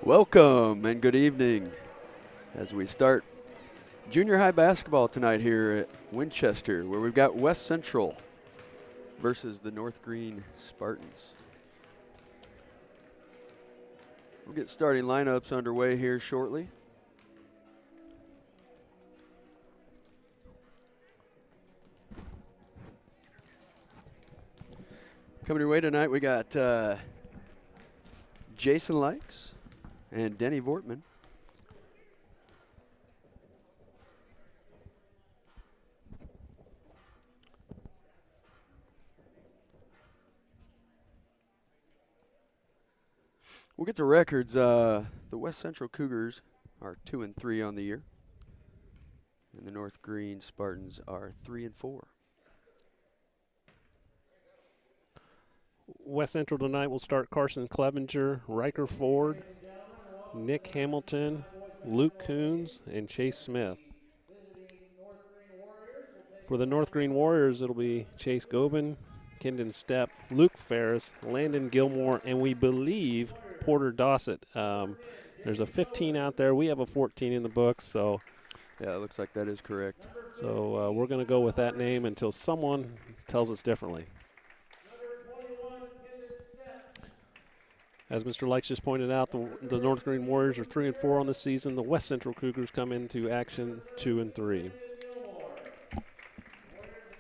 Welcome and good evening as we start junior high basketball tonight here at Winchester, where we've got West Central versus the North Greene Spartans. We'll get starting lineups underway here shortly. Coming your way tonight, we got Jason Likes and Denny Vortman. We'll get to records. The West Central Cougars are 2-3 on the year, and the North Greene Spartans are 3-4. West Central tonight will start Carson Clevenger, Riker Ford, Nick Hamilton, Luke Coons, and Chase Smith. For the North Greene Warriors, it'll be Chase Gobin, Kendon Stepp, Luke Ferris, Landon Gilmore, and we believe Porter Dossett. There's a 15 out there. We have a 14 in the books, so. Yeah, it looks like that is correct. So we're going to go with that name until someone tells us differently. As Mr. Likes just pointed out, the North Greene Warriors are 3-4 on the season. The West Central Cougars come into action 2-3.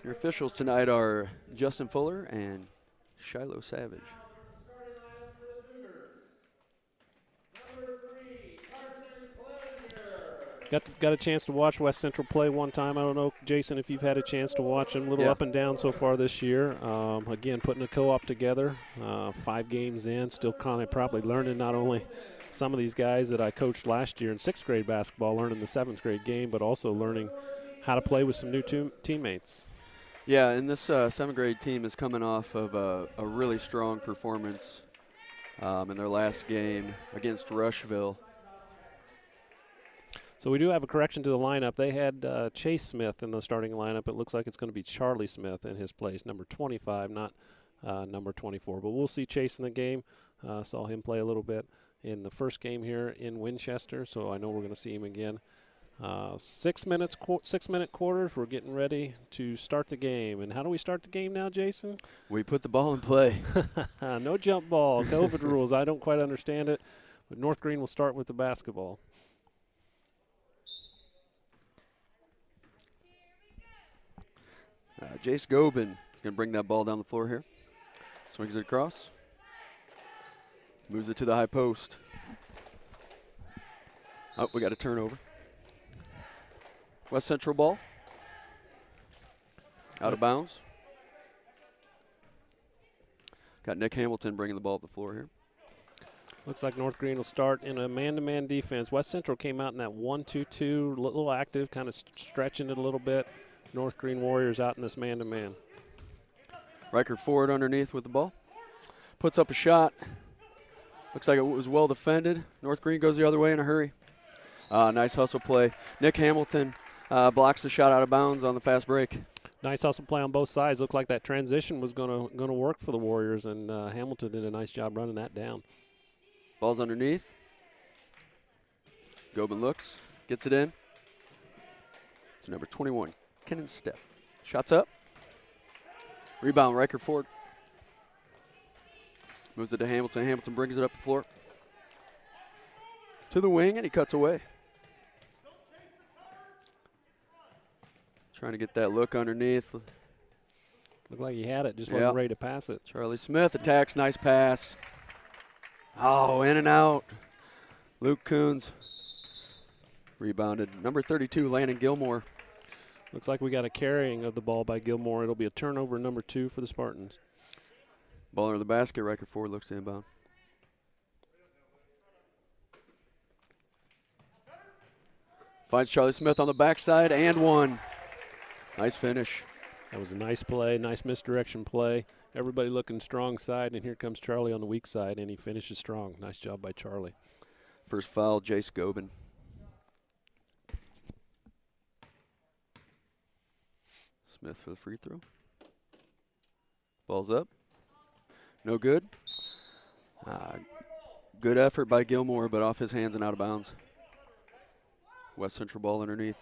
Your officials tonight are Justin Fuller and Shiloh Savage. Got a chance to watch West Central play one time. I don't know, Jason, if you've had a chance to watch them. A little up and down so far this year. Again, putting a co-op together, 5 games in, still kind of probably learning not only some of these guys that I coached last year in 6th grade basketball, learning the 7th grade game, but also learning how to play with some new teammates. Yeah, and this 7th grade team is coming off of a really strong performance in their last game against Rushville. So we do have a correction to the lineup. They had Chase Smith in the starting lineup. It looks like it's going to be Charlie Smith in his place, number 25, not number 24. But we'll see Chase in the game. Saw him play a little bit in the first game here in Winchester, so I know we're going to see him again. 6 minute quarters. We're getting ready to start the game. And how do we start the game now, Jason? We put the ball in play. No jump ball. COVID rules. I don't quite understand it. But North Greene will start with the basketball. Jace Gobin going to bring that ball down the floor here. Swings it across. Moves it to the high post. Oh, we got a turnover. West Central ball. Out of bounds. Got Nick Hamilton bringing the ball up the floor here. Looks like North Greene will start in a man-to-man defense. West Central came out in that 1-2-2, a little active, kind of stretching it a little bit. North Greene Warriors out in this man-to-man. Riker Ford underneath with the ball. Puts up a shot. Looks like it was well defended. North Greene goes the other way in a hurry. Nice hustle play. Nick Hamilton blocks the shot out of bounds on the fast break. Nice hustle play on both sides. Looked like that transition was going to work for the Warriors, and Hamilton did a nice job running that down. Ball's underneath. Gobin looks, gets it in. It's number 21. Kendon Stepp. Shots up. Rebound, Riker Ford. Moves it to Hamilton. Hamilton brings it up the floor. To the wing, and he cuts away. Trying to get that look underneath. Looked like he had it, just wasn't ready to pass it. Charlie Smith attacks, nice pass. Oh, in and out. Luke Coons rebounded. Number 32, Landon Gilmore. Looks like we got a carrying of the ball by Gilmore. It'll be a turnover, number 2 for the Spartans. Ball under the basket. Riker Ford looks inbound. Finds Charlie Smith on the backside and one. Nice finish. That was a nice play, nice misdirection play. Everybody looking strong side, and here comes Charlie on the weak side, and he finishes strong. Nice job by Charlie. First foul, Jace Gobin. Smith for the free throw. Ball's up. No good. Good effort by Gilmore, but off his hands and out of bounds. West Central ball underneath.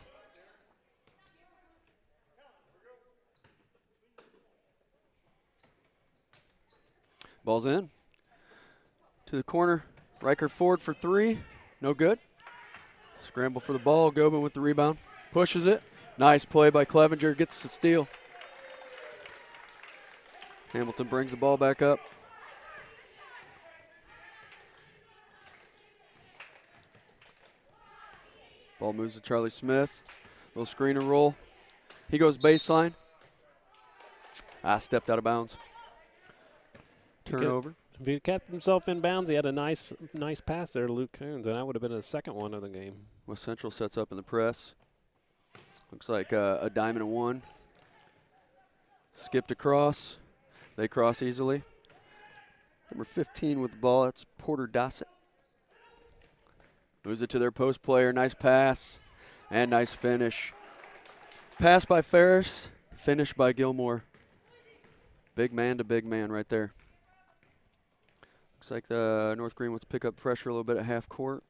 Ball's in. To the corner. Riker Ford for three. No good. Scramble for the ball. Gobin with the rebound. Pushes it. Nice play by Clevenger. Gets the steal. Hamilton brings the ball back up. Ball moves to Charlie Smith. Little screen and roll. He goes baseline. Stepped out of bounds. Turnover. If he kept himself in bounds, he had a nice pass there to Luke Coons, and that would have been the second one of the game. West Central sets up in the press. Looks like a diamond and one. Skipped across. They cross easily. Number 15 with the ball. That's Porter Dossett. Moves it to their post player. Nice pass and nice finish. Pass by Ferris. Finish by Gilmore. Big man to big man right there. Looks like the North Greene wants to pick up pressure a little bit at half court.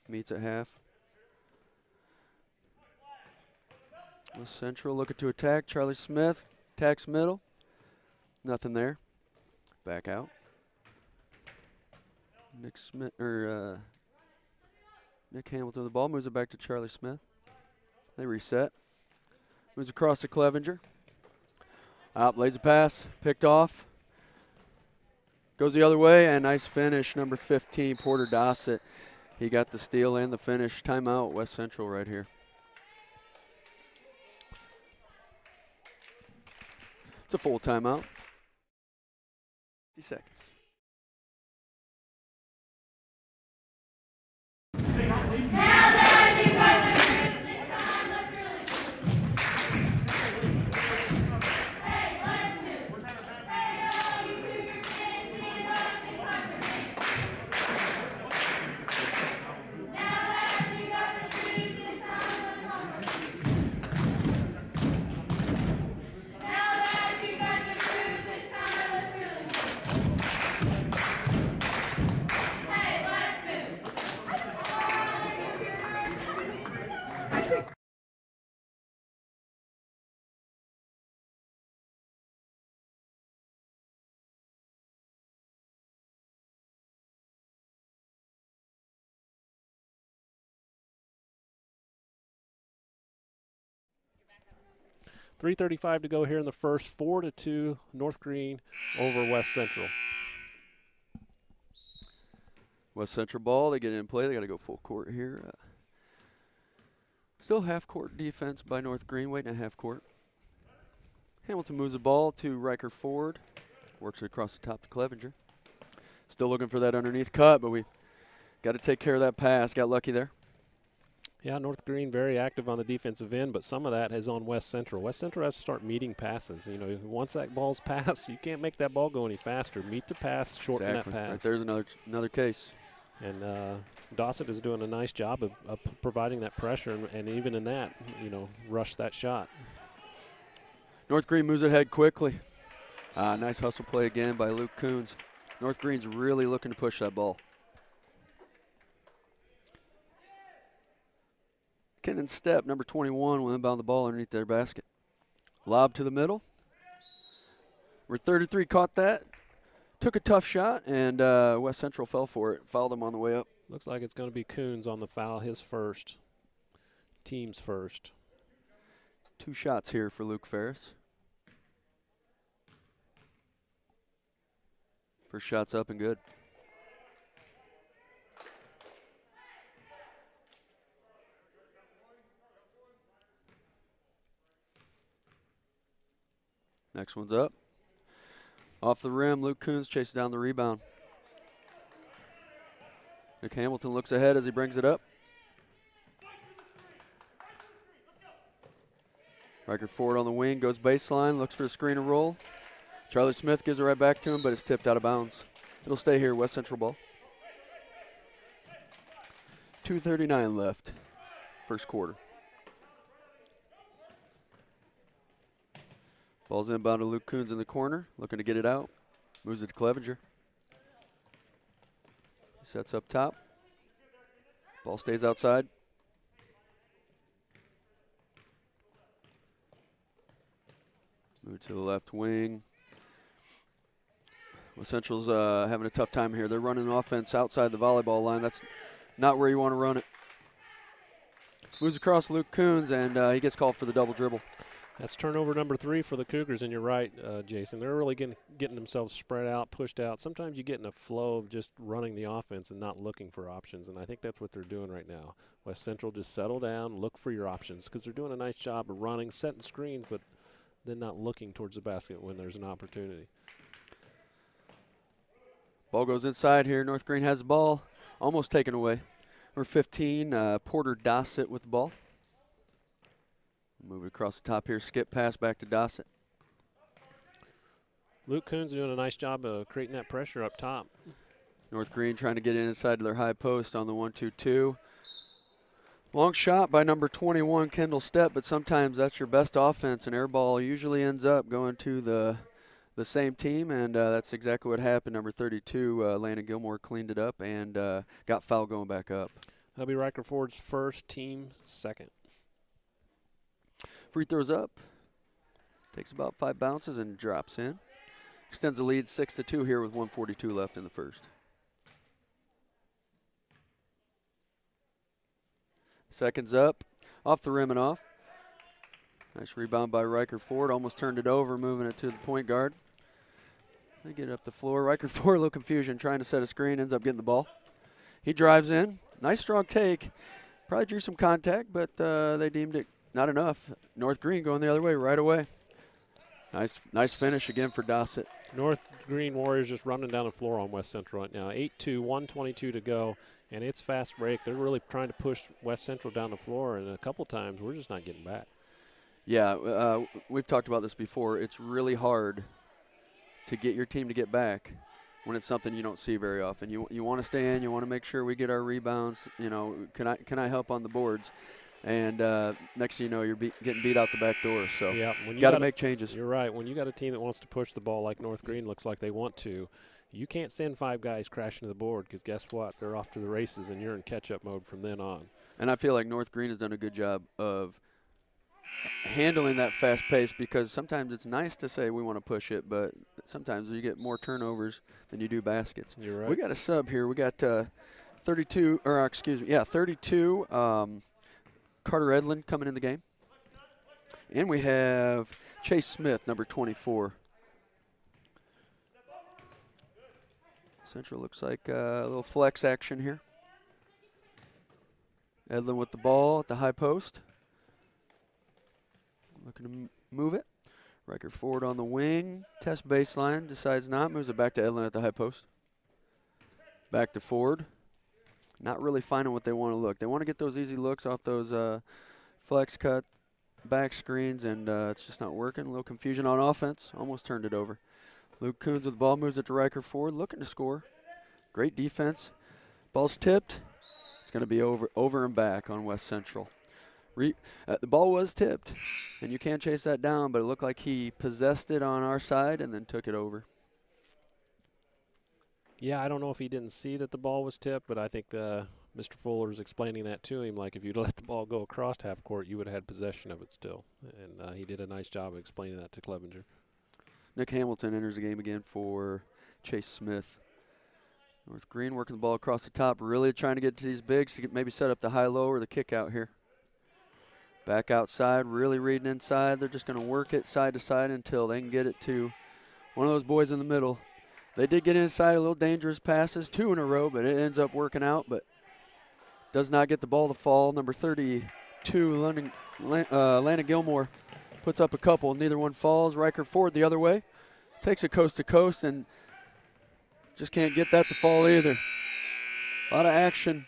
Meets at half. West Central looking to attack. Charlie Smith attacks middle. Nothing there. Back out. Nick Hamilton with the ball. Moves it back to Charlie Smith. They reset. Moves across to Clevenger. Out, lays a pass. Picked off. Goes the other way, and nice finish. Number 15, Porter Dossett. He got the steal and the finish. Timeout, West Central right here. It's a full timeout. 50 seconds. .335 to go here in the first. 4-2 North Greene over West Central. West Central ball. They get in play. They got to go full court here. Still half court defense by North Greene. Waiting at half court. Hamilton moves the ball to Riker Ford. Works it across the top to Clevenger. Still looking for that underneath cut, but we got to take care of that pass. Got lucky there. Yeah, North Greene very active on the defensive end, but some of that is on West Central. West Central has to start meeting passes. You know, once that ball's passed, you can't make that ball go any faster. Meet the pass, shorten that pass. Right there's another case. And Dossett is doing a nice job of providing that pressure, and even in that, you know, rush that shot. North Greene moves ahead quickly. Nice hustle play again by Luke Coons. North Greene's really looking to push that ball. Kennan Stepp, number 21, will inbound the ball underneath their basket. Lob to the middle. Number 33 caught that. Took a tough shot, and West Central fell for it. Fouled him on the way up. Looks like it's going to be Coons on the foul, his first. Team's first. 2 shots here for Luke Ferris. First shot's up and good. Next one's up. Off the rim, Luke Coons chases down the rebound. Nick Hamilton looks ahead as he brings it up. Riker Ford on the wing, goes baseline, looks for a screen and roll. Charlie Smith gives it right back to him, but it's tipped out of bounds. It'll stay here, West Central ball. 2:39 left, first quarter. Ball's inbound to Luke Coons in the corner, looking to get it out. Moves it to Clevenger. Sets up top. Ball stays outside. Move to the left wing. West Central's having a tough time here. They're running offense outside the volleyball line. That's not where you want to run it. Moves across Luke Coons, and he gets called for the double dribble. That's turnover number 3 for the Cougars, and you're right, Jason. They're really getting themselves spread out, pushed out. Sometimes you get in a flow of just running the offense and not looking for options, and I think that's what they're doing right now. West Central, just settle down, look for your options, because they're doing a nice job of running, setting screens, but then not looking towards the basket when there's an opportunity. Ball goes inside here. North Greene has the ball, almost taken away. Number 15, Porter Dossett with the ball. Move it across the top here, skip pass back to Dossett. Luke Coons doing a nice job of creating that pressure up top. North Greene trying to get inside to their high post on the 1-2-2. Long shot by number 21, Kendall Stepp, but sometimes that's your best offense. An air ball usually ends up going to the same team, and that's exactly what happened. Number 32, Landon Gilmore cleaned it up and got foul going back up. That'll be Riker Ford's first, team second. Free throws up. Takes about 5 bounces and drops in. Extends the lead 6-2 here with 1:42 left in the first. Seconds up. Off the rim and off. Nice rebound by Riker Ford. Almost turned it over, moving it to the point guard. They get up the floor. Riker Ford, a little confusion, trying to set a screen, ends up getting the ball. He drives in. Nice strong take. Probably drew some contact, but they deemed it not enough. North Greene going the other way right away. Nice finish again for Dossett. North Greene Warriors just running down the floor on West Central right now. 8-2, 1:22 to go, and it's fast break. They're really trying to push West Central down the floor, and a couple times we're just not getting back. Yeah, we've talked about this before. It's really hard to get your team to get back when it's something you don't see very often. You want to stay in. You want to make sure we get our rebounds. You know, can I help on the boards? And next thing you know, you're getting beat out the back door. So yeah, got to make changes. You're right. When you got a team that wants to push the ball like North Greene looks like they want to, you can't send 5 guys crashing to the board, because guess what? They're off to the races, and you're in catch-up mode from then on. And I feel like North Greene has done a good job of handling that fast pace, because sometimes it's nice to say we want to push it, but sometimes you get more turnovers than you do baskets. You're right. We got a sub here. We got 32. Carter Edlin coming in the game. And we have Chase Smith, number 24. Central looks like a little flex action here. Edlin with the ball at the high post. Looking to move it. Riker Ford on the wing. Test baseline. Decides not. Moves it back to Edlin at the high post. Back to Ford. Not really finding what they want to look. They want to get those easy looks off those flex cut back screens, and it's just not working. A little confusion on offense. Almost turned it over. Luke Coons with the ball, moves it to Riker Ford, looking to score. Great defense. Ball's tipped. It's going to be over and back on West Central. The ball was tipped, and you can't chase that down, but it looked like he possessed it on our side and then took it over. Yeah, I don't know if he didn't see that the ball was tipped, but I think Mr. Fuller was explaining that to him, like if you'd let the ball go across half court, you would have had possession of it still. And he did a nice job of explaining that to Clevenger. Nick Hamilton enters the game again for Chase Smith. North Greene working the ball across the top, really trying to get to these bigs to maybe set up the high-low or the kick out here. Back outside, really reading inside. They're just going to work it side to side until they can get it to one of those boys in the middle. They did get inside, a little dangerous passes, 2 in a row, but it ends up working out, but does not get the ball to fall. Number 32, Landon Gilmore, puts up a couple. Neither one falls. Riker Ford the other way. Takes it coast to coast and just can't get that to fall either. A lot of action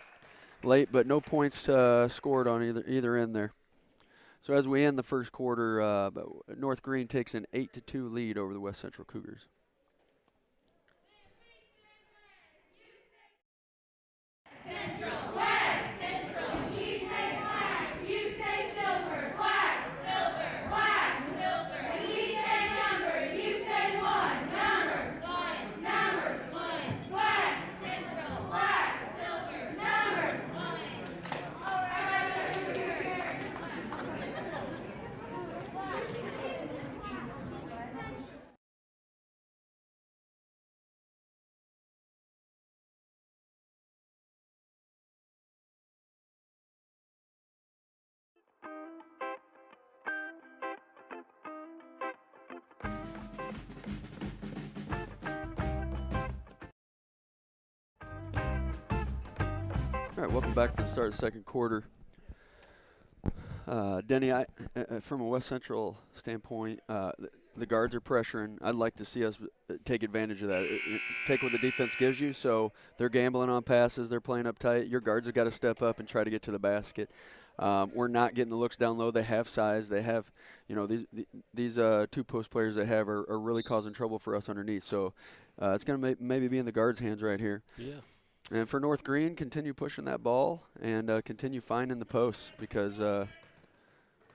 late, but no points scored on either end there. So as we end the first quarter, North Greene takes an 8-2 lead over the West Central Cougars. All right, welcome back for the start of the second quarter. Denny, from a West Central standpoint, the guards are pressuring. I'd like to see us take advantage of that. Take what the defense gives you. So they're gambling on passes. They're playing up tight. Your guards have got to step up and try to get to the basket. We're not getting the looks down low. They have size. They have, these two post players they have are really causing trouble for us underneath. So it's going to maybe be in the guards' hands right here. Yeah. And for North Greene, continue pushing that ball and continue finding the posts because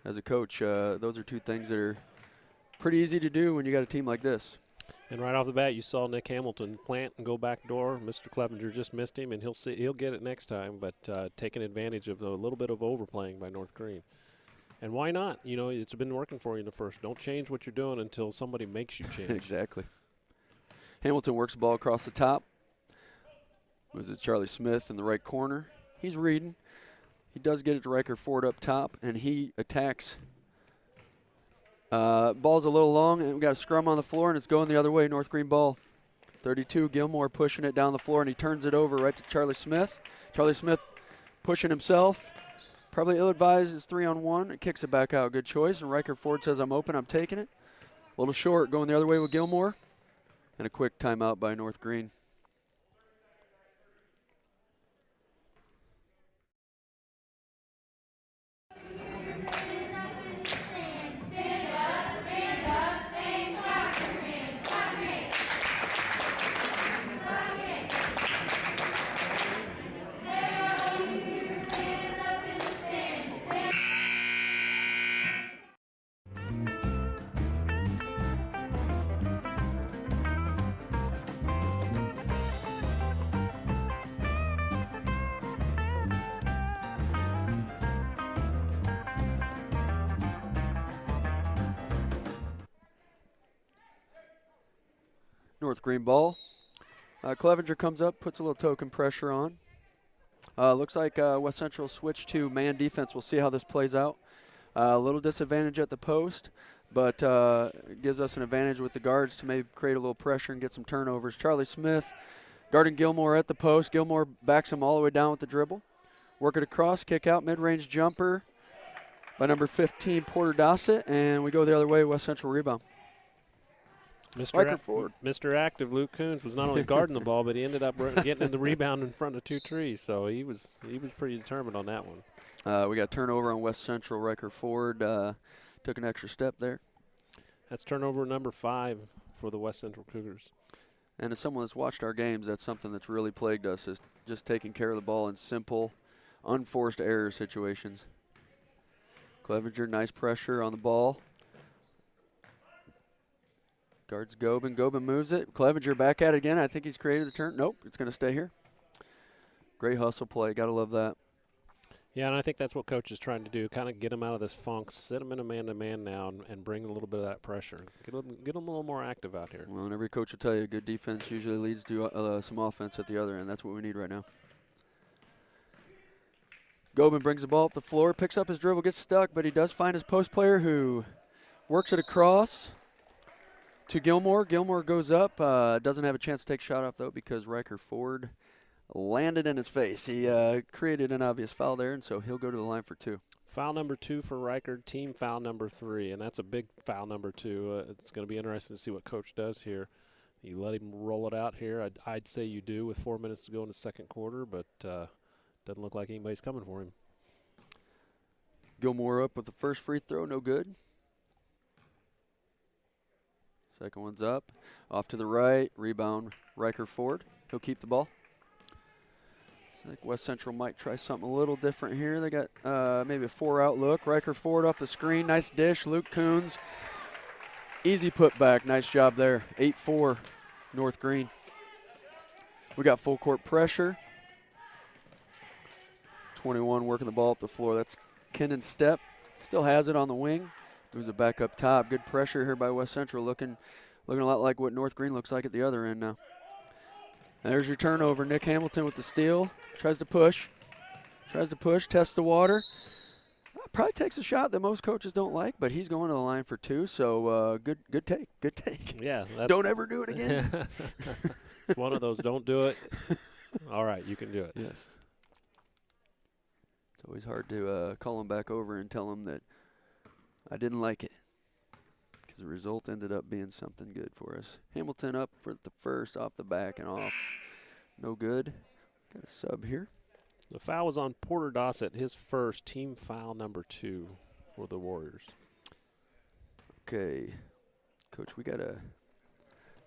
as a coach, those are two things that are pretty easy to do when you got a team like this. And right off the bat, you saw Nick Hamilton plant and go back door. Mr. Clevenger just missed him, and he'll get it next time, but taking advantage of a little bit of overplaying by North Greene. And why not? It's been working for you in the first. Don't change what you're doing until somebody makes you change. Exactly. Hamilton works the ball across the top. Was it Charlie Smith in the right corner? He's reading. He does get it to Riker Ford up top, and he attacks. Ball's a little long, and we got a scrum on the floor, and it's going the other way. North Greene ball. 32, Gilmore pushing it down the floor, and he turns it over right to Charlie Smith. Charlie Smith pushing himself. Probably ill-advised. It's 3-on-1. It kicks it back out. Good choice. And Riker Ford says, I'm open. I'm taking it. A little short, going the other way with Gilmore. And a quick timeout by North Greene. North Greene ball. Clevenger comes up, puts a little token pressure on. Looks like West Central switched to man defense. We'll see how this plays out. A little disadvantage at the post, but it gives us an advantage with the guards to maybe create a little pressure and get some turnovers. Charlie Smith guarding Gilmore at the post. Gilmore backs him all the way down with the dribble. Work it across, kick out, mid-range jumper by number 15, Porter Dossett, and we go the other way, West Central rebound. Mr. Active, Luke Coons, was not only guarding the ball, but he ended up getting in the rebound in front of two trees. So he was pretty determined on that one. We got turnover on West Central. Riker Ford took an extra step there. That's turnover number 5 for the West Central Cougars. And as someone that's watched our games, that's something that's really plagued us, is just taking care of the ball in simple, unforced error situations. Clevenger, nice pressure on the ball. Guards Gobin. Gobin moves it. Clevenger back at it again. I think he's created the turn. Nope, it's going to stay here. Great hustle play. Got to love that. Yeah, and I think that's what Coach is trying to do, kind of get him out of this funk, sit him in a man-to-man now, and bring a little bit of that pressure. Get him a little more active out here. Well, and every coach will tell you good defense usually leads to some offense at the other end. That's what we need right now. Gobin brings the ball up the floor, picks up his dribble, gets stuck, but he does find his post player who works it across to Gilmore. Gilmore goes up, doesn't have a chance to take a shot off, though, because Riker Ford landed in his face. He created an obvious foul there, and so he'll go to the line for 2. Foul number 2 for Riker, team foul number 3, and that's a big foul number 2. It's going to be interesting to see what Coach does here. You let him roll it out here. I'd say you do with 4 minutes to go in the second quarter, but doesn't look like anybody's coming for him. Gilmore up with the first free throw, no good. Second one's up. Off to the right. Rebound, Riker Ford. He'll keep the ball. I think West Central might try something a little different here. They got maybe a 4-out look. Riker Ford off the screen. Nice dish. Luke Coons. Easy putback. Nice job there. 8-4, North Greene. We got full court pressure. 21 working the ball up the floor. That's Kennan Stepp. Still has it on the wing. Moves it back up top. Good pressure here by West Central, looking a lot like what North Greene looks like at the other end now. There's your turnover. Nick Hamilton with the steal. Tries to push, tests the water. Probably takes a shot that most coaches don't like, but he's going to the line for 2, so good take, good take. Yeah. Don't ever do it again. It's one of those, don't do it. All right, you can do it. Yes. It's always hard to call him back over and tell him that I didn't like it, because the result ended up being something good for us. Hamilton up for the first, off the back and off. No good. Got a sub here. The foul was on Porter Dossett, his first, team foul number 2 for the Warriors. Okay. Coach, we got a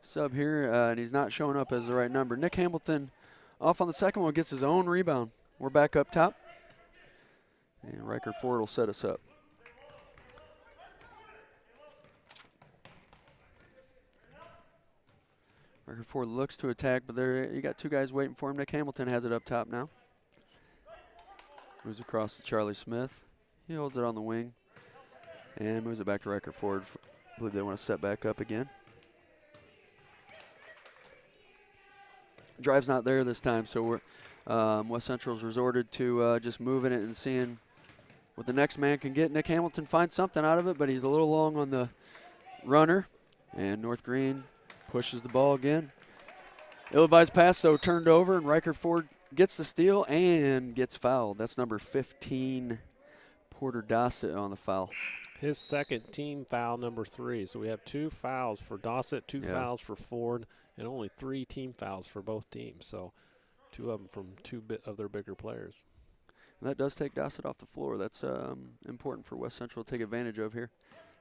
sub here, and he's not showing up as the right number. Nick Hamilton off on the second one, gets his own rebound. We're back up top. And Riker Ford will set us up. Riker Ford looks to attack, but there you got 2 guys waiting for him. Nick Hamilton has it up top now. Moves across to Charlie Smith. He holds it on the wing and moves it back to Riker Ford. I believe they want to set back up again. Drive's not there this time, so we're West Central's resorted to just moving it and seeing what the next man can get. Nick Hamilton finds something out of it, but he's a little long on the runner. And North Greene pushes the ball again. Ill-advised pass, though, turned over, and Riker Ford gets the steal and gets fouled. That's number 15, Porter Dossett, on the foul. His second, team foul number 3. So we have 2 fouls for Dossett, 2 fouls for Ford, and only 3 team fouls for both teams. So 2 of them from 2 of their bigger players. And that does take Dossett off the floor. That's important for West Central to take advantage of here.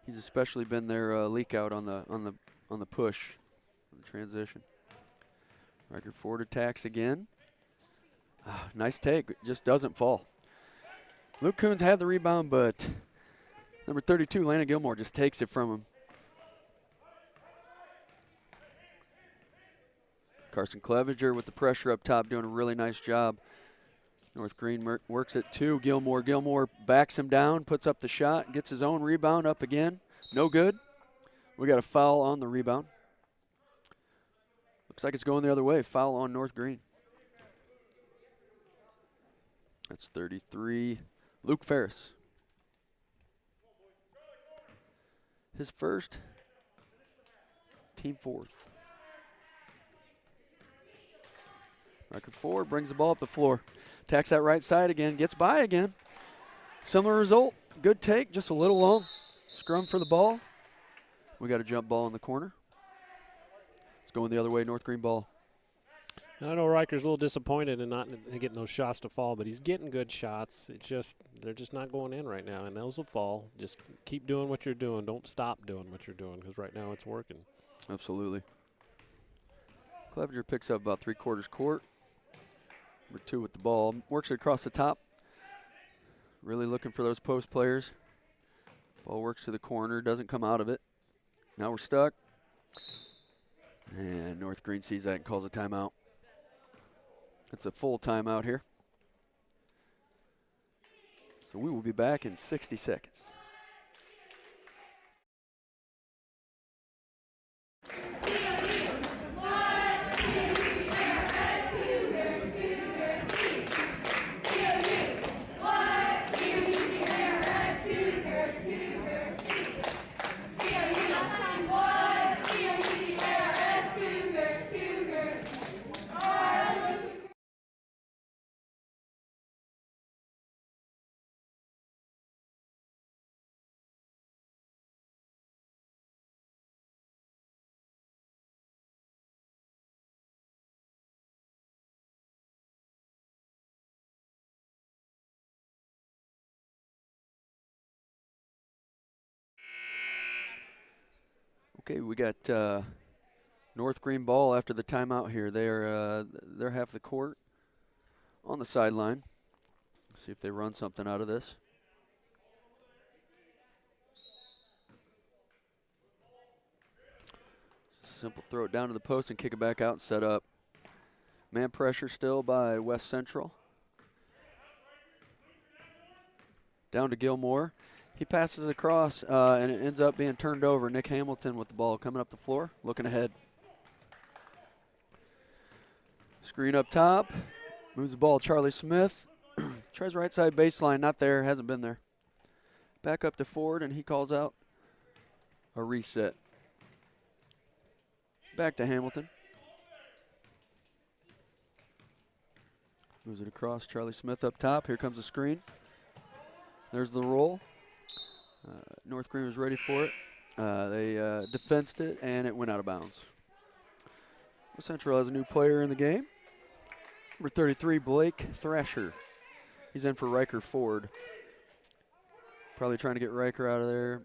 He's especially been their leak out on the push, on the transition. Riker Ford attacks again. Nice take, just doesn't fall. Luke Coons had the rebound, but number 32, Landon Gilmore, just takes it from him. Carson Clevenger with the pressure up top, doing a really nice job. North Greene works at 2. Gilmore backs him down, puts up the shot, gets his own rebound up again. No good. We got a foul on the rebound. Looks like it's going the other way. Foul on North Greene. That's 33. Luke Ferris. His first, team 4th. Riker Ford brings the ball up the floor. Attacks that right side again, gets by again. Similar result, good take, just a little long. Scrum for the ball. We got a jump ball in the corner. It's going the other way, North Greene ball. And I know Riker's a little disappointed in not getting those shots to fall, but he's getting good shots. It's just they're just not going in right now, and those will fall. Just keep doing what you're doing. Don't stop doing what you're doing, because right now it's working. Absolutely. Clevenger picks up about 3/4 court. Number 2 with the ball. Works it across the top. Really looking for those post players. Ball works to the corner, doesn't come out of it. Now we're stuck. And North Greene sees that and calls a timeout. It's a full timeout here. So we will be back in 60 seconds. Okay, we got North Greene ball after the timeout here. They're half the court on the sideline. See if they run something out of this. Simple throw it down to the post and kick it back out and set up. Man pressure still by West Central. Down to Gilmore. He passes across, and it ends up being turned over. Nick Hamilton with the ball coming up the floor, looking ahead. Screen up top. Moves the ball. Charlie Smith. Tries right side baseline. Not there. Hasn't been there. Back up to Ford, and he calls out a reset. Back to Hamilton. Moves it across. Charlie Smith up top. Here comes the screen. There's the roll. North Greene was ready for it. They defensed it, and it went out of bounds. Central has a new player in the game. Number 33, Blake Thrasher. He's in for Riker Ford. Probably trying to get Riker out of there.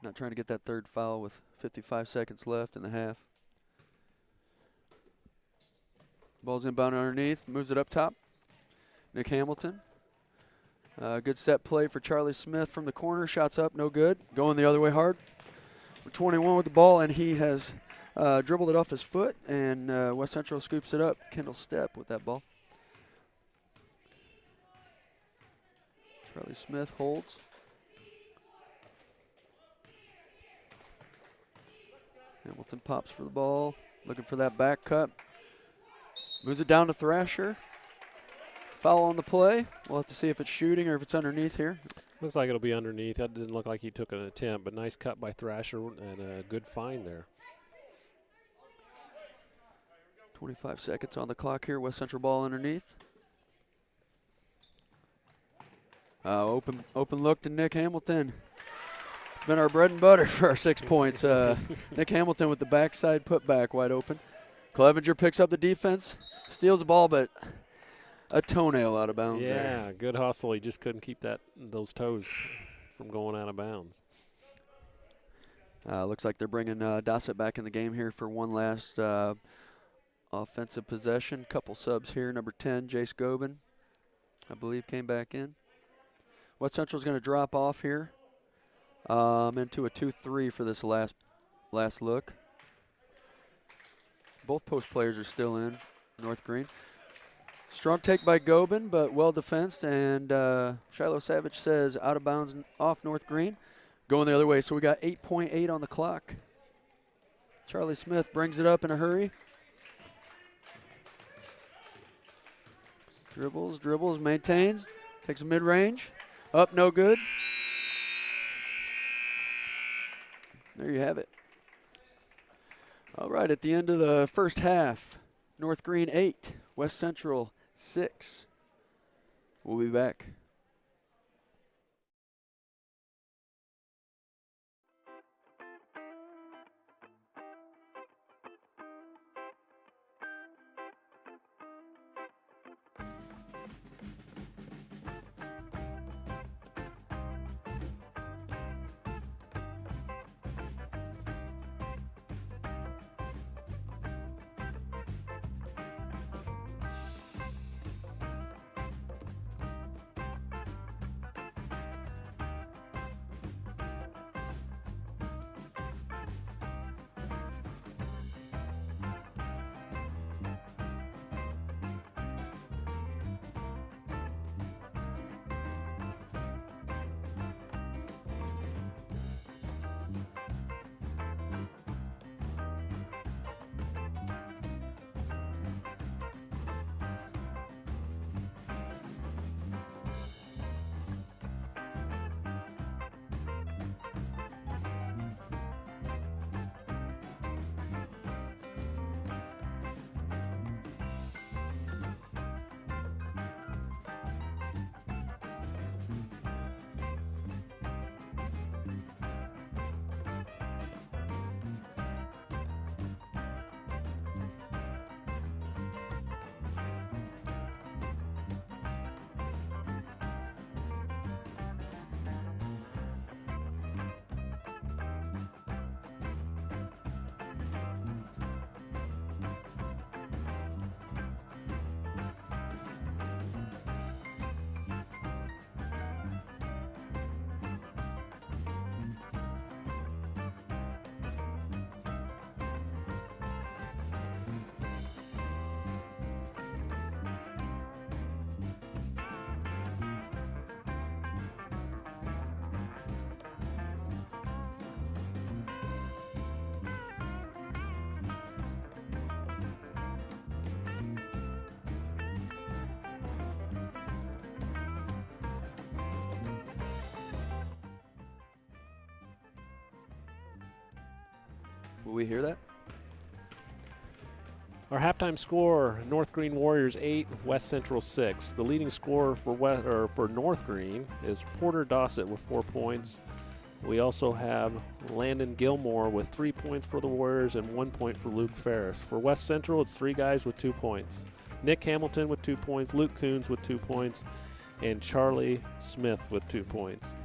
Not trying to get that third foul with 55 seconds left in the half. Ball's inbound underneath, moves it up top. Nick Hamilton. Good set play for Charlie Smith from the corner. Shots up, no good. Going the other way hard. 21 with the ball, and he has dribbled it off his foot, and West Central scoops it up. Kendall Stepp with that ball. Charlie Smith holds. Hamilton pops for the ball, looking for that back cut. Moves it down to Thrasher. Foul on the play. We'll have to see if it's shooting or if it's underneath here. Looks like it'll be underneath. That didn't look like he took an attempt, but nice cut by Thrasher and a good find there. 25 seconds on the clock here. West Central ball underneath. Open look to Nick Hamilton. It's been our bread and butter for our 6 points. Nick Hamilton with the backside putback wide open. Clevenger picks up the defense, steals the ball, but a toenail out of bounds there. Yeah, good hustle. He just couldn't keep those toes from going out of bounds. Looks like they're bringing Dossett back in the game here for one last offensive possession. Couple subs here. Number 10, Jace Gobin, I believe, came back in. West Central's going to drop off here into a 2-3 for this last look. Both post players are still in, North Greene. Strong take by Gobin, but well defensed, and Shiloh Savage says out of bounds off North Greene. Going the other way, so we got 8.8 on the clock. Charlie Smith brings it up in a hurry. Dribbles, maintains, takes a mid-range. Up, no good. There you have it. All right, at the end of the first half, North Greene 8, West Central 6. We'll be back. Will we hear that? Our halftime score: North Greene Warriors 8, West Central 6. The leading scorer for North Greene is Porter Dossett with 4 points. We also have Landon Gilmore with 3 points for the Warriors and 1 point for Luke Ferris. For West Central, it's 3 guys with 2 points. Nick Hamilton with 2 points, Luke Coons with 2 points, and Charlie Smith with 2 points.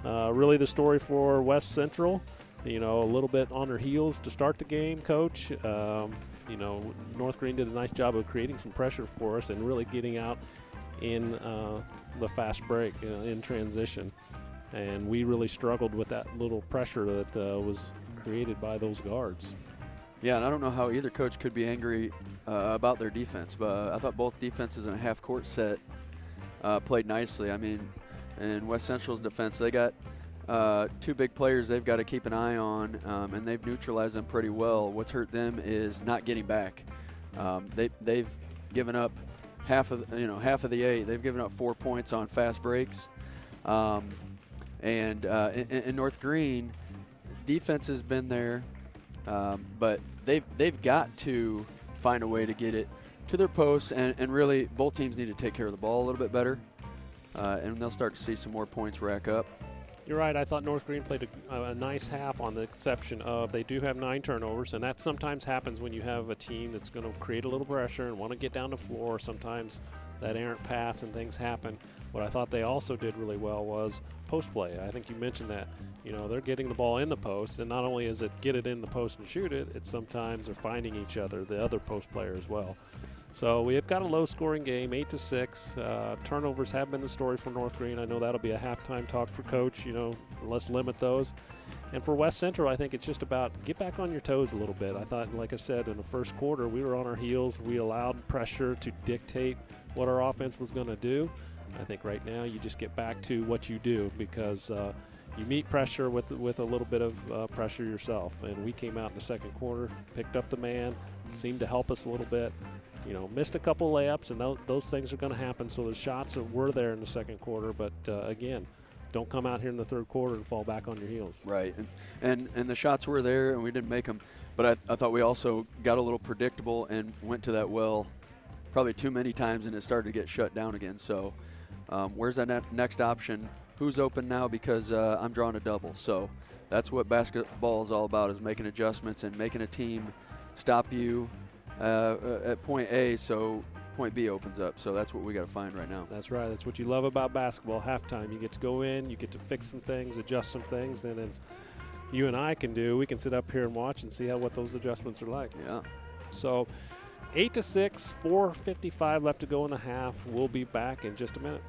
Really the story for West Central, a little bit on their heels to start the game, Coach. North Greene did a nice job of creating some pressure for us and really getting out in the fast break, in transition. And we really struggled with that little pressure that was created by those guards. Yeah, and I don't know how either coach could be angry about their defense, but I thought both defenses in a half-court set played nicely. I mean, in West Central's defense, they got 2 big players they've got to keep an eye on, and they've neutralized them pretty well. What's hurt them is not getting back. They've given up half of the 8. They've given up 4 points on fast breaks. And in North Greene, defense has been there, but they've got to find a way to get it to their posts, and really both teams need to take care of the ball a little bit better, and they'll start to see some more points rack up. You're right. I thought North Greene played a nice half, on the exception of they do have 9 turnovers, and that sometimes happens when you have a team that's going to create a little pressure and want to get down the floor. Sometimes that errant pass and things happen. What I thought they also did really well was post play. I think you mentioned that. They're getting the ball in the post, and not only is it get it in the post and shoot it, it's sometimes they're finding each other, the other post player as well. So we have got a low-scoring game, 8-6. Turnovers have been the story for North Greene. I know that'll be a halftime talk for Coach. Let's limit those. And for West Central, I think it's just about get back on your toes a little bit. I thought, like I said, in the first quarter, we were on our heels. We allowed pressure to dictate what our offense was going to do. I think right now you just get back to what you do, because you meet pressure with a little bit of pressure yourself. And we came out in the second quarter, picked up the man, seemed to help us a little bit. Missed a couple layups, and those things are going to happen. So the shots were there in the second quarter, but again, don't come out here in the third quarter and fall back on your heels. Right, and the shots were there, and we didn't make them. But I thought we also got a little predictable and went to that well probably too many times, and it started to get shut down again. So where's that next option? Who's open now? Because I'm drawing a double. So that's what basketball is all about, is making adjustments and making a team stop you at point A, so point B opens up. So that's what we got to find right now. That's right. That's what you love about basketball. Halftime, you get to go in, you get to fix some things, adjust some things, and as you and I can do, we can sit up here and watch and see what those adjustments are like. Yeah. So 8-6, 4:55 left to go in the half. We'll be back in just a minute.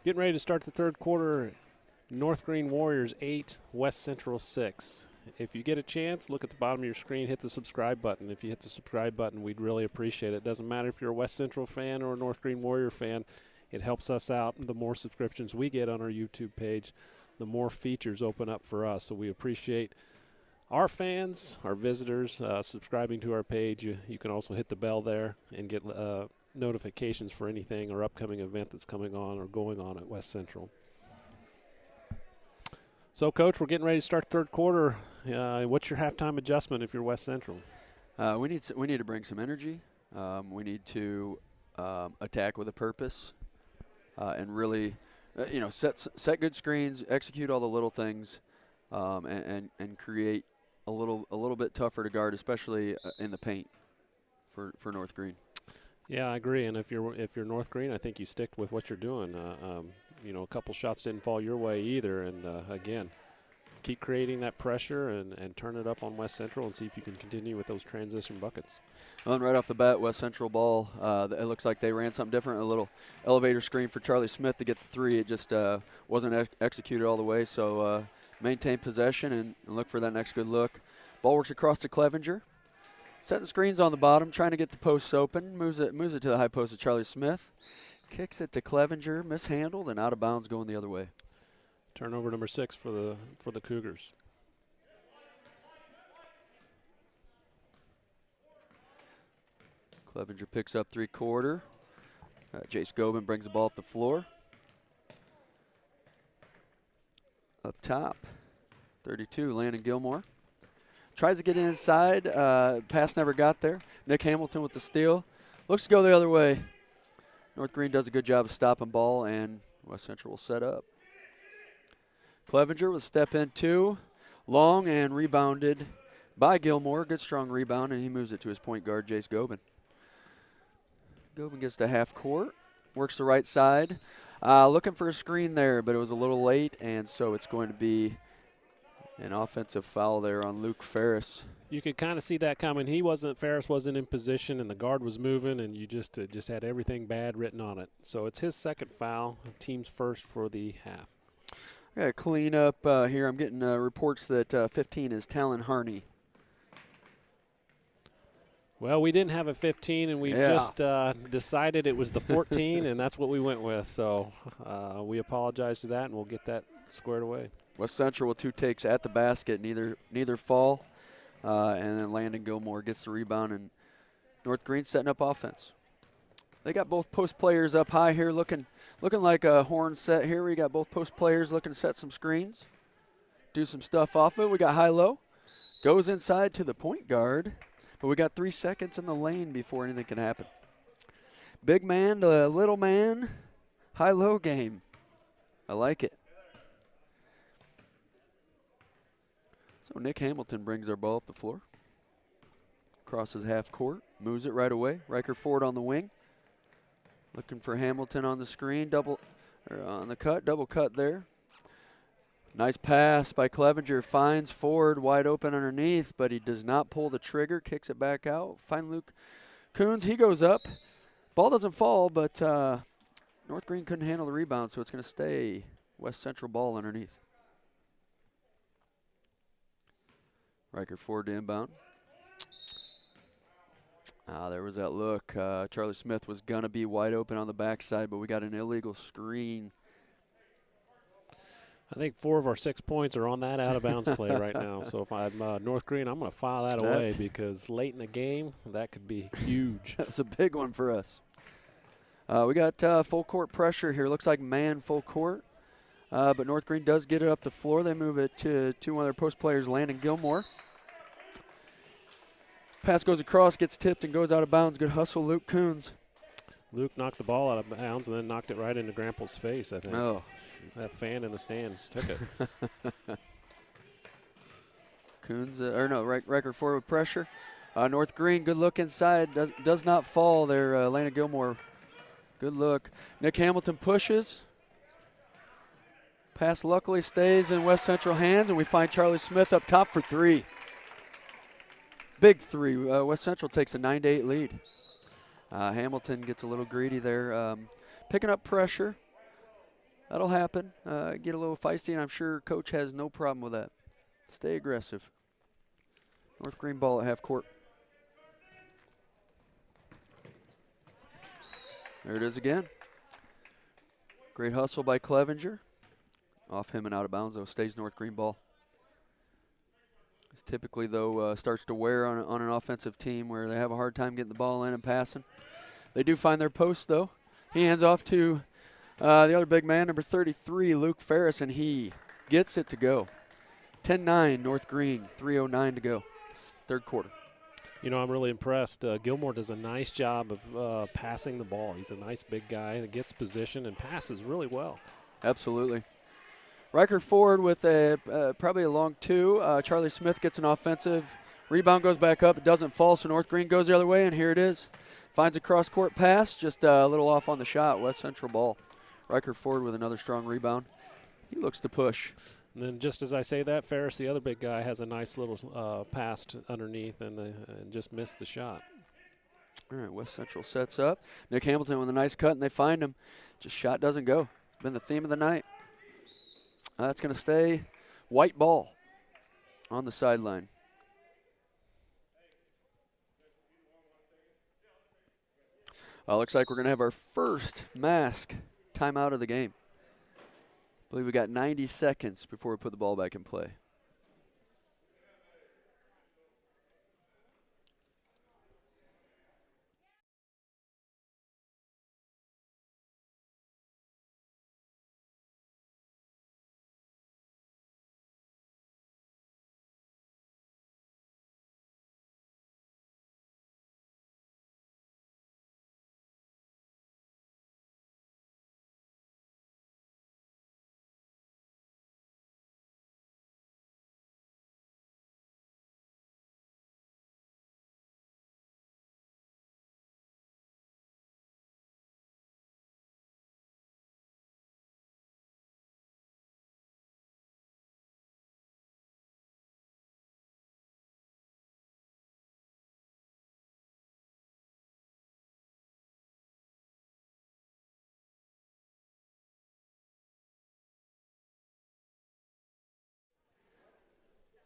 Getting ready to start the third quarter. North Greene Warriors 8, West Central 6. If you get a chance, look at the bottom of your screen, hit the subscribe button. If you hit the subscribe button, we'd really appreciate it. It doesn't matter if you're a West Central fan or a North Greene Warrior fan. It helps us out. The more subscriptions we get on our YouTube page, the more features open up for us. So we appreciate our fans, our visitors, subscribing to our page. You can also hit the bell there and get notifications for anything or upcoming event that's coming on or going on at West Central. So, Coach, we're getting ready to start third quarter. What's your halftime adjustment if you're West Central? We need to bring some energy. We need to attack with a purpose, and really, set good screens, execute all the little things, and create a little bit tougher to guard, especially in the paint for North Greene. Yeah, I agree. And if you're North Greene, I think you stick with what you're doing. A couple shots didn't fall your way either. And again, keep creating that pressure and turn it up on West Central and see if you can continue with those transition buckets. Well, and right off the bat, West Central ball, it looks like they ran something different, a little elevator screen for Charlie Smith to get the three. It just wasn't executed all the way. So maintain possession and look for that next good look. Ball works across to Clevenger. Setting screens on the bottom, trying to get the posts open. Moves it to the high post of Charlie Smith. Kicks it to Clevenger, mishandled, and out of bounds going the other way. Turnover number 6 for the Cougars. Clevenger picks up 3/4. Jace Gobin brings the ball up the floor. Up top, 32, Landon Gilmore. Tries to get inside. Pass never got there. Nick Hamilton with the steal. Looks to go the other way. North Greene does a good job of stopping ball, and West Central will set up. Clevenger with step in 2. Long and rebounded by Gilmore. Good strong rebound, and he moves it to his point guard, Jace Gobin. Gobin gets to half court. Works the right side. Looking for a screen there, but it was a little late, and so it's going to be an offensive foul there on Luke Ferris. You could kind of see that coming. Ferris wasn't in position, and the guard was moving, and you just had everything bad written on it. So it's his second foul, team's first for the half. I got to clean up here. I'm getting reports that 15 is Talon Harney. Well, we didn't have a 15, and we just decided it was the 14, and that's what we went with. So we apologize to that, and we'll get that squared away. West Central with 2 takes at the basket, neither fall, and then Landon Gilmore gets the rebound, and North Greene setting up offense. They got both post players up high here, looking like a horn set here. We got both post players looking to set some screens, do some stuff off it. We got high-low, goes inside to the point guard, but we got 3 seconds in the lane before anything can happen. Big man to little man, high-low game. I like it. So Nick Hamilton brings our ball up the floor. Crosses half court, moves it right away. Riker Ford on the wing. Looking for Hamilton on the screen, double cut there. Nice pass by Clevenger, finds Ford wide open underneath, but he does not pull the trigger, kicks it back out. Find Luke Coons, he goes up. Ball doesn't fall, but North Greene couldn't handle the rebound, so it's going to stay West Central ball underneath. Riker Ford to inbound. There was that look. Charlie Smith was going to be wide open on the backside, but we got an illegal screen. I think 4 of our 6 points are on that out-of-bounds play right now. So if I'm North Greene, I'm going to file that away because late in the game, that could be huge. That's a big one for us. We got full court pressure here. Looks like man full court. But North Greene does get it up the floor. They move it to one of their post players, Landon Gilmore. Pass goes across, gets tipped, and goes out of bounds. Good hustle, Luke Coons. Luke knocked the ball out of bounds and then knocked it right into Grample's face, I think. Oh, that fan in the stands took it. Coons, Riker forward with pressure. North Greene, good look inside, does not fall there. Landon Gilmore, good look. Nick Hamilton pushes. Pass luckily stays in West Central hands, and we find Charlie Smith up top for 3. Big 3. West Central takes a 9-8 lead. Hamilton gets a little greedy there, picking up pressure. That'll happen. Get a little feisty, and I'm sure Coach has no problem with that. Stay aggressive. North Greene ball at half court. There it is again. Great hustle by Clevenger. Off him and out of bounds, though. Stays North Greene ball. It's typically, though, starts to wear on an offensive team where they have a hard time getting the ball in and passing. They do find their post, though. He hands off to the other big man, number 33, Luke Ferris, and he gets it to go. 10-9, North Greene, 3:09 to go. Third quarter. You know, I'm really impressed. Gilmore does a nice job of passing the ball. He's a nice big guy that gets position and passes really well. Absolutely. Riker forward with probably a long two. Charlie Smith gets an offensive. Rebound goes back up. It doesn't fall, so North Greene goes the other way, and here it is. Finds a cross-court pass, just a little off on the shot. West Central ball. Riker forward with another strong rebound. He looks to push. And then just as I say that, Ferris, the other big guy, has a nice little pass underneath and just missed the shot. All right, West Central sets up. Nick Hamilton with a nice cut, and they find him. Just shot doesn't go. It's been the theme of the night. That's going to stay white ball on the sideline. Looks like we're going to have our first mask timeout of the game. I believe we got 90 seconds before we put the ball back in play.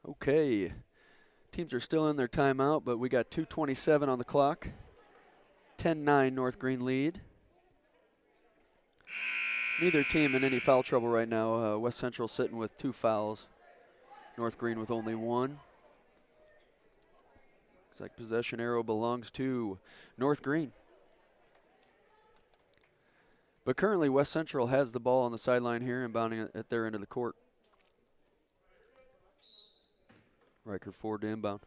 Okay, teams are still in their timeout, but we got 2:27 on the clock. 10-9 North Greene lead. Neither team in any foul trouble right now. West Central sitting with 2 fouls. North Greene with only 1. Looks like possession arrow belongs to North Greene. But currently West Central has the ball on the sideline here, inbounding at their end of the court. Riker forward to inbound.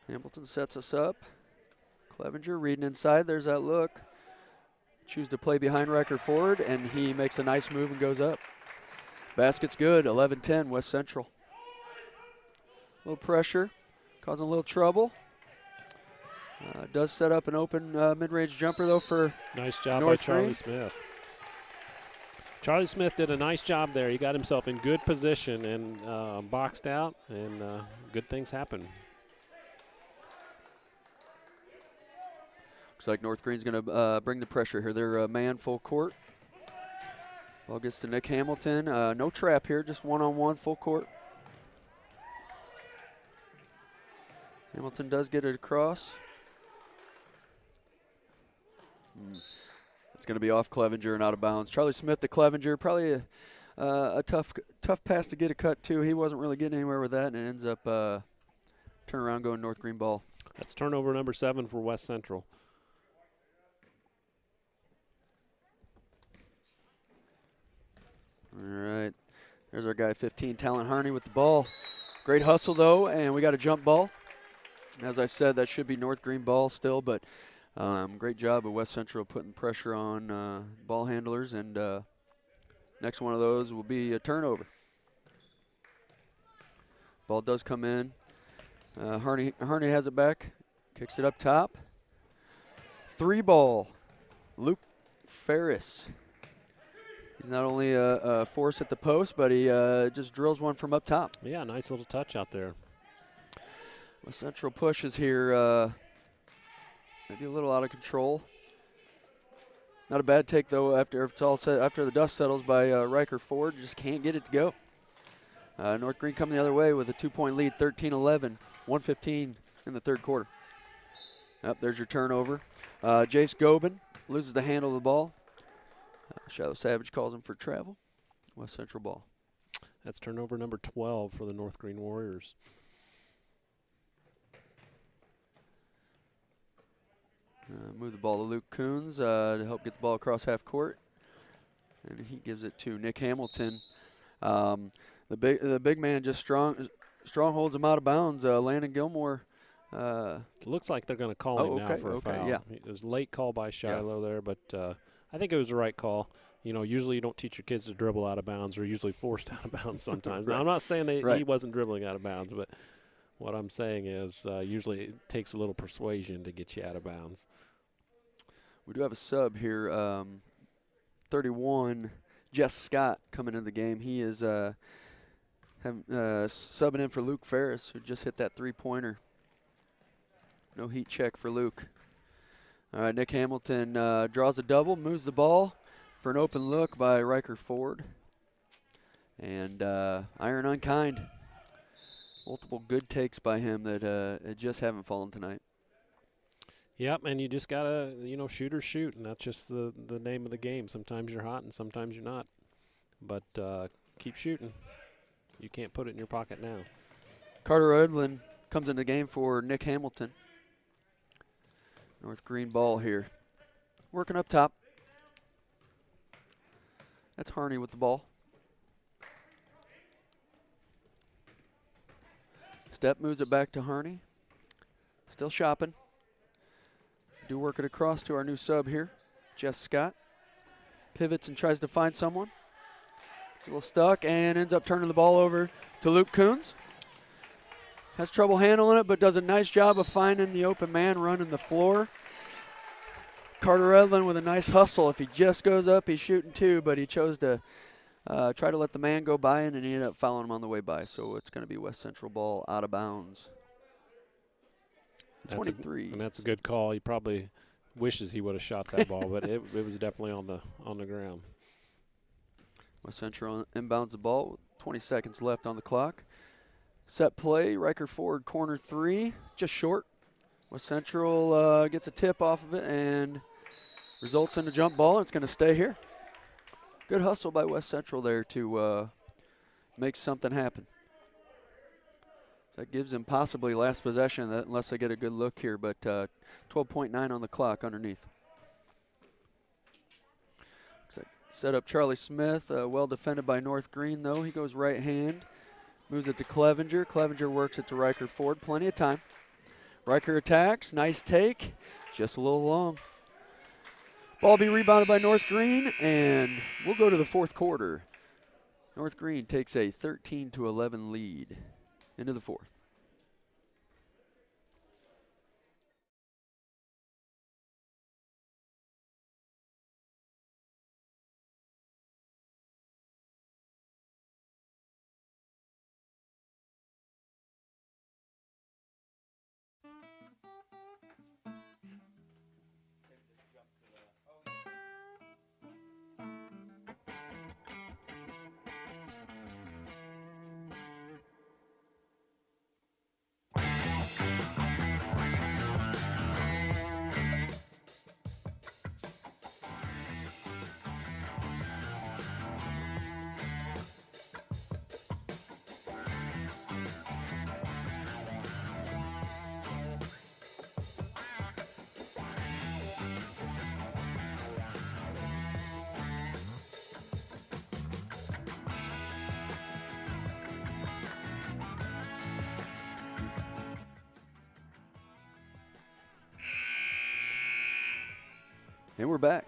Hamilton sets us up. Clevenger reading inside. There's that look. Choose to play behind Riker forward, and he makes a nice move and goes up. Basket's good. 11-10 West Central. A little pressure, causing a little trouble. Does set up an open mid-range jumper, though, for nice job North by Charlie Greene. Smith. Charlie Smith did a nice job there. He got himself in good position and boxed out, and good things happen. Looks like North Greene's going to bring the pressure here. They're man full court. Ball gets to Nick Hamilton. No trap here, just one-on-one full court. Hamilton does get it across. It's going to be off Clevenger and out of bounds. Charlie Smith to Clevenger, probably a tough pass to get a cut to. He wasn't really getting anywhere with that, and it ends up turn around going North Greene ball. That's turnover number 7 for West Central. All right, there's our guy 15, Talon Harney with the ball. Great hustle though, and we got a jump ball. As I said, that should be North Greene ball still, but great job of West Central putting pressure on ball handlers, and next one of those will be a turnover. Ball does come in. Harney has it back, kicks it up top. 3 ball, Luke Ferris. He's not only a force at the post, but he just drills one from up top. Yeah, nice little touch out there. West Central pushes here, maybe a little out of control. Not a bad take, though, after it's all set, after the dust settles by Riker Ford. Just can't get it to go. North Greene coming the other way with a 2-point lead, 13-11, 1:15 in the third quarter. Yep, there's your turnover. Jace Gobin loses the handle of the ball. Shiloh Savage calls him for travel. West Central ball. That's turnover number 12 for the North Greene Warriors. Move the ball to Luke Coons to help get the ball across half court. And he gives it to Nick Hamilton. The big man just strong holds him out of bounds. Landon Gilmore. It looks like they're going to call him now for a foul. Yeah. It was a late call by Shiloh there, but I think it was the right call. You know, usually you don't teach your kids to dribble out of bounds. Or usually forced out of bounds sometimes. Right. Now, I'm not saying right. he wasn't dribbling out of bounds, but what I'm saying is usually it takes a little persuasion to get you out of bounds. We do have a sub here. 31, Jess Scott coming into the game. He is subbing in for Luke Ferris, who just hit that three-pointer. No heat check for Luke. All right, Nick Hamilton draws a double, moves the ball for an open look by Riker Ford. And Iron Unkind. Multiple good takes by him that just haven't fallen tonight. Yep, and you just got to, shoot or shoot, and that's just the name of the game. Sometimes you're hot and sometimes you're not. But keep shooting. You can't put it in your pocket now. Carter Edlin comes in the game for Nick Hamilton. North Greene ball here. Working up top. That's Harney with the ball. Step moves it back to Harney. Still shopping. Do work it across to our new sub here, Jess Scott. Pivots and tries to find someone. It's a little stuck and ends up turning the ball over to Luke Coons. Has trouble handling it, but does a nice job of finding the open man running the floor. Carter Edlin with a nice hustle. If he just goes up, he's shooting two, but he chose to try to let the man go by, and he ended up fouling him on the way by. So it's going to be West Central ball out of bounds. 23. And that's a good call. He probably wishes he would have shot that ball, but it was definitely on the ground. West Central inbounds the ball with 20 seconds left on the clock. Set play, Riker Ford corner three, just short. West Central gets a tip off of it and results in a jump ball. It's going to stay here. Good hustle by West Central there to make something happen. That gives them possibly last possession unless they get a good look here, but 12.9 on the clock underneath. Set up Charlie Smith, well defended by North Greene though. He goes right hand, moves it to Clevenger. Clevenger works it to Riker Ford, plenty of time. Riker attacks, nice take, just a little long. Ball be rebounded by North Greene, and we'll go to the fourth quarter. North Greene takes a 13-11 lead into the fourth. And we're back.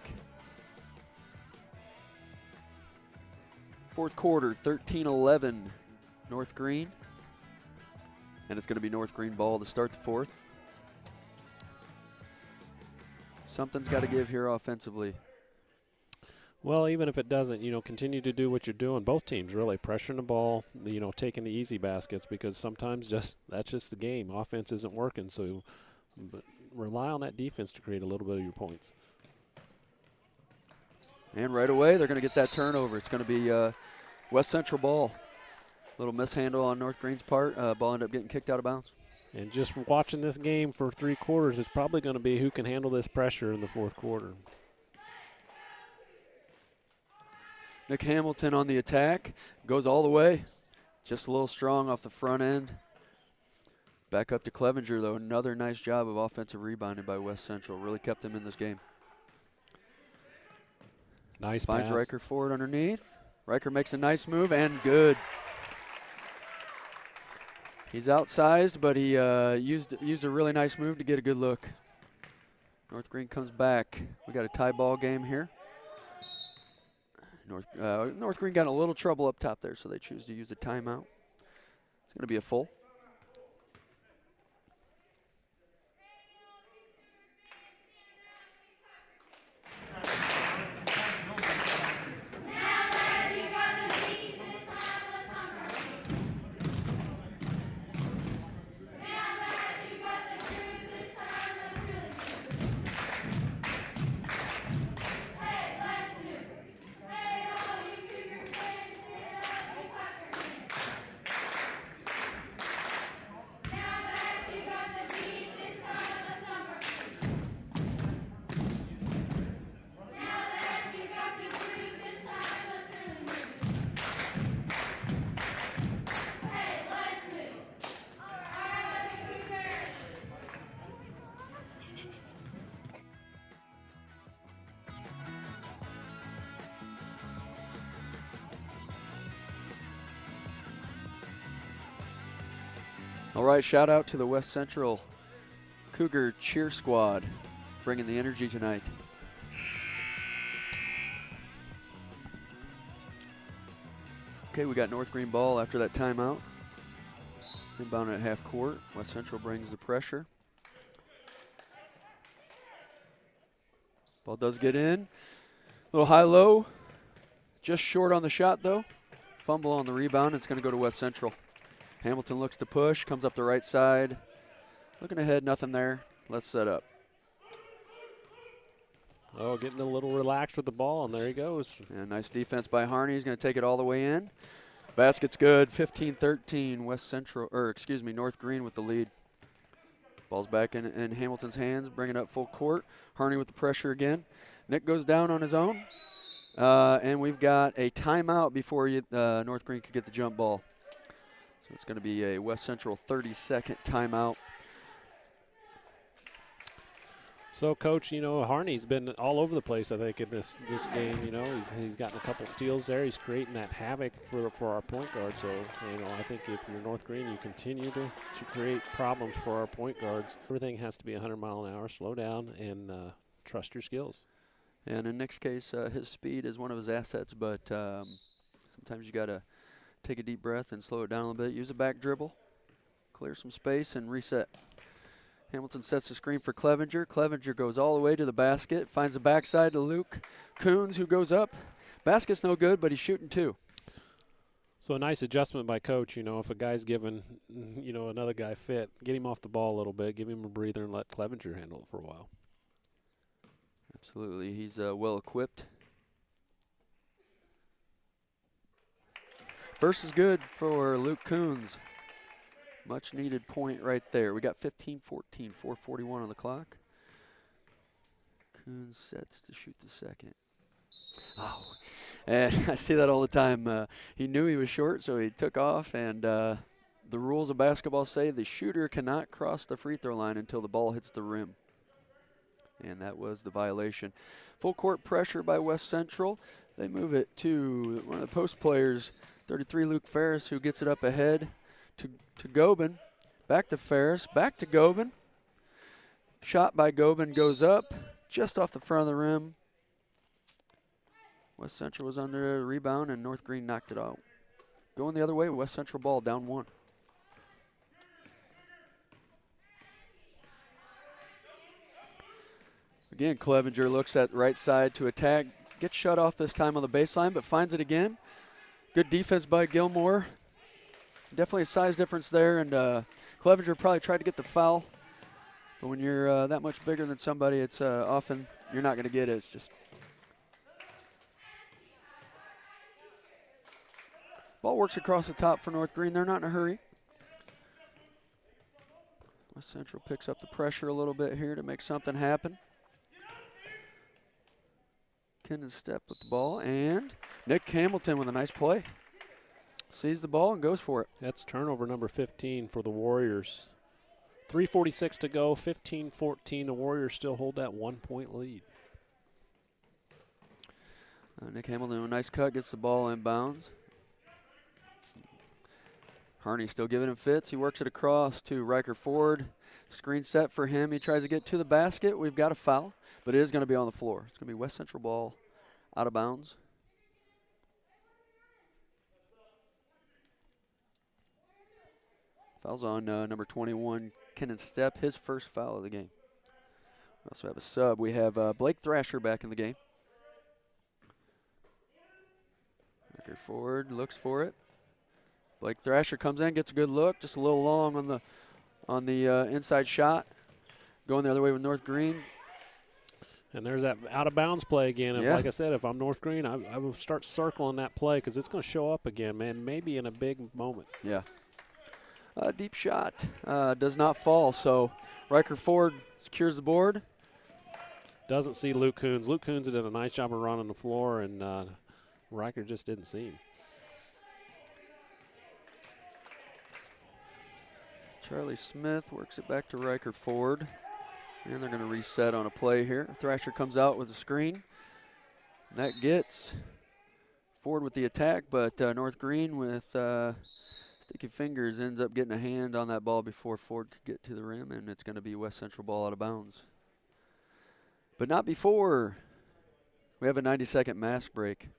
Fourth quarter, 13-11, North Greene. And it's going to be North Greene ball to start the fourth. Something's got to give here offensively. Well, even if it doesn't, continue to do what you're doing. Both teams really pressuring the ball, taking the easy baskets, because sometimes that's just the game. Offense isn't working, so but rely on that defense to create a little bit of your points. And right away, they're going to get that turnover. It's going to be West Central ball. Little mishandle on North Greene's part. Ball ended up getting kicked out of bounds. And just watching this game for 3 quarters, it's probably going to be who can handle this pressure in the 4th quarter. Nick Hamilton on the attack. Goes all the way. Just a little strong off the front end. Back up to Clevenger, though. Another nice job of offensive rebounding by West Central. Really kept them in this game. Nice Finds pass. Riker forward underneath. Riker makes a nice move and good. He's outsized, but he used a really nice move to get a good look. North Greene comes back. We got a tie ball game here. North Greene got in a little trouble up top there, so they choose to use a timeout. It's going to be a full. All right, shout out to the West Central Cougar cheer squad, bringing the energy tonight. Okay, we got North Greene ball after that timeout. Inbound at half court. West Central brings the pressure. Ball does get in. A little high-low. Just short on the shot, though. Fumble on the rebound. It's going to go to West Central. Hamilton looks to push, comes up the right side. Looking ahead, nothing there. Let's set up. Oh, getting a little relaxed with the ball, and there he goes. Yeah, nice defense by Harney. He's going to take it all the way in. Basket's good. 15-13. North Greene with the lead. Ball's back in Hamilton's hands, bringing it up full court. Harney with the pressure again. Nick goes down on his own, and we've got a timeout before North Greene could get the jump ball. So it's going to be a West Central 30-second timeout. So, Coach, Harney's been all over the place, I think, in this game. He's gotten a couple steals there. He's creating that havoc for our point guard. So, I think if you're North Greene, you continue to create problems for our point guards. Everything has to be 100 mile an hour. Slow down and trust your skills. And in Nick's case, his speed is one of his assets, but sometimes you got to take a deep breath and slow it down a little bit. Use a back dribble, clear some space, and reset. Hamilton sets the screen for Clevenger. Clevenger goes all the way to the basket, finds the backside to Luke Coons, who goes up. Basket's no good, but he's shooting 2. So a nice adjustment by Coach. If a guy's given, another guy fit, get him off the ball a little bit, give him a breather, and let Clevenger handle it for a while. Absolutely. He's well equipped. First is good for Luke Coons. Much needed point right there. We got 15-14, 4:41 on the clock. Coons sets to shoot the second. Oh, and I see that all the time. He knew he was short, so he took off, and the rules of basketball say the shooter cannot cross the free throw line until the ball hits the rim. And that was the violation. Full court pressure by West Central. They move it to one of the post players, 33 Luke Ferris, who gets it up ahead to Gobin. Back to Ferris, back to Gobin. Shot by Gobin goes up, just off the front of the rim. West Central was under a rebound, and North Greene knocked it out. Going the other way, West Central ball down 1. Again, Clevenger looks at right side to attack. Gets shut off this time on the baseline, but finds it again. Good defense by Gilmore. Definitely a size difference there, and Clevenger probably tried to get the foul. But when you're that much bigger than somebody, it's often you're not going to get it. It's just Ball works across the top for North Greene. They're not in a hurry. West Central picks up the pressure a little bit here to make something happen. Kinnan step with the ball, and Nick Hamilton with a nice play. Sees the ball and goes for it. That's turnover number 15 for the Warriors. 3:46 to go, 15-14. The Warriors still hold that 1-point lead. Nick Hamilton with a nice cut, gets the ball inbounds. Harney still giving him fits. He works it across to Riker Ford. Screen set for him. He tries to get to the basket. We've got a foul, but it is going to be on the floor. It's going to be West Central ball out of bounds. Foul's on number 21, Kennan Stepp, his first foul of the game. We also have a sub. We have Blake Thrasher back in the game. Riker Ford looks for it. Blake Thrasher comes in, gets a good look, just a little long on the inside shot. Going the other way with North Greene. And there's that out-of-bounds play again. Yeah. Like I said, if I'm North Greene, I will start circling that play because it's going to show up again, man, maybe in a big moment. Yeah. Deep shot does not fall, so Riker Ford secures the board. Doesn't see Luke Coons. Luke Coons did a nice job of running the floor, and Riker just didn't see him. Charlie Smith works it back to Riker Ford. And they're going to reset on a play here. Thrasher comes out with a screen. And that gets Ford with the attack, but North Greene with sticky fingers ends up getting a hand on that ball before Ford could get to the rim, and it's going to be West Central ball out of bounds. But not before. We have a 90-second mask break.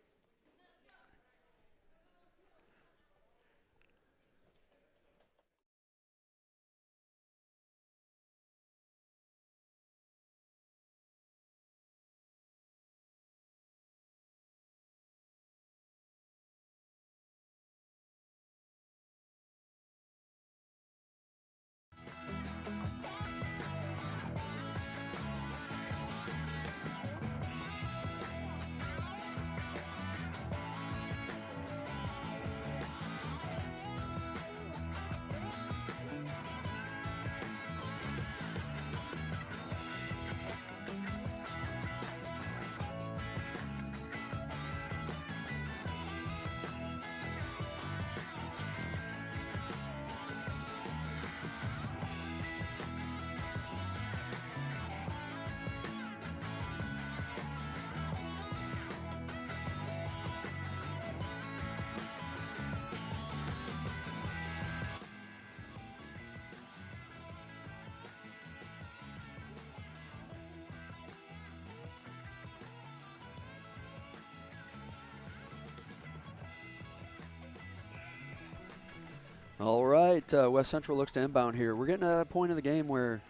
All right, West Central looks to inbound here. We're getting a point of the game where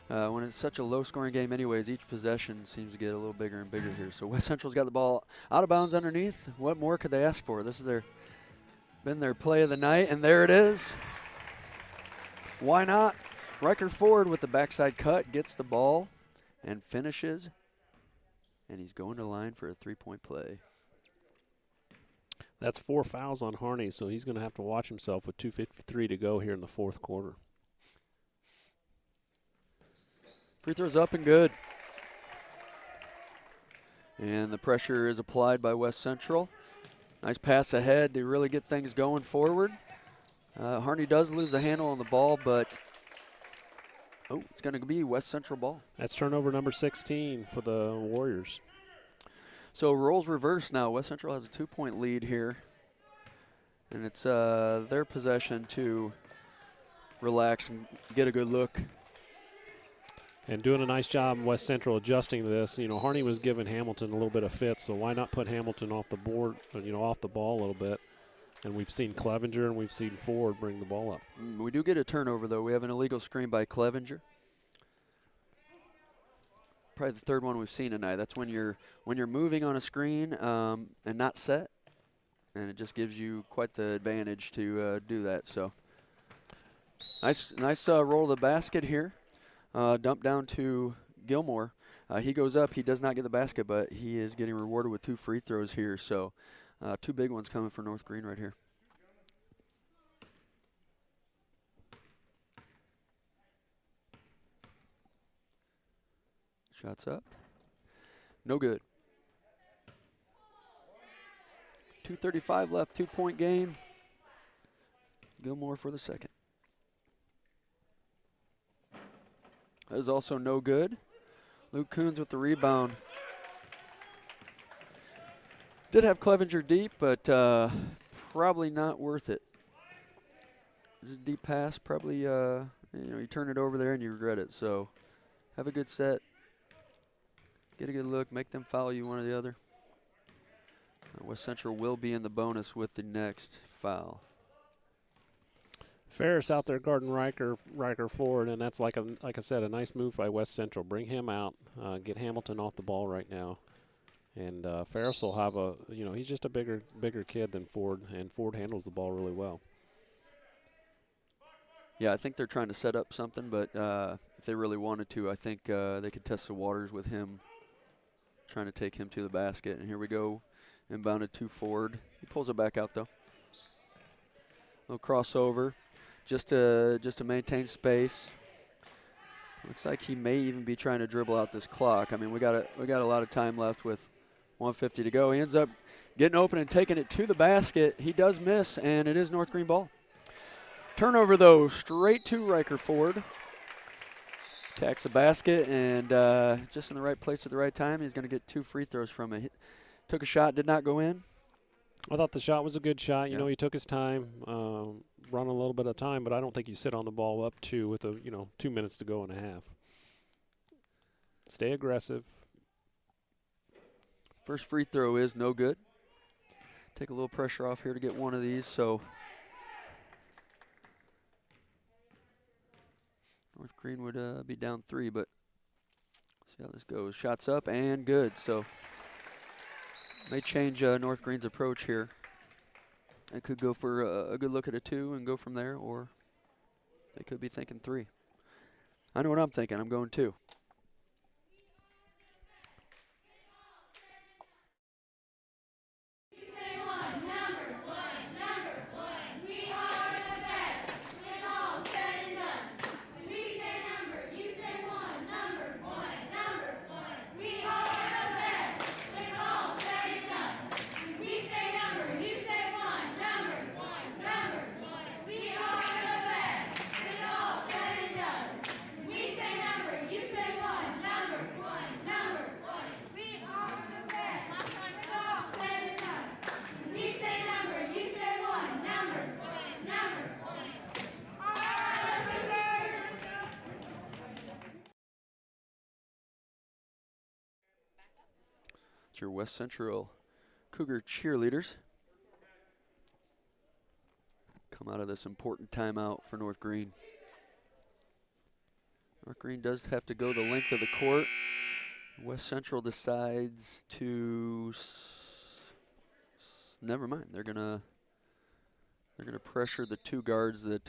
when it's such a low-scoring game anyways, each possession seems to get a little bigger and bigger here. So West Central's got the ball out of bounds underneath. What more could they ask for? This is been their play of the night, and there it is. Why not? Riker Ford with the backside cut, gets the ball and finishes, and he's going to the line for a three-point play. That's 4 fouls on Harney, so he's going to have to watch himself with 2:53 to go here in the fourth quarter. Free throws up and good. And the pressure is applied by West Central. Nice pass ahead to really get things going forward. Harney does lose a handle on the ball, but it's going to be West Central ball. That's turnover number 16 for the Warriors. So roles reverse now. West Central has a 2-point lead here. And it's their possession to relax and get a good look. And doing a nice job, West Central adjusting to this. You know, Harney was giving Hamilton a little bit of fit, so why not put Hamilton off the board, off the ball a little bit. And we've seen Clevenger and we've seen Ford bring the ball up. We do get a turnover, though. We have an illegal screen by Clevenger. Probably the third one we've seen tonight. That's when you're moving on a screen and not set, and it just gives you quite the advantage to do that. So nice roll of the basket here. Dump down to Gilmore. He goes up. He does not get the basket, but he is getting rewarded with 2 free throws here. So 2 big ones coming for North Greene right here. Shots up. No good. 2:35 left, 2-point game. Gilmore for the second. That is also no good. Luke Coons with the rebound. Did have Clevenger deep, but probably not worth it. Just a deep pass, probably, you turn it over there and you regret it. So have a good set. Get a good look, make them foul you, one or the other. West Central will be in the bonus with the next foul. Ferris out there guarding Riker forward, and that's like I said, a nice move by West Central. Bring him out, get Hamilton off the ball right now, and Ferris will have he's just a bigger kid than Ford, and Ford handles the ball really well. Yeah, I think they're trying to set up something, but if they really wanted to, I think they could test the waters with him, trying to take him to the basket. And here we go, inbounded to Ford. He pulls it back out though. Little crossover. Just to maintain space. Looks like he may even be trying to dribble out this clock. I mean, we got a lot of time left with 1:50 to go. He ends up getting open and taking it to the basket. He does miss, and it is North Greene ball. Turnover though, straight to Riker Ford. Attacks the basket, and just in the right place at the right time. He's going to get 2 free throws from it. He took a shot, did not go in. I thought the shot was a good shot. You know, he took his time, run a little bit of time, but I don't think you sit on the ball up 2 with 2 minutes to go and a half. Stay aggressive. First free throw is no good. Take a little pressure off here to get one of these. So North Greene would be down 3, but see how this goes. Shots up and good. So may change North Greene's approach here. They could go for a good look at a 2 and go from there, or they could be thinking 3. I know what I'm thinking. I'm going 2. It's your West Central Cougar cheerleaders. Come out of this important timeout for North Greene. North Greene does have to go the length of the court. West Central decides to never mind. They're gonna pressure the 2 guards that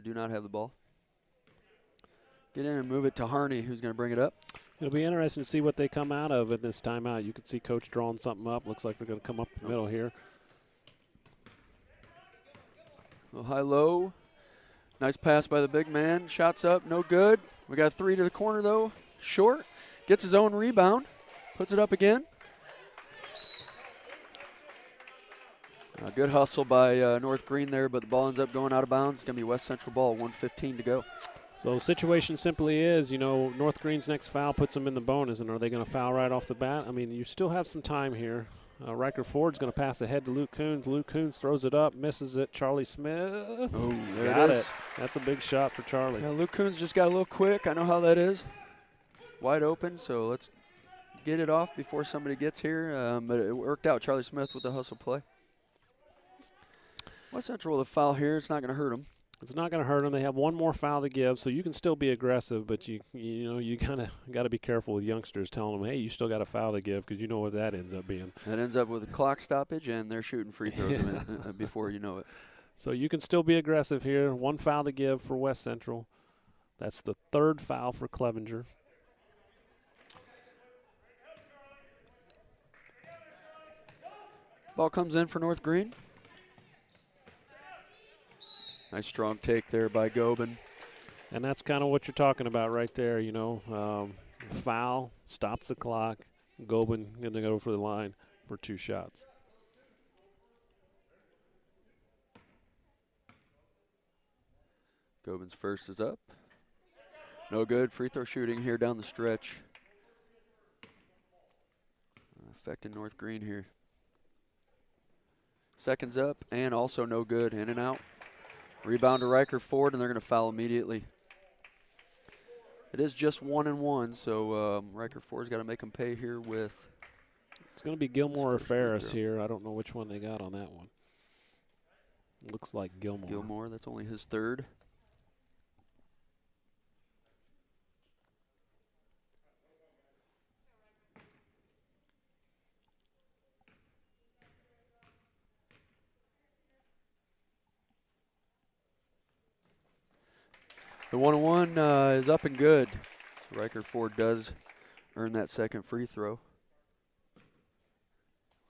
do not have the ball. Get in and move it to Harney, who's going to bring it up. It'll be interesting to see what they come out of in this timeout. You can see Coach drawing something up. Looks like they're going to come up the middle here. Well, high-low. Nice pass by the big man. Shots up, no good. We got 3 to the corner, though. Short. Gets his own rebound. Puts it up again. Good hustle by North Greene there, but the ball ends up going out of bounds. It's going to be West Central ball, 1:15 to go. So the situation simply is, North Greene's next foul puts them in the bonus, and are they going to foul right off the bat? I mean, you still have some time here. Riker Ford's going to pass ahead to Luke Coons. Luke Coons throws it up, misses it. Charlie Smith. Oh, there got it is. It. That's a big shot for Charlie. Yeah, Luke Coons just got a little quick. I know how that is. Wide open, so let's get it off before somebody gets here. But it worked out. Charlie Smith with the hustle play. West Central with a foul here. It's not going to hurt them. It's not going to hurt them. They have one more foul to give, so you can still be aggressive, but you kind of got to be careful with youngsters telling them, hey, you still got a foul to give, because you know what that ends up being. That ends up with a clock stoppage, and they're shooting free throws before you know it. So you can still be aggressive here. One foul to give for West Central. That's the 3rd foul for Clevenger. Ball comes in for North Greene. Nice strong take there by Gobin. And that's kind of what you're talking about right there, Foul, stops the clock. Gobin going to go for the line for 2 shots. Gobin's first is up. No good. Free throw shooting here down the stretch. Affecting North Greene here. Seconds up and also no good. In and out. Rebound to Riker Ford, and they're going to foul immediately. It is just 1-1, so Riker Ford's got to make them pay here with. It's going to be Gilmore or Ferris here. I don't know which one they got on that one. Looks like Gilmore. Gilmore, that's only his third. The 1-1 is up and good. So Riker Ford does earn that second free throw.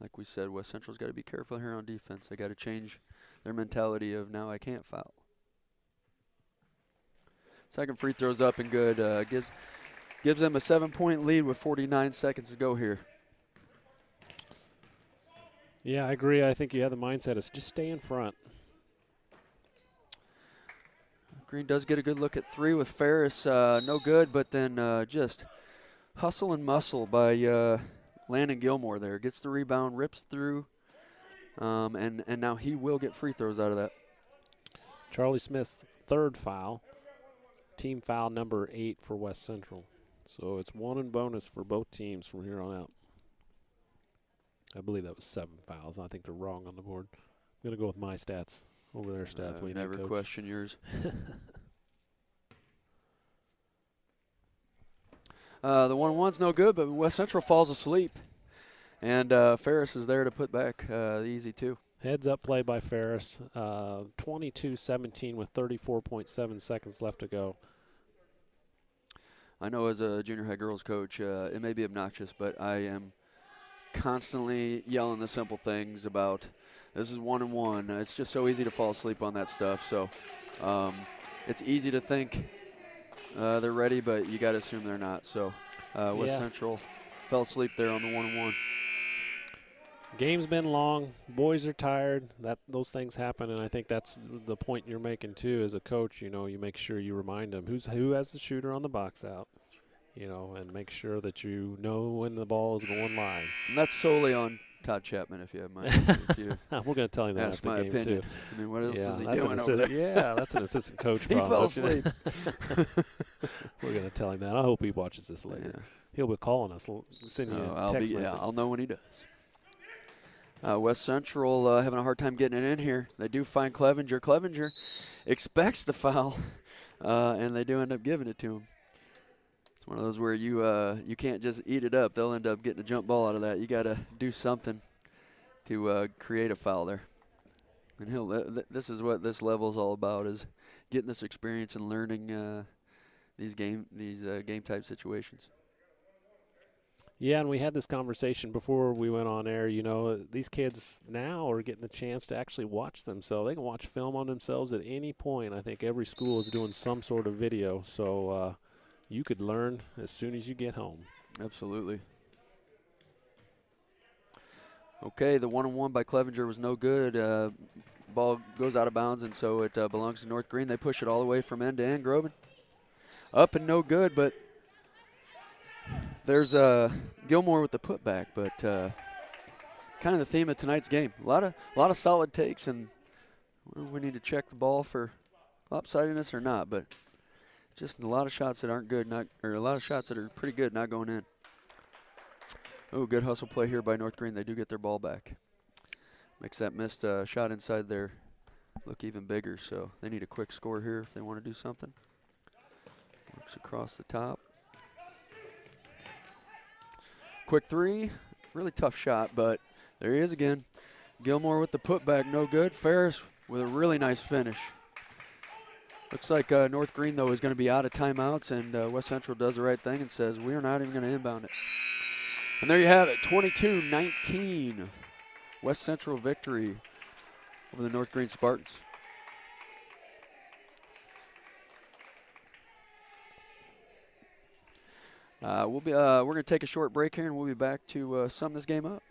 Like we said, West Central's got to be careful here on defense. They got to change their mentality of now I can't foul. Second free throw's up and good. Gives them a 7-point lead with 49 seconds to go here. Yeah, I agree. I think you have the mindset of just stay in front. Greene does get a good look at 3 with Ferris. No good, but then just hustle and muscle by Landon Gilmore there. Gets the rebound, rips through, and now he will get free throws out of that. Charlie Smith's third foul. Team foul number 8 for West Central. So it's 1 and bonus for both teams from here on out. I believe that was 7 fouls. I think they're wrong on the board. I'm going to go with my stats over their stats. Never question yours. The 1-1's no good, but West Central falls asleep. And Ferris is there to put back the easy 2. Heads up play by Ferris. 22-17 with 34.7 seconds left to go. I know as a junior high girls coach, it may be obnoxious, but I am constantly yelling the simple things about this is 1-1. It's just so easy to fall asleep on that stuff. So it's easy to think they're ready, but you got to assume they're not. So West Central fell asleep there on the 1-1. Game's been long. Boys are tired. Those things happen, and I think that's the point you're making too. As a coach, you make sure you remind them who has the shooter on the box out, and make sure that you know when the ball is going live. And that's solely on Todd Chapman, if you have my We're going to tell him that after the game opinion. too. I mean, what else is he doing over there? Yeah, that's an assistant coach He problem. fell asleep. We're going to tell him that. I hope he watches this later. Yeah. He'll be calling us, sending you a text message. I'll know when he does. West Central having a hard time getting it in here. They do find Clevenger. Clevenger expects the foul, and they do end up giving it to him. It's one of those where you can't just eat it up. They'll end up getting a jump ball out of that. You got to do something to create a foul there. And this is what this level is all about: is getting this experience and learning these game type situations. Yeah, and we had this conversation before we went on air. These kids now are getting the chance to actually watch themselves. They can watch film on themselves at any point. I think every school is doing some sort of video, so you could learn as soon as you get home. Absolutely. Okay, the 1-on-1 by Clevenger was no good. Ball goes out of bounds, and so it belongs to North Greene. They push it all the way from end to end. Groban up and no good, but there's Gilmore with the putback. But kind of the theme of tonight's game. A lot of solid takes, and we need to check the ball for lopsidedness or not. But just a lot of shots that aren't good, or a lot of shots that are pretty good, not going in. Oh, good hustle play here by North Greene. They do get their ball back. Makes that missed shot inside there look even bigger. So they need a quick score here if they want to do something. Works across the top. Quick 3. Really tough shot, but there he is again. Gilmore with the putback, no good. Ferris with a really nice finish. Looks like North Greene, though, is going to be out of timeouts, and West Central does the right thing and says, we are not even going to inbound it. And there you have it, 22-19. West Central victory over the North Greene Spartans. We're going to take a short break here, and we'll be back to sum this game up.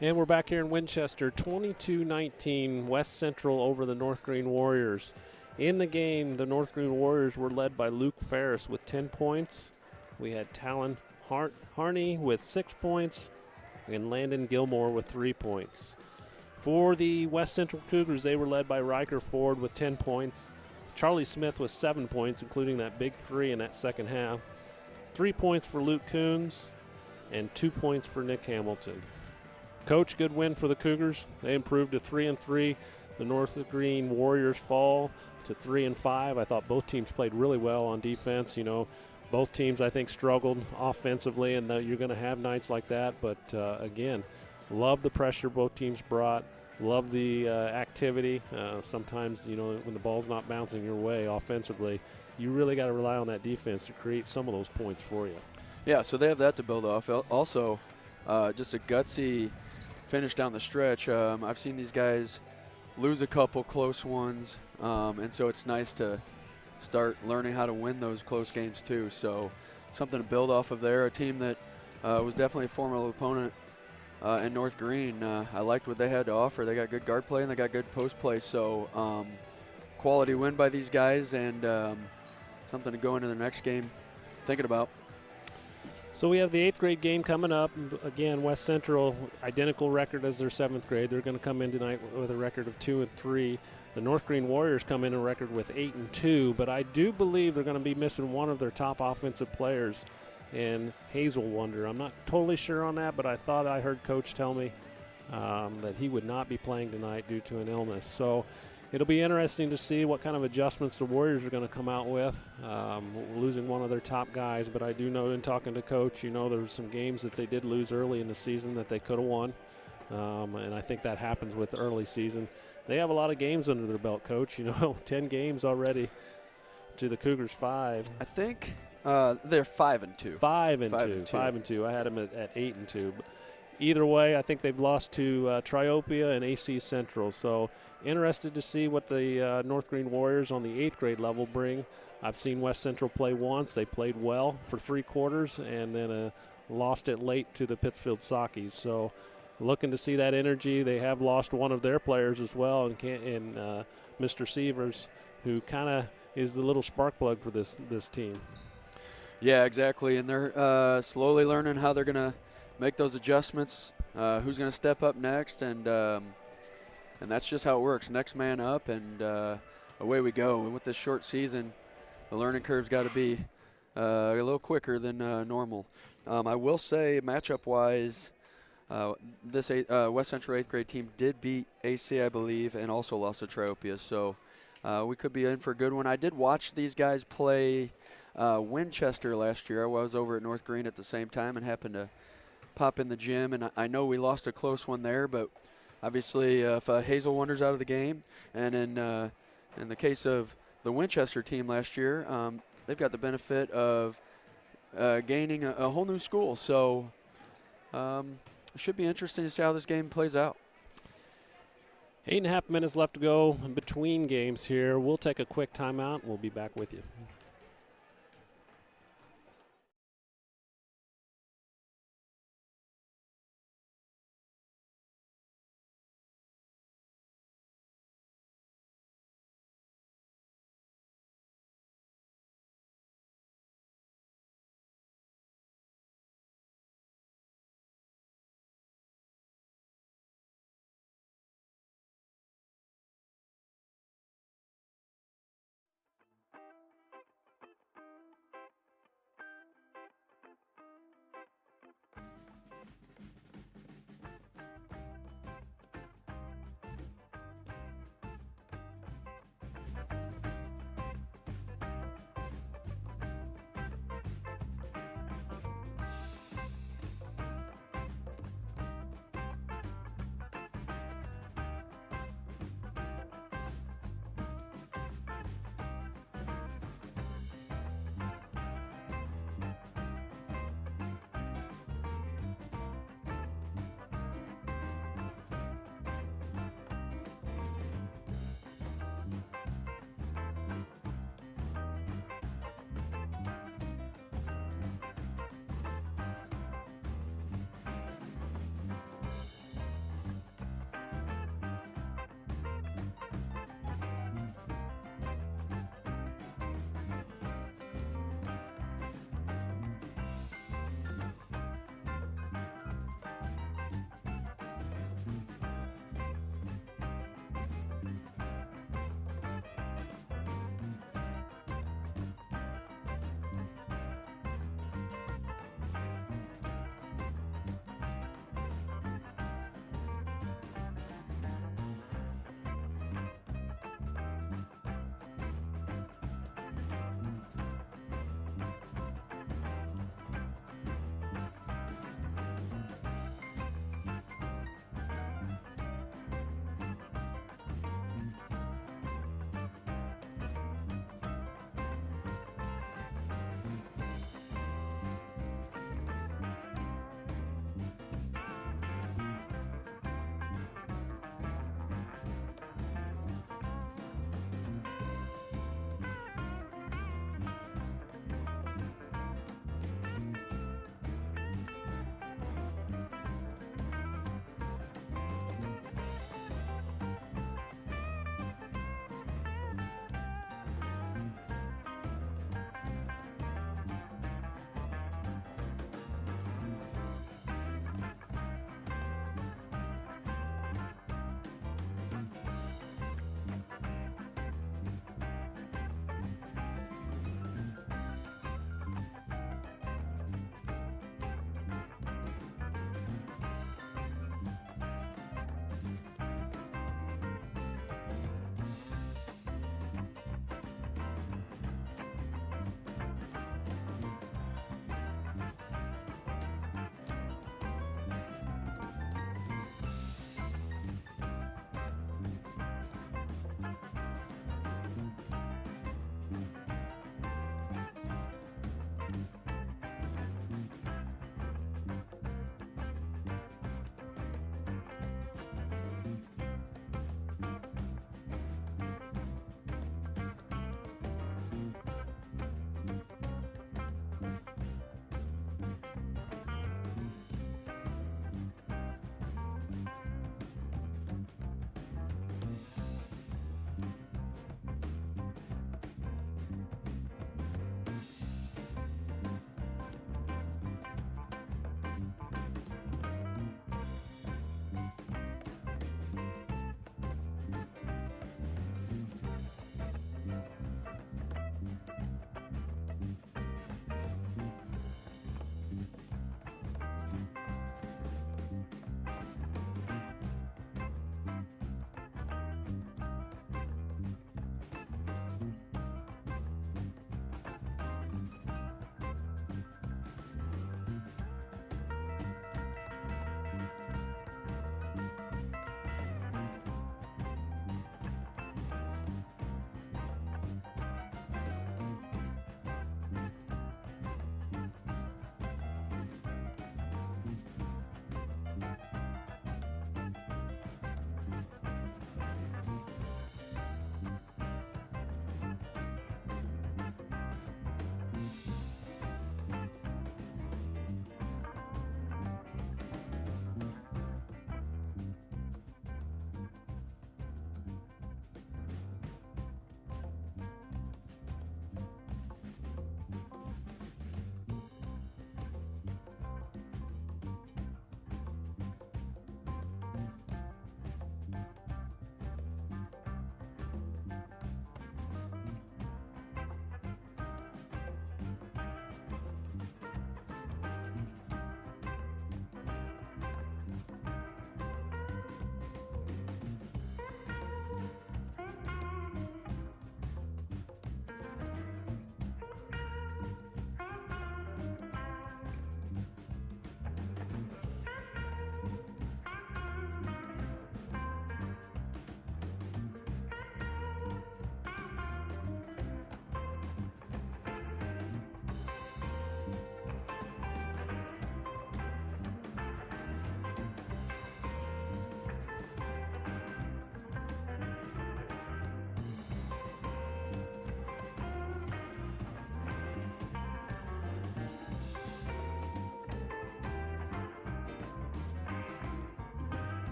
And we're back here in Winchester, 22-19, West Central over the North Greene Warriors. In the game, the North Greene Warriors were led by Luke Ferris with 10 points. We had Talon Harney with 6 points and Landon Gilmore with 3 points. For the West Central Cougars, they were led by Riker Ford with 10 points. Charlie Smith with 7 points, including that big 3 in that second half. 3 points for Luke Coons and 2 points for Nick Hamilton. Coach, good win for the Cougars. They improved to 3-3. The North Greene Warriors fall to 3-5. I thought both teams played really well on defense. You know, both teams, I think, struggled offensively, and you're going to have nights like that. But, again, love the pressure both teams brought. Love the activity. Sometimes, you know, when the ball's not bouncing your way offensively, you really got to rely on that defense to create some of those points for you. Yeah, so they have that to build off. Also, just a gutsy finish down the stretch. I've seen these guys lose a couple close ones, and so it's nice to start learning how to win those close games too. So something to build off of there. A team that was definitely a formidable opponent in North Greene. I liked what they had to offer. They got good guard play and they got good post play. So quality win by these guys, and something to go into the next game thinking about. So we have the 8th grade game coming up. Again, West Central, identical record as their 7th grade. They're going to come in tonight with a record of 2-3. The North Greene Warriors come in a record with 8-2, but I do believe they're going to be missing one of their top offensive players in Hazel Wonder. I'm not totally sure on that, but I thought I heard Coach tell me that he would not be playing tonight due to an illness. So it'll be interesting to see what kind of adjustments the Warriors are going to come out with, losing one of their top guys. But I do know in talking to Coach, you know, there were some games that they did lose early in the season that they could have won, and I think that happens with the early season. They have a lot of games under their belt, Coach. You know, 10 games already to the Cougars 5. I think they're 5-2. 5-2. I had them at 8-2. But either way, I think they've lost to Triopia and AC Central. So Interested to see what the North Greene Warriors on the 8th grade level bring. I've seen West Central play once. They played well for 3 quarters and then lost it late to the Pittsfield Sockies. So looking to see that energy. They have lost one of their players as well, and Mr. Sievers, who kind of is the little spark plug for this team. Yeah, exactly. And they're slowly learning how they're going to make those adjustments, who's going to step up next, and that's just how it works. Next man up, and away we go. And with this short season, the learning curve's got to be a little quicker than normal. I will say, matchup-wise, this West Central 8th grade team did beat AC, I believe, and also lost to Triopia. So we could be in for a good one. I did watch these guys play Winchester last year. I was over at North Greene at the same time and happened to pop in the gym, and I know we lost a close one there, but obviously if Hazel Wonders out of the game, and in the case of the Winchester team last year, they've got the benefit of gaining a whole new school. So it should be interesting to see how this game plays out. 8.5 minutes left to go between games here. We'll take a quick timeout. We'll be back with you.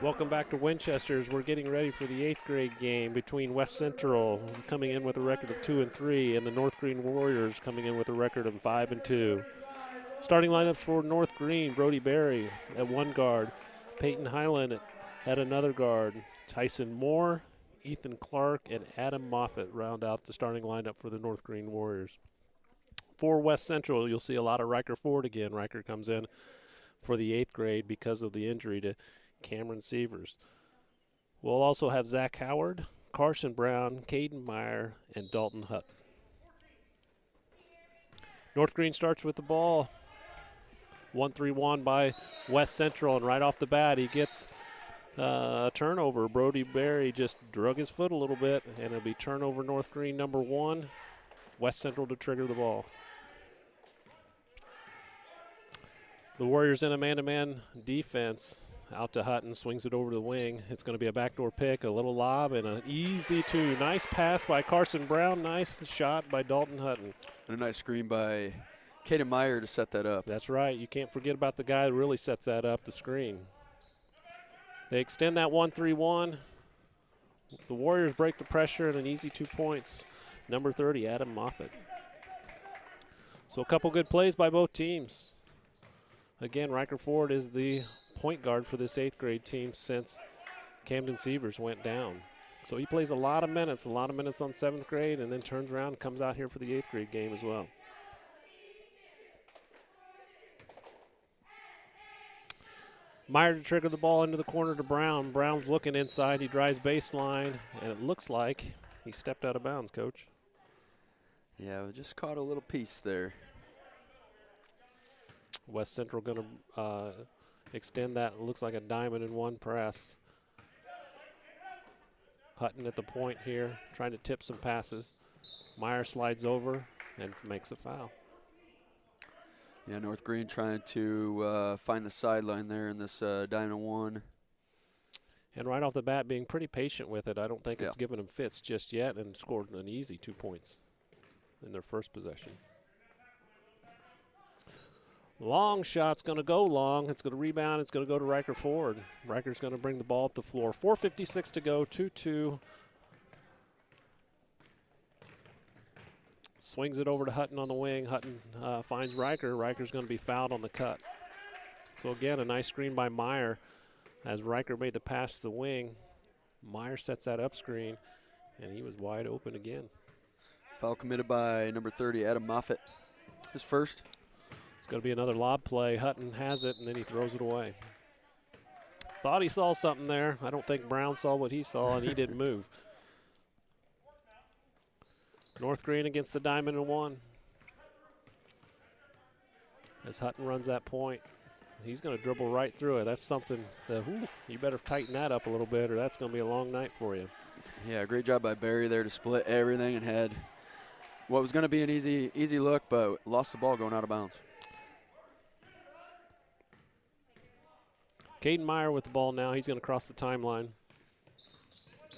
Welcome back to Winchester as we're getting ready for the 8th grade game between West Central coming in with a record of 2-3 and the North Greene Warriors coming in with a record of 5-2. Starting lineups for North Greene: Brody Berry at one guard, Peyton Highland at another guard, Tyson Moore, Ethan Clark, and Adam Moffitt round out the starting lineup for the North Greene Warriors. For West Central, you'll see a lot of Riker Ford again. Riker comes in for the 8th grade because of the injury to Cameron Sievers. We'll also have Zach Howard, Carson Brown, Caden Meyer, and Dalton Hutton. North Greene starts with the ball. 1-3-1 by West Central, and right off the bat he gets a turnover. Brody Berry just drug his foot a little bit, and it'll be turnover North Greene number 1. West Central to trigger the ball. The Warriors in a man-to-man defense. Out to Hutton, swings it over the wing. It's going to be a backdoor pick, a little lob, and an easy two. Nice pass by Carson Brown. Nice shot by Dalton Hutton. And a nice screen by Caden Meyer to set that up. That's right. You can't forget about the guy who really sets that up, the screen. They extend that 1-3-1. The Warriors break the pressure and an easy 2 points. Number 30, Adam Moffitt. So a couple good plays by both teams. Again, Riker Ford is the point guard for this 8th grade team since Camden Sievers went down. So he plays a lot of minutes on 7th grade, and then turns around and comes out here for the 8th grade game as well. Meyer to trigger the ball into the corner to Brown. Brown's looking inside. He drives baseline, and it looks like he stepped out of bounds, Coach. Yeah, we just caught a little piece there. West Central going to extend that. It looks like a diamond in one press. Hutton at the point here, trying to tip some passes. Meyer slides over and makes a foul. Yeah, North Greene trying to find the sideline there in this diamond one. And right off the bat, being pretty patient with it. I don't think it's given them fits just yet, and scored an easy 2 points in their first possession. Long shot's going to go long. It's going to rebound. It's going to go to Riker Ford. Riker's going to bring the ball up the floor. 4:56 to go, 2-2. Swings it over to Hutton on the wing. Hutton finds Riker. Riker's going to be fouled on the cut. So again, a nice screen by Meyer as Riker made the pass to the wing. Meyer sets that up screen, and he was wide open again. Foul committed by number 30, Adam Moffitt. His first. It's going to be another lob play. Hutton has it, and then he throws it away. Thought he saw something there. I don't think Brown saw what he saw, and he didn't move. North Greene against the diamond and one. As Hutton runs that point, he's going to dribble right through it. That's something that, you better tighten that up a little bit, or that's going to be a long night for you. Yeah, great job by Barry there to split everything and had what was going to be an easy look, but lost the ball going out of bounds. Caden Meyer with the ball now. He's going to cross the timeline.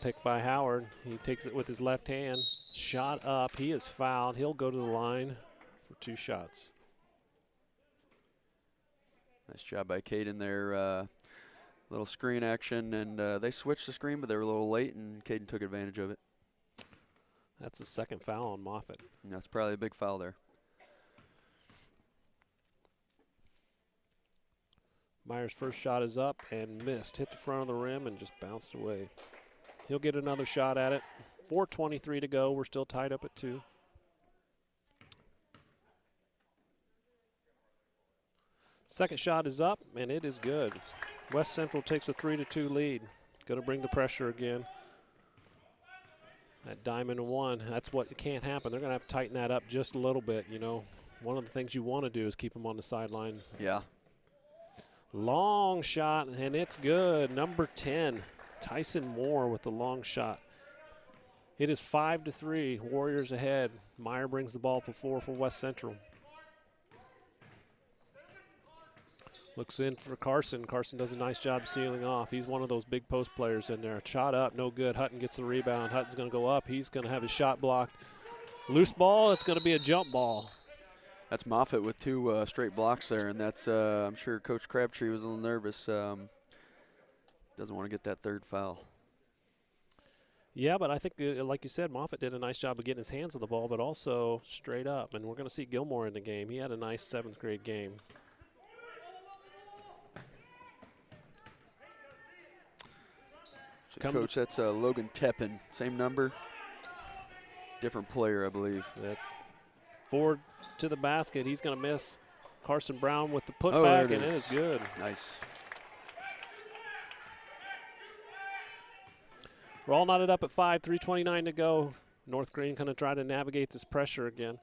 Picked by Howard. He takes it with his left hand. Shot up. He is fouled. He'll go to the line for 2 shots. Nice job by Caden there. Little screen action, and they switched the screen, but they were a little late, and Caden took advantage of it. That's the second foul on Moffitt. And that's probably a big foul there. Meyer's first shot is up and missed. Hit the front of the rim and just bounced away. He'll get another shot at it. 4:23 to go. We're still tied up at 2. Second shot is up, and it is good. West Central takes a 3-2 lead. Going to bring the pressure again. That diamond and one, that's what can't happen. They're going to have to tighten that up just a little bit, you know. One of the things you want to do is keep them on the sideline. Yeah. Long shot, and it's good. Number 10, Tyson Moore with the long shot. It is 5-3, Warriors ahead. Meyer brings the ball up the floor for West Central. Looks in for Carson. Carson does a nice job sealing off. He's one of those big post players in there. Shot up, no good. Hutton gets the rebound. Hutton's going to go up. He's going to have his shot blocked. Loose ball, it's going to be a jump ball. That's Moffitt with 2 straight blocks there, and that's I'm sure Coach Crabtree was a little nervous. Doesn't want to get that third foul. Yeah, but I think, like you said, Moffitt did a nice job of getting his hands on the ball, but also straight up. And we're going to see Gilmore in the game. He had a nice 7th grade game. Coach, that's Logan Teppin. Same number. Different player, I believe. Forward to the basket. He's going to miss. Carson Brown with the putback, and it is good. Nice. We're all knotted up at 5, 3:29 to go. North Greene going to try to navigate this pressure again.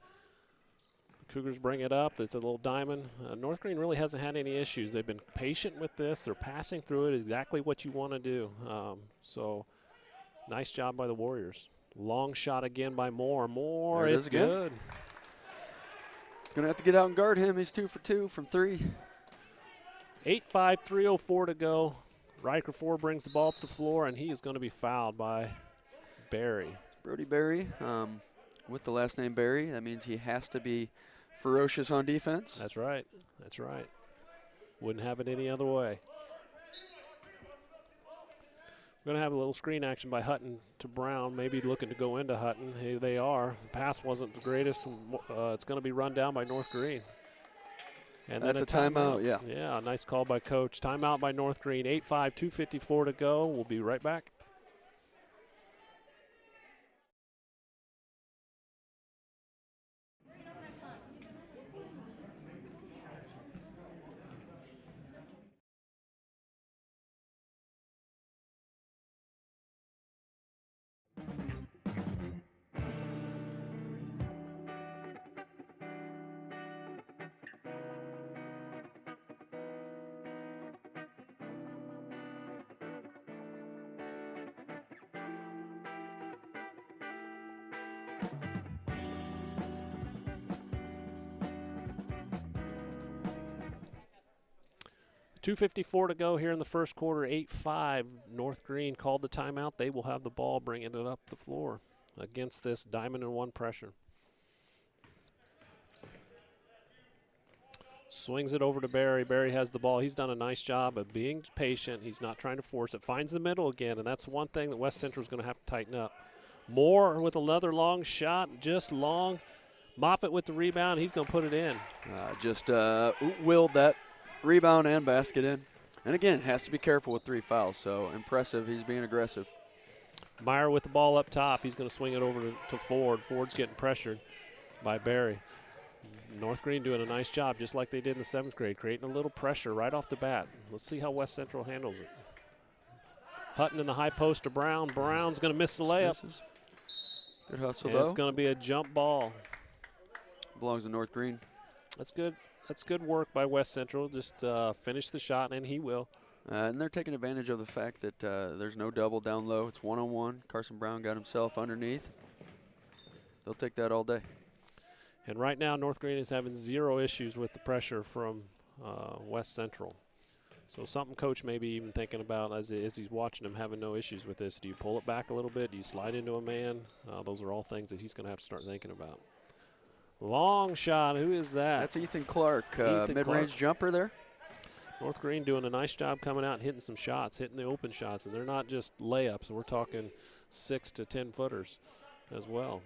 The Cougars bring it up. It's a little diamond. North Greene really hasn't had any issues. They've been patient with this. They're passing through it exactly what you want to do. So nice job by the Warriors. Long shot again by Moore. Moore, it's good. Gonna have to get out and guard him. He's 2 for 2 from 3. 8-5, 3:04 to go. Riker 4 brings the ball up the floor, and he is going to be fouled by Barry. Brody Barry, with the last name Barry. That means he has to be ferocious on defense. That's right. That's right. Wouldn't have it any other way. We're going to have a little screen action by Hutton to Brown, maybe looking to go into Hutton. Hey, they are. The pass wasn't the greatest. It's going to be run down by North Greene. And that's a timeout, yeah. Yeah, nice call by Coach. Timeout by North Greene. 8-5, 2:54 to go. We'll be right back. .254 to go here in the first quarter. 8-5. North Greene called the timeout. They will have the ball, bringing it up the floor against this diamond and 1 pressure. Swings it over to Barry. Barry has the ball. He's done a nice job of being patient. He's not trying to force it. Finds the middle again, and that's one thing that West Central is going to have to tighten up. Moore with another long shot, just long. Moffitt with the rebound. He's going to put it in. Just willed that rebound and basket in. And again, has to be careful with 3 fouls, so impressive. He's being aggressive. Meyer with the ball up top. He's going to swing it over to Ford. Ford's getting pressured by Barry. North Greene doing a nice job, just like they did in the 7th grade, creating a little pressure right off the bat. Let's see how West Central handles it. Hutton in the high post to Brown. Brown's going to miss the layup. Good hustle, and though. It's going to be a jump ball. Belongs to North Greene. That's good. That's good work by West Central. Just finish the shot, and he will. And they're taking advantage of the fact that there's no double down low. It's 1-on-1. Carson Brown got himself underneath. They'll take that all day. And right now, North Greene is having 0 issues with the pressure from West Central. So something Coach may be even thinking about as he's watching them, having no issues with this. Do you pull it back a little bit? Do you slide into a man? Those are all things that he's going to have to start thinking about. Long shot. Who is that? That's Ethan Clark, mid-range jumper there. North Greene doing a nice job coming out and hitting some shots, hitting the open shots, and they're not just layups. We're talking 6 to 10 footers as well.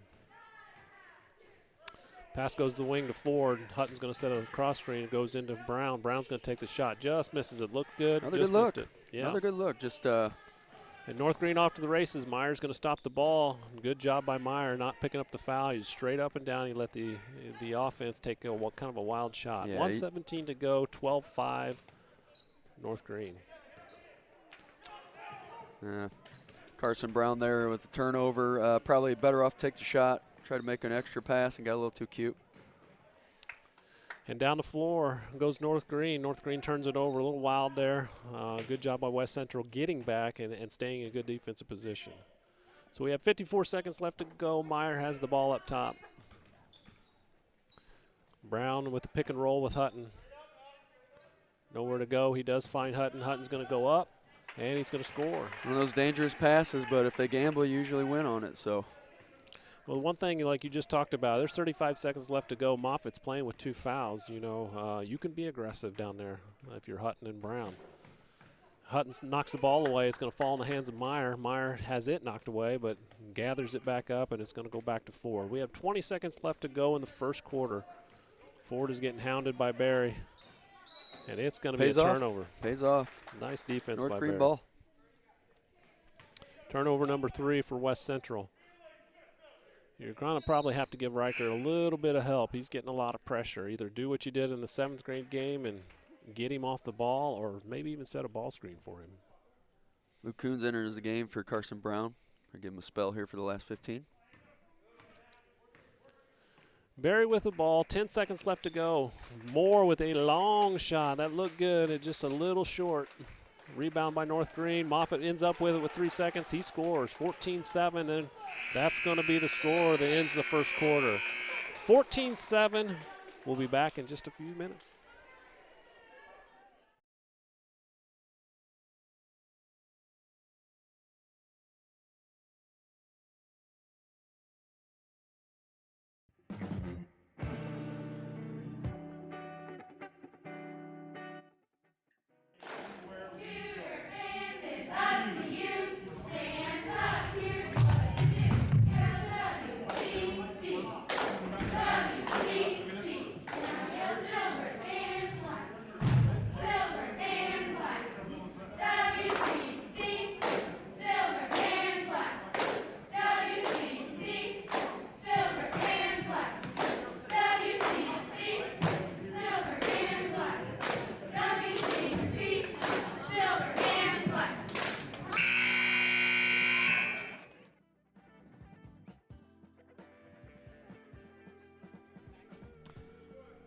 Pass goes the wing to Ford. Hutton's going to set a cross screen. It goes into Brown. Brown's going to take the shot. Just misses it. Looked good. Another just good look. Missed it. Yeah. Another good look. Just. And North Greene off to the races. Meyer's going to stop the ball. Good job by Meyer not picking up the foul. He's straight up and down. He let the offense take kind of a wild shot. Yeah, 1:17 to go. 12-5. North Greene. Carson Brown there with the turnover. Probably better off to take the shot. Try to make an extra pass and got a little too cute. And down the floor goes North Greene. North Greene turns it over. A little wild there. Good job by West Central getting back and staying in a good defensive position. So we have 54 seconds left to go. Meyer has the ball up top. Brown with the pick and roll with Hutton. Nowhere to go. He does find Hutton. Hutton's going to go up, and he's going to score. One of those dangerous passes, but if they gamble, you usually win on it. So. Well, one thing, like you just talked about, there's 35 seconds left to go. Moffitt's playing with 2 fouls. You know, you can be aggressive down there if you're Hutton and Brown. Hutton knocks the ball away. It's going to fall in the hands of Meyer. Meyer has it knocked away, but gathers it back up, and it's going to go back to Ford. We have 20 seconds left to go in the first quarter. Ford is getting hounded by Barry, and it's going to be a turnover. Pays off. Nice defense North by Greene Barry. ball. Turnover number 3 for West Central. You're going to probably have to give Riker a little bit of help. He's getting a lot of pressure. Either do what you did in the 7th grade game and get him off the ball, or maybe even set a ball screen for him. Luke Coons enters the game for Carson Brown. I'll give him a spell here for the last 15. Barry with the ball, 10 seconds left to go. Moore with a long shot. That looked good, it's just a little short. Rebound by North Greene. Moffitt ends up with it with 3 seconds. He scores 14-7, and that's going to be the score that ends the first quarter. 14-7. We'll be back in just a few minutes.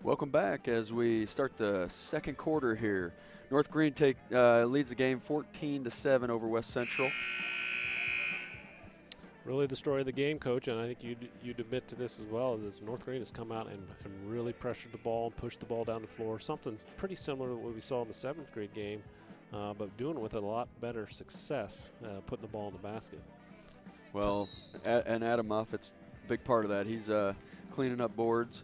Welcome back as we start the second quarter here. North Greene leads the game 14-7 over West Central. Really the story of the game, Coach, and I think you'd admit to this as well, is North Greene has come out and really pressured the ball, pushed the ball down the floor, something pretty similar to what we saw in the 7th grade game, but doing it with a lot better success, putting the ball in the basket. Well, and Adam Moffitt's a big part of that. He's cleaning up boards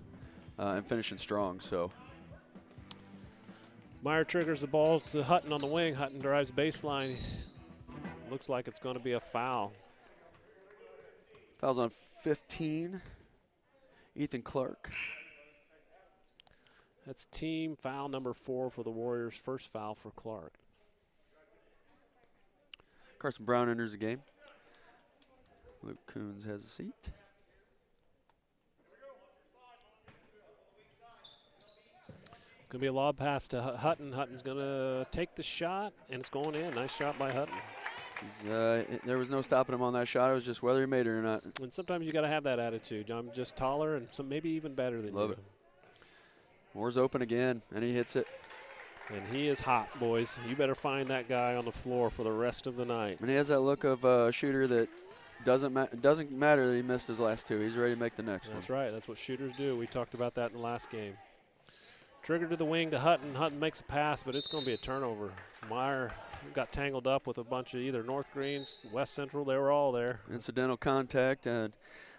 and finishing strong. So Meyer triggers the ball to Hutton on the wing. Hutton drives baseline. Looks like it's going to be a foul. Foul's on 15. Ethan Clark. That's team foul number 4 for the Warriors. First foul for Clark. Carson Brown enters the game. Luke Coons has a seat. It's going to be a lob pass to Hutton. Hutton's going to take the shot, and it's going in. Nice shot by Hutton. There was no stopping him on that shot. It was just whether he made it or not. And sometimes you got to have that attitude. I'm just taller and maybe even better than you. Love it. Moore's open again, and he hits it. And he is hot, boys. You better find that guy on the floor for the rest of the night. And he has that look of a shooter that doesn't matter that he missed his last 2. He's ready to make the next one. That's right. That's what shooters do. We talked about that in the last game. Trigger to the wing to Hutton. Hutton makes a pass, but it's going to be a turnover. Meyer got tangled up with a bunch of either North Greenes, West Central. They were all there. Incidental contact. And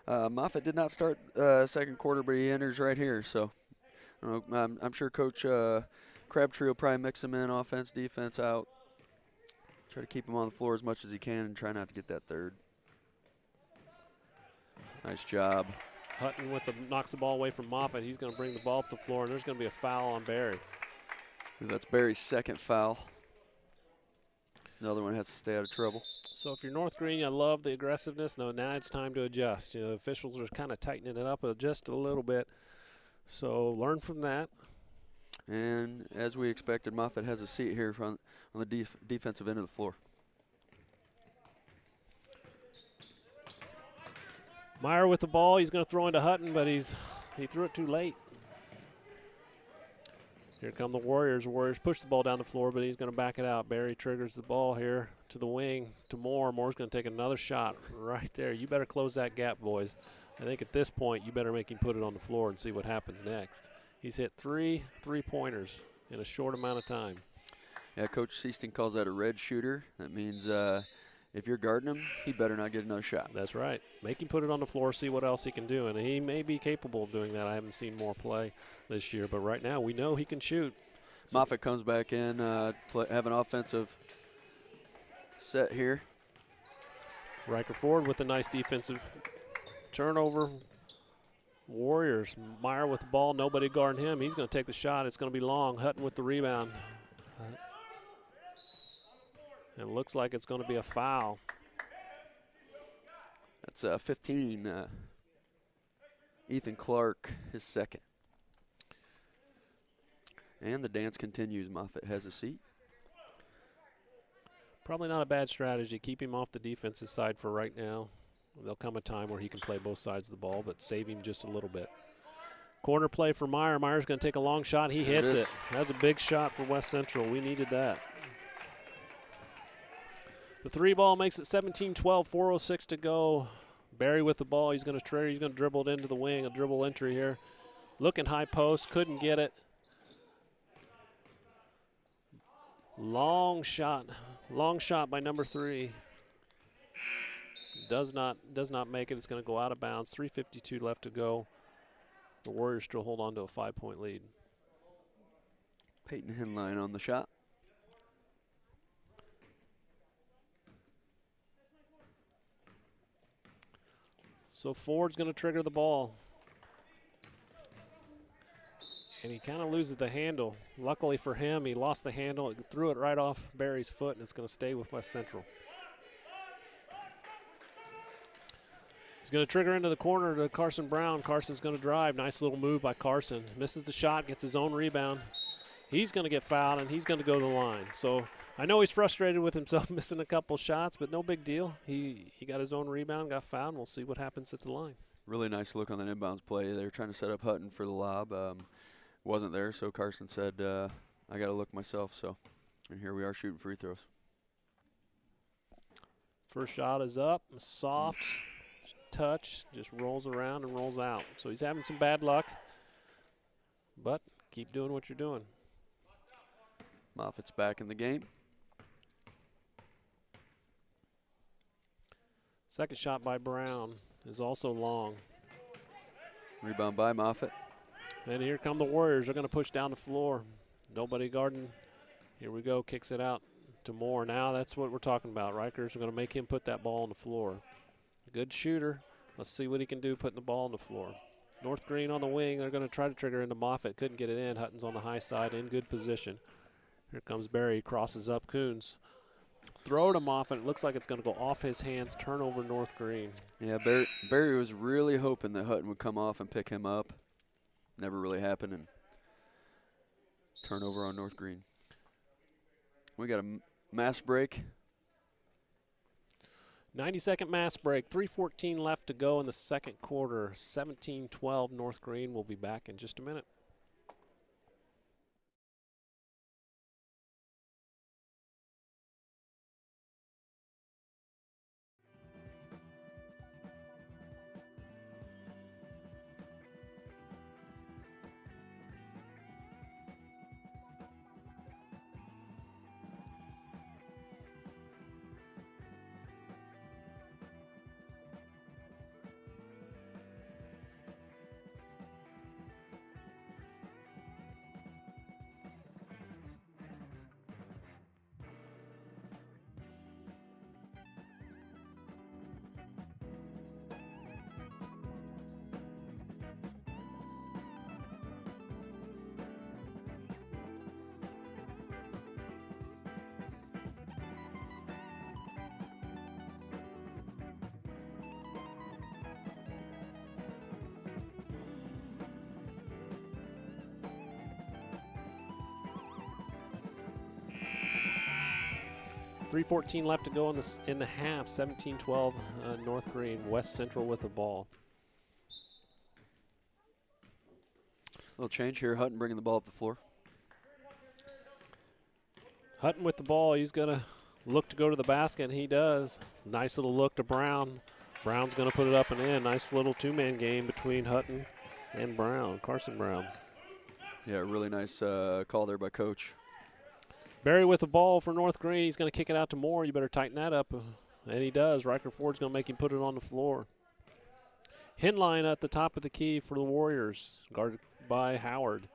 Moffitt did not start second quarter, but he enters right here. So I don't know, I'm sure Coach Crabtree will probably mix him in, offense, defense out. Try to keep him on the floor as much as he can and try not to get that third. Nice job. Hutton knocks the ball away from Moffitt. He's going to bring the ball up the floor, and there's going to be a foul on Barry. That's Barry's second foul. Another one has to stay out of trouble. So if you're North Greene, I love the aggressiveness. No, now it's time to adjust. The officials are kind of tightening it up just a little bit. So learn from that. And as we expected, Moffitt has a seat here on the defensive end of the floor. Meyer with the ball. He's going to throw into Hutton, but he threw it too late. Here come the Warriors. The Warriors push the ball down the floor, but he's going to back it out. Barry triggers the ball here to the wing to Moore. Moore's going to take another shot right there. You better close that gap, boys. I think at this point you better make him put it on the floor and see what happens next. He's hit 3 3-pointers in a short amount of time. Yeah, Coach Seaston calls that a red shooter. That means if you're guarding him, he better not get another shot. That's right. Make him put it on the floor, see what else he can do. And he may be capable of doing that. I haven't seen more play this year, but right now we know he can shoot. Moffitt comes back in, have an offensive set here. Riker Ford with a nice defensive turnover. Warriors, Meyer with the ball, nobody guarding him. He's going to take the shot. It's going to be long. Hutton with the rebound. It looks like it's going to be a foul. That's 15. Ethan Clark, his second. And the dance continues. Moffitt has a seat. Probably not a bad strategy. Keep him off the defensive side for right now. There'll come a time where he can play both sides of the ball, but save him just a little bit. Corner play for Meyer. Meyer's going to take a long shot. He hits it. That's a big shot for West Central. We needed that. The 3 ball makes it 17-12, 4:06 to go. Barry with the ball. He's going to trigger. He's going to dribble it into the wing. A dribble entry here. Looking high post. Couldn't get it. Long shot. Long shot by number 3. Does not make it. It's going to go out of bounds. 3:52 left to go. The Warriors still hold on to a 5-point lead. Peyton Henline on the shot. So Ford's going to trigger the ball. And he kind of loses the handle. Luckily for him, he lost the handle. It threw it right off Barry's foot, and it's going to stay with West Central. He's going to trigger into the corner to Carson Brown. Carson's going to drive. Nice little move by Carson. Misses the shot, gets his own rebound. He's going to get fouled, and he's going to go to the line. So I know he's frustrated with himself missing a couple shots, but no big deal. He got his own rebound, got fouled, and we'll see what happens at the line. Really nice look on the inbounds play. They were trying to set up Hutton for the lob. Wasn't there, so Carson said, I got to look myself. So, and here we are shooting free throws. First shot is up, soft touch, just rolls around and rolls out. So he's having some bad luck, but keep doing what you're doing. Moffitt's back in the game. Second shot by Brown is also long. Rebound by Moffitt. And here come the Warriors. They're going to push down the floor. Nobody guarding. Here we go. Kicks it out to Moore. Now that's what we're talking about. Rikers are going to make him put that ball on the floor. Good shooter. Let's see what he can do putting the ball on the floor. North Greene on the wing. They're going to try to trigger into Moffitt. Couldn't get it in. Hutton's on the high side in good position. Here comes Barry. Crosses up Coons. Throw to Moffitt. It looks like it's going to go off his hands. Turnover North Greene. Yeah, Barry was really hoping that Hutton would come off and pick him up. Never really happened, and turnover on North Greene. We got a mass break. 90-second mass break. 3:14 left to go in the second quarter. 17-12 North Greene. We'll be back in just a minute. .314 left to go in the half. 17-12 North Greene. West Central with the ball. Little change here. Hutton bringing the ball up the floor. Hutton with the ball. He's going to look to go to the basket, and he does. Nice little look to Brown. Brown's going to put it up and in. Nice little two-man game between Hutton and Brown, Carson Brown. Yeah, really nice call there by Coach. Barry with the ball for North Greene. He's going to kick it out to Moore. You better tighten that up. And he does. Riker Ford's going to make him put it on the floor. Henline at the top of the key for the Warriors, guarded by Howard.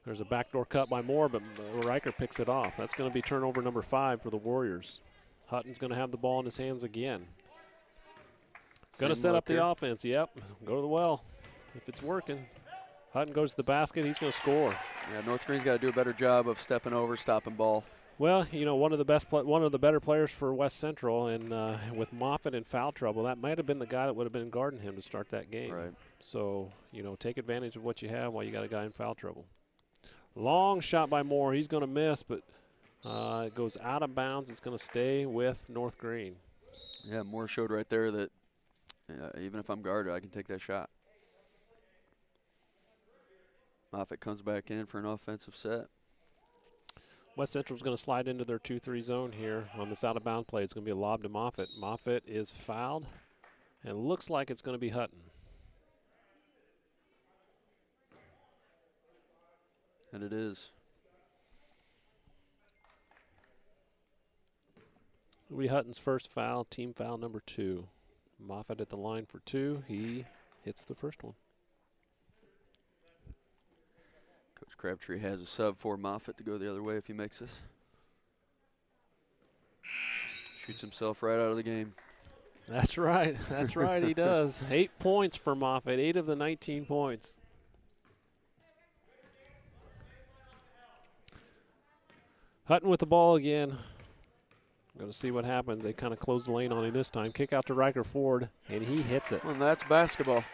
There's a backdoor cut by Moore, but Riker picks it off. That's going to be turnover number 5 for the Warriors. Hutton's going to have the ball in his hands again. Going to set up the offense. Yep, go to the well if it's working. Hutton goes to the basket. He's going to score. Yeah, North Greene's got to do a better job of stepping over, stopping ball. Well, you know, one of the better players for West Central, and with Moffitt in foul trouble, that might have been the guy that would have been guarding him to start that game. Right. So, you know, take advantage of what you have while you got a guy in foul trouble. Long shot by Moore. He's going to miss, but it goes out of bounds. It's going to stay with North Greene. Yeah, Moore showed right there that even if I'm guarded, I can take that shot. Moffitt comes back in for an offensive set. West Central's going to slide into their 2-3 zone here on this out-of-bound play. It's going to be a lob to Moffitt. Moffitt is fouled, and looks like it's going to be Hutton. And it is. It'll be Hutton's first foul, team foul number 2. Moffitt at the line for 2. He hits the first one. Coach Crabtree has a sub for Moffitt to go the other way if he makes this. Shoots himself right out of the game. That's right. That's right, he does. 8 points for Moffitt, 8 of the 19 points. Hutton with the ball again. Going to see what happens. They kind of close the lane on him this time. Kick out to Riker Ford, and he hits it. Well, that's basketball.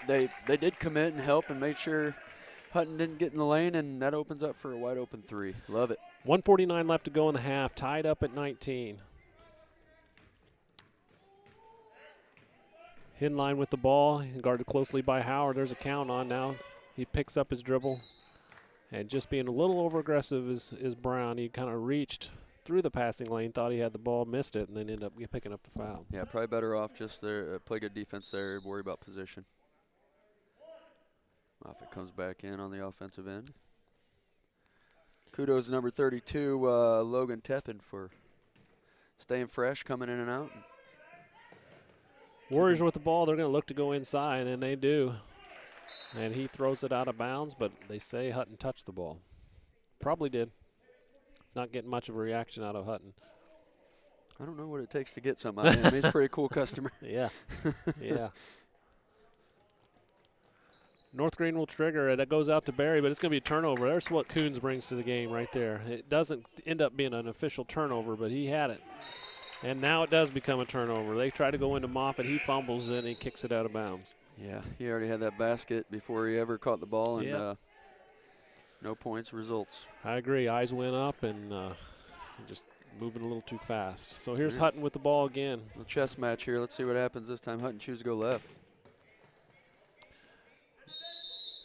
They did commit and help and made sure Hutton didn't get in the lane, and that opens up for a wide open 3. Love it. 1:49 left to go in the half. Tied up at 19. Hinline with the ball, guarded closely by Howard. There's a count on now. He picks up his dribble. And just being a little over-aggressive is Brown. He kind of reached through the passing lane, thought he had the ball, missed it, and then ended up picking up the foul. Yeah, probably better off just there, play good defense there, worry about position. Moffitt comes back in on the offensive end. Kudos to number 32, Logan Teppin, for staying fresh, coming in and out. Warriors with the ball. They're going to look to go inside, and they do. And he throws it out of bounds, but they say Hutton touched the ball. Probably did. Not getting much of a reaction out of Hutton. I don't know what it takes to get something out of him. He's a pretty cool customer. Yeah, yeah. North Greene will trigger it. It goes out to Barry, but it's going to be a turnover. There's what Coons brings to the game right there. It doesn't end up being an official turnover, but he had it. And now it does become a turnover. They try to go into Moffitt. He fumbles it, and he kicks it out of bounds. Yeah, he already had that basket before he ever caught the ball, and no points, results. I agree. Eyes went up and just moving a little too fast. So here's Hutton with the ball again. A chess match here. Let's see what happens this time. Hutton chooses to go left.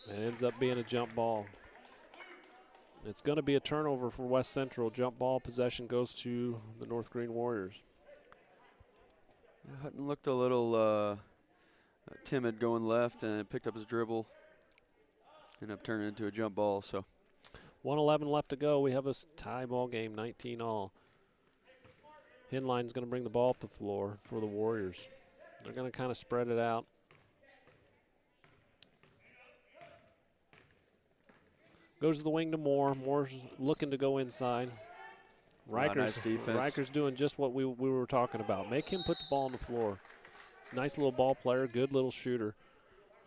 It ends up being a jump ball. It's going to be a turnover for West Central. Jump ball possession goes to the North Greene Warriors. Yeah, Hutton looked a little timid going left and picked up his dribble. Ended up turning into a jump ball. So 1:11 left to go. We have a tie ball game, 19-all. Hinline's going to bring the ball up the floor for the Warriors. They're going to kind of spread it out. Goes to the wing to Moore. Moore's looking to go inside. Nice defense. Riker's doing just what we were talking about. Make him put the ball on the floor. He's a nice little ball player, good little shooter,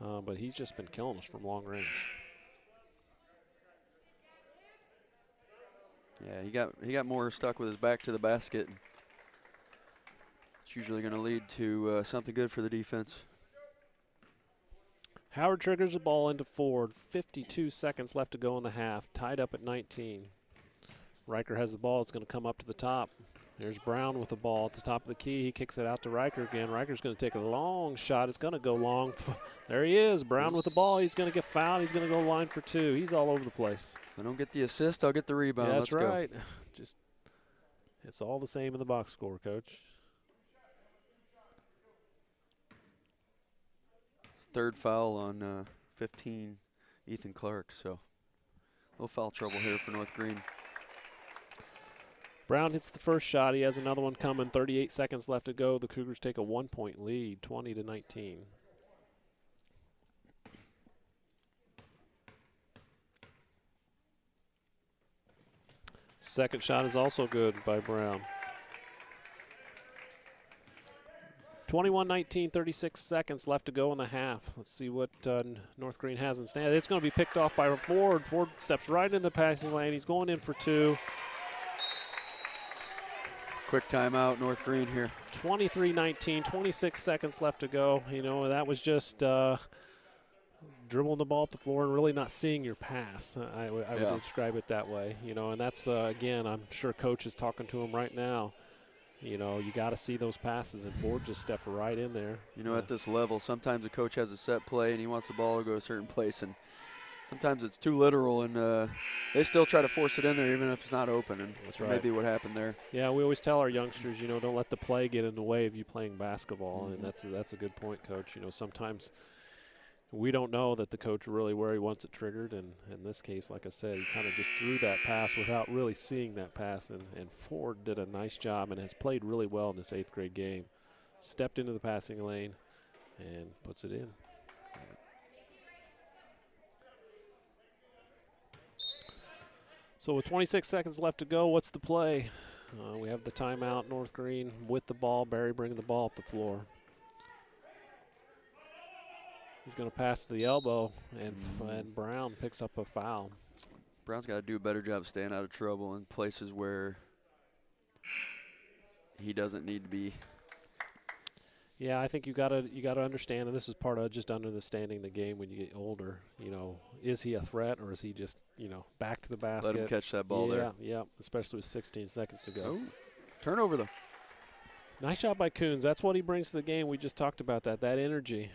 but he's just been killing us from long range. Yeah, he got more stuck with his back to the basket. It's usually going to lead to something good for the defense. Howard triggers the ball into Ford. 52 seconds left to go in the half. Tied up at 19. Riker has the ball. It's going to come up to the top. There's Brown with the ball at the top of the key. He kicks it out to Riker again. Riker's going to take a long shot. It's going to go long. There he is. Brown with the ball. He's going to get fouled. He's going to go line for 2. He's all over the place. If I don't get the assist, I'll get the rebound. Yeah, that's Let's right. Go. Just, it's all the same in the box score, Coach. Third foul on 15, Ethan Clark. So a little foul trouble here for North Greene. Brown hits the first shot. He has another one coming. 38 seconds left to go. The Cougars take a 1-point lead, 20-19. Second shot is also good by Brown. 21-19, 36 seconds left to go in the half. Let's see what North Greene has in stand. It's going to be picked off by Ford. Ford steps right in the passing lane. He's going in for two. Quick timeout, North Greene here. 23-19, 26 seconds left to go. You know, that was just dribbling the ball up the floor and really not seeing your pass. I would describe it that way. You know, and that's, again, I'm sure Coach is talking to him right now. You know, you got to see those passes, and Ford just stepped right in there. You know, at this level, sometimes a coach has a set play and he wants the ball to go a certain place, and sometimes it's too literal, and they still try to force it in there even if it's not open, and that's maybe what happened there. Yeah, we always tell our youngsters, you know, don't let the play get in the way of you playing basketball, and that's a good point, Coach. You know, sometimes we don't know that the coach really where he wants it triggered, and in this case, like I said, he kind of just threw that pass without really seeing that pass, and Ford did a nice job and has played really well in this 8th grade game. Stepped into the passing lane and puts it in. So with 26 seconds left to go, what's the play? We have the timeout, North Greene with the ball, Barry bringing the ball up the floor. He's going to pass to the elbow, and Brown picks up a foul. Brown's got to do a better job staying out of trouble in places where he doesn't need to be. Yeah, I think you got to understand, and this is part of just understanding the game when you get older. You know, is he a threat or is he just, you know, back to the basket? Let him catch that ball there. Yeah, especially with 16 seconds to go. Oh, turnover though. Nice shot by Coons. That's what he brings to the game. We just talked about that energy.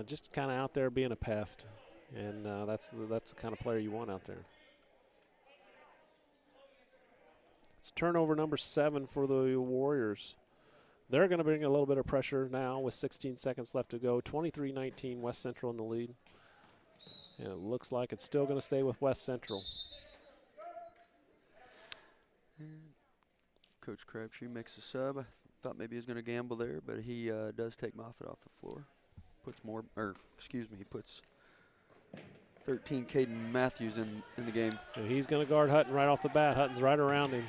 Just kind of out there being a pest. And that's the kind of player you want out there. It's turnover number 7 for the Warriors. They're going to bring a little bit of pressure now with 16 seconds left to go. 23-19, West Central in the lead. And it looks like it's still going to stay with West Central. Coach Crabtree makes a sub. Thought maybe he was going to gamble there, but he does take Moffitt off the floor. He puts 13 Caden Matthews in the game. And he's going to guard Hutton right off the bat. Hutton's right around him.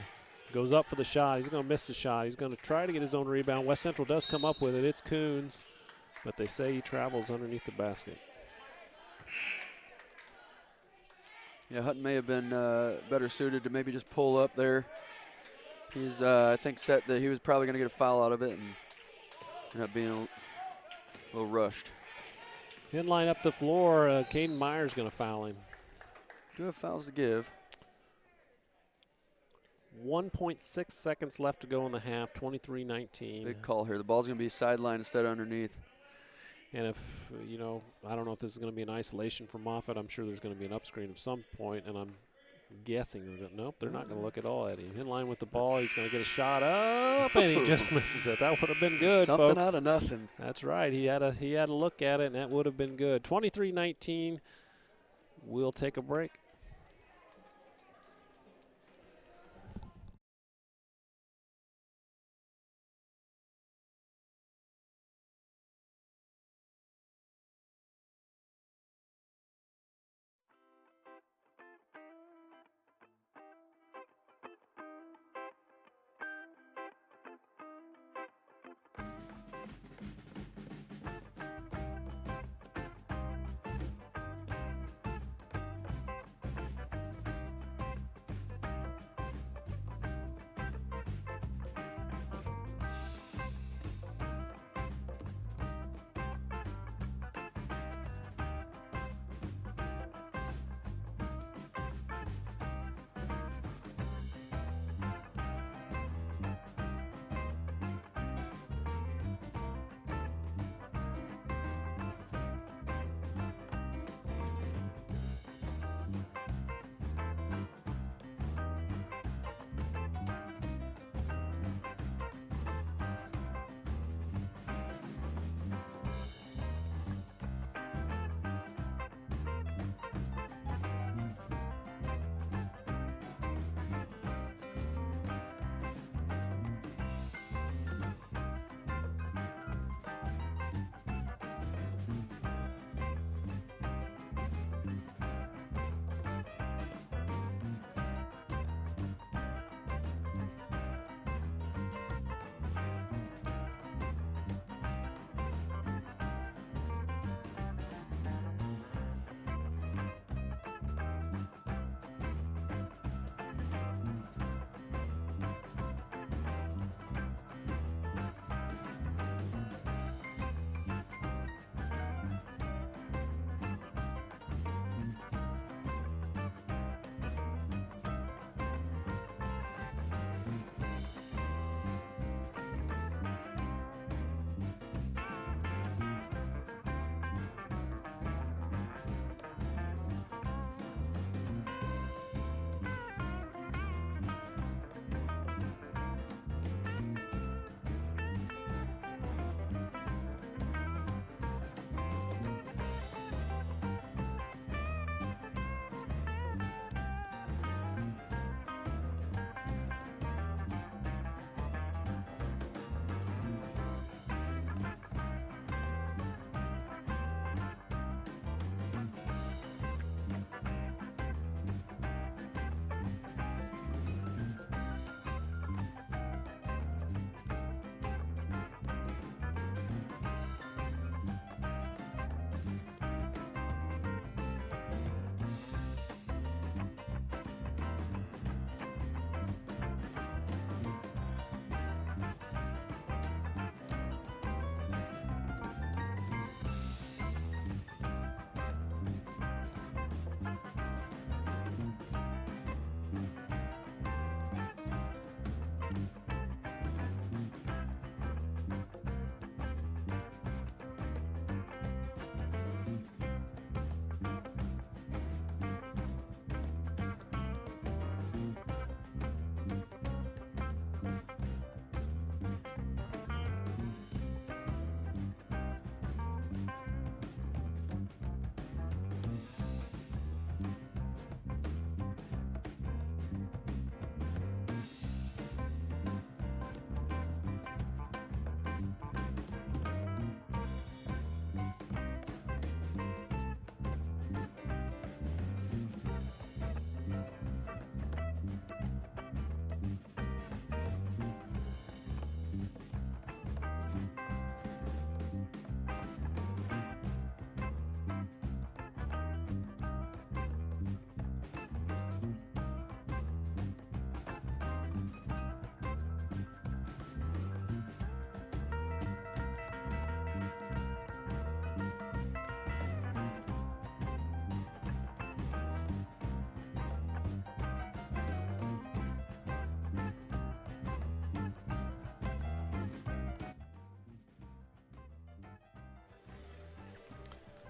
Goes up for the shot. He's going to miss the shot. He's going to try to get his own rebound. West Central does come up with it. It's Coons, but they say he travels underneath the basket. Yeah, Hutton may have been better suited to maybe just pull up there. He's, I think, set that he was probably going to get a foul out of it and ended up being a little rushed. In line up the floor, Caden Meyer's going to foul him. Do have fouls to give. 1.6 seconds left to go in the half, 23-19. Big call here. The ball's going to be sideline instead of underneath. And if, you know, I don't know if this is going to be an isolation for Moffitt. I'm sure there's going to be an upscreen of some point, and I'm guessing. Nope, they're not going to look at all at him. In line with the ball, he's going to get a shot up, and he just misses it. That would have been good, Something folks. out of nothing. That's right. He had a look at it, and that would have been good. 23-19. We'll take a break.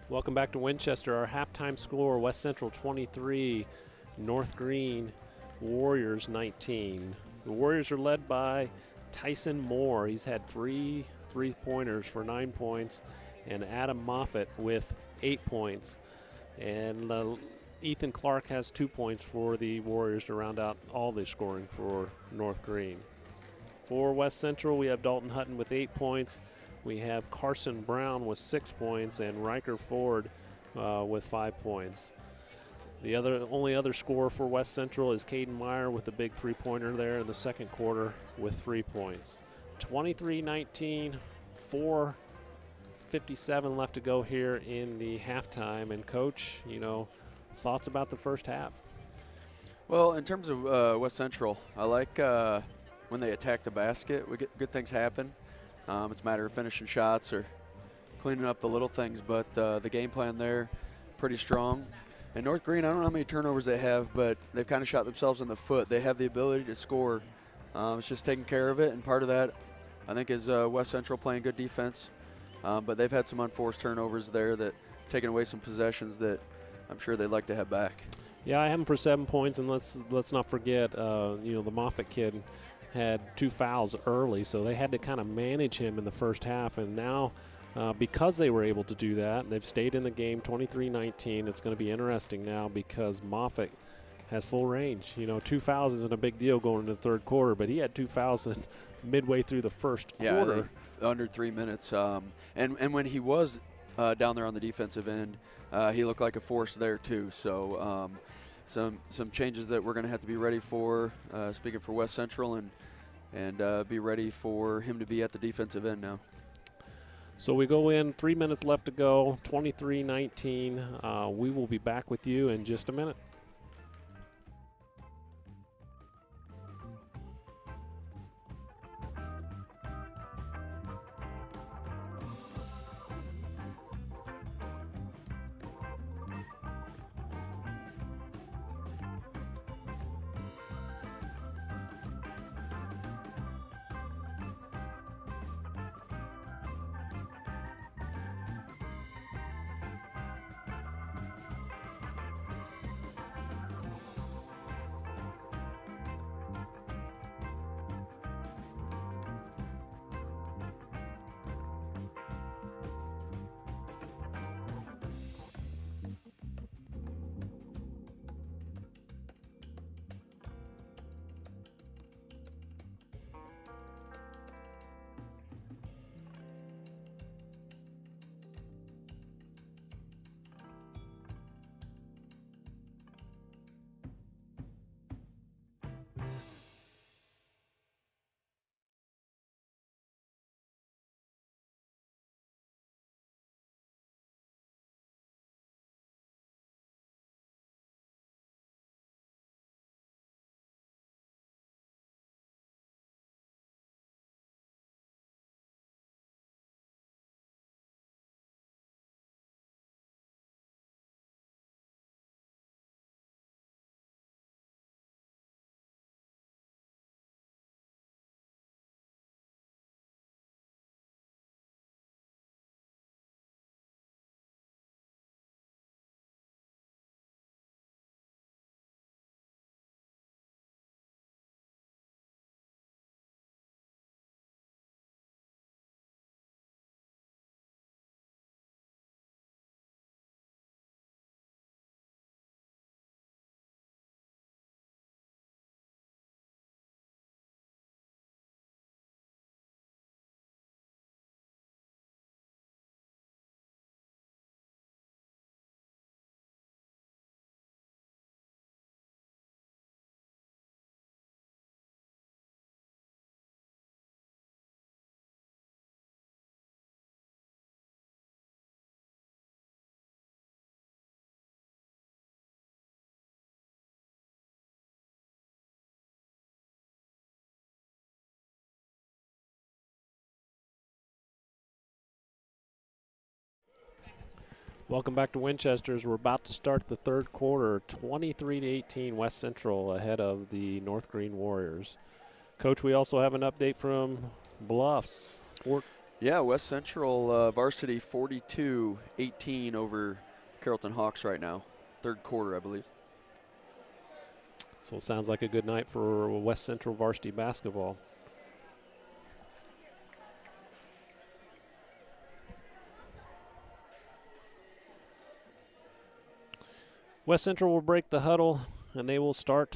Welcome back to Winchester. Our halftime score, West Central 23, North Greene Warriors 19. The Warriors are led by Tyson Moore. He's had 3 3-pointers for 9 points, and Adam Moffitt with 8 points. And Ethan Clark has 2 points for the Warriors to round out all the scoring for North Greene. For West Central, we have Dalton Hutton with 8 points. We have Carson Brown with 6 points and Riker Ford with 5 points. The only other scorer for West Central is Caden Meyer with a big 3-pointer there in the second quarter with 3 points. 23-19, 4:57 left to go here in the halftime. And Coach, thoughts about the first half? Well, in terms of West Central, I like when they attack the basket. We get good things happen. It's a matter of finishing shots or cleaning up the little things, but the game plan there, pretty strong. And North Greene, I don't know how many turnovers they have, but they've kind of shot themselves in the foot. They have the ability to score. It's just taking care of it, and part of that, I think, is West Central playing good defense. But they've had some unforced turnovers there that taken away some possessions that I'm sure they'd like to have back. Yeah, I have him for 7 points, and let's not forget, the Moffitt kid had 2 fouls early, so they had to kind of manage him in the first half. And now, because they were able to do that, they've stayed in the game 23-19. It's going to be interesting now because Moffitt has full range. 2 fouls isn't a big deal going into the third quarter, but he had 2 fouls midway through the first quarter. Under 3 minutes. And when he was down there on the defensive end, he looked like a force there too. So some changes that we're going to have to be ready for, speaking for West Central, and be ready for him to be at the defensive end now. So we go in, 3 minutes left to go, 23-19. We will be back with you in just a minute. Welcome back to Winchester's. We're about to start the third quarter, 23-18, West Central ahead of the North Greene Warriors. Coach, we also have an update from Bluffs. Yeah, West Central varsity 42-18 over Carrollton Hawks right now. Third quarter, I believe. So it sounds like a good night for West Central varsity basketball. West Central will break the huddle, and they will start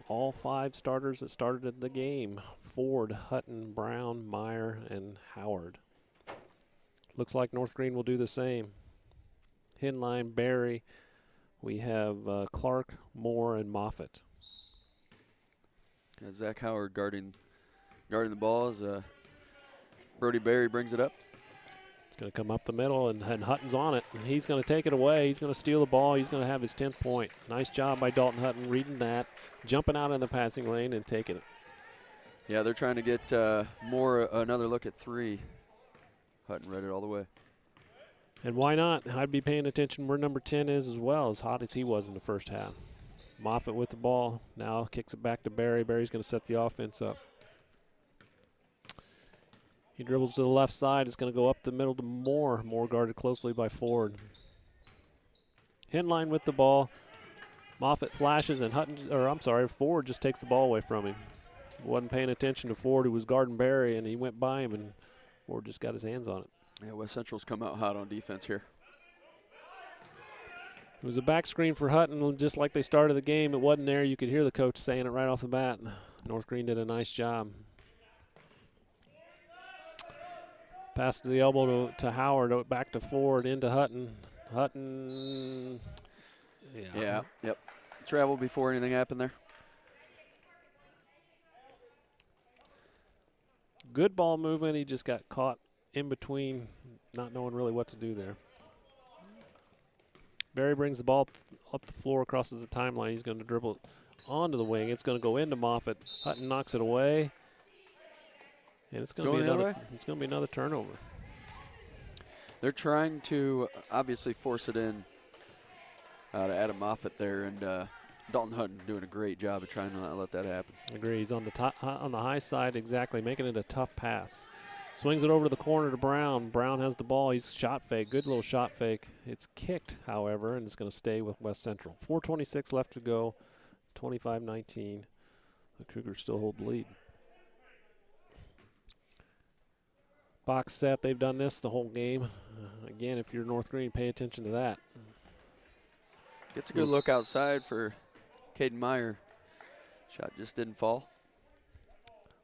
all 5 starters that started in the game: Ford, Hutton, Brown, Meyer, and Howard. Looks like North Greene will do the same. Hinline, Barry. We have Clark, Moore, and Moffitt. Zach Howard guarding the ball as Brody Berry brings it up. It's going to come up the middle, and Hutton's on it. He's going to take it away. He's going to steal the ball. He's going to have his 10th point. Nice job by Dalton Hutton reading that, jumping out in the passing lane and taking it. Yeah, they're trying to get Moore another look at 3. Hutton read it all the way. And why not? I'd be paying attention where number 10 is as well, as hot as he was in the first half. Moffitt with the ball. Now kicks it back to Barry. Barry's going to set the offense up. He dribbles to the left side. It's going to go up the middle to Moore. Moore guarded closely by Ford. Hinline with the ball. Moffitt flashes, and Ford just takes the ball away from him. Wasn't paying attention to Ford, who was guarding Barry, and he went by him, and Ford just got his hands on it. Yeah, West Central's come out hot on defense here. It was a back screen for Hutton, just like they started the game. It wasn't there. You could hear the coach saying it right off the bat. North Greene did a nice job. Pass to the elbow to Howard, back to Ford, into Hutton. Hutton, yeah. Yep. Travel before anything happened there. Good ball movement. He just got caught in between, not knowing really what to do there. Barry brings the ball up the floor, crosses the timeline. He's going to dribble onto the wing. It's going to go into Moffitt. Hutton knocks it away. And it's going to be another turnover. They're trying to obviously force it in to Adam Moffitt there, and Dalton Hutton doing a great job of trying to not let that happen. I agree. He's on the high side, exactly, making it a tough pass. Swings it over to the corner to Brown. Brown has the ball. He's shot fake. Good little shot fake. It's kicked, however, and it's going to stay with West Central. 4:26 left to go. 25-19. The Cougars still hold the lead. Box set. They've done this the whole game. Again, if you're North Greene, pay attention to that. Gets a good look outside for Caden Meyer. Shot just didn't fall.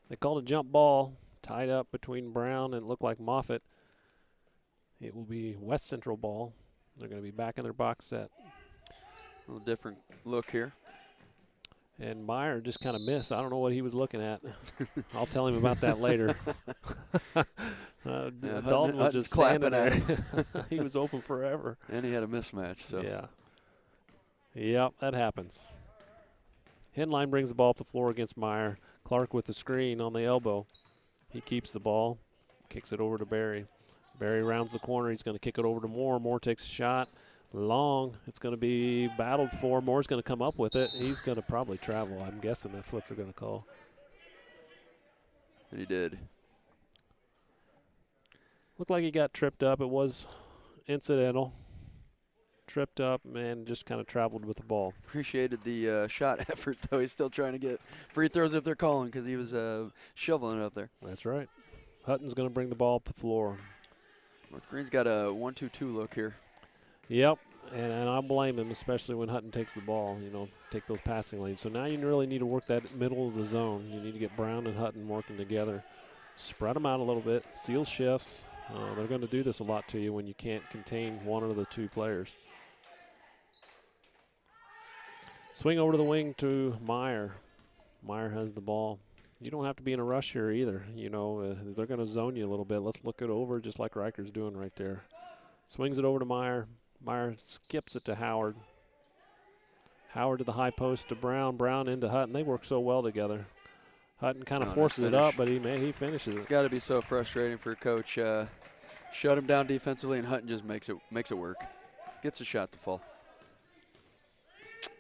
They called a jump ball. Tied up between Brown and it looked like Moffitt. It will be West Central ball. They're going to be back in their box set. A little different look here. And Meyer just kind of missed. I don't know what he was looking at. I'll tell him about that later. Dalton was just standing there. He was open forever. And he had a mismatch. So. Yeah. Yep, that happens. Hinline brings the ball up the floor against Meyer. Clark with the screen on the elbow. He keeps the ball, kicks it over to Barry. Barry rounds the corner. He's going to kick it over to Moore. Moore takes a shot. Long. It's going to be battled for. Moore's going to come up with it. He's going to probably travel. I'm guessing that's what they're going to call. And he did. Looked like he got tripped up. It was incidental. Tripped up and just kind of traveled with the ball. Appreciated the shot effort, though. He's still trying to get free throws if they're calling because he was shoveling it up there. That's right. Hutton's going to bring the ball up the floor. North Greene's got a 1-2-2 look here. Yep, and I blame him, especially when Hutton takes the ball, take those passing lanes. So now you really need to work that middle of the zone. You need to get Brown and Hutton working together. Spread them out a little bit, seal shifts. They're going to do this a lot to you when you can't contain one of the two players. Swing over to the wing to Meyer. Meyer has the ball. You don't have to be in a rush here either. They're going to zone you a little bit. Let's look it over just like Riker's doing right there. Swings it over to Meyer. Meyer skips it to Howard. Howard to the high post to Brown. Brown into Hutton. They work so well together. Hutton kind of forces it up, but he finishes it. It's got to be so frustrating for a coach. Shut him down defensively, and Hutton just makes it work. Gets a shot to fall.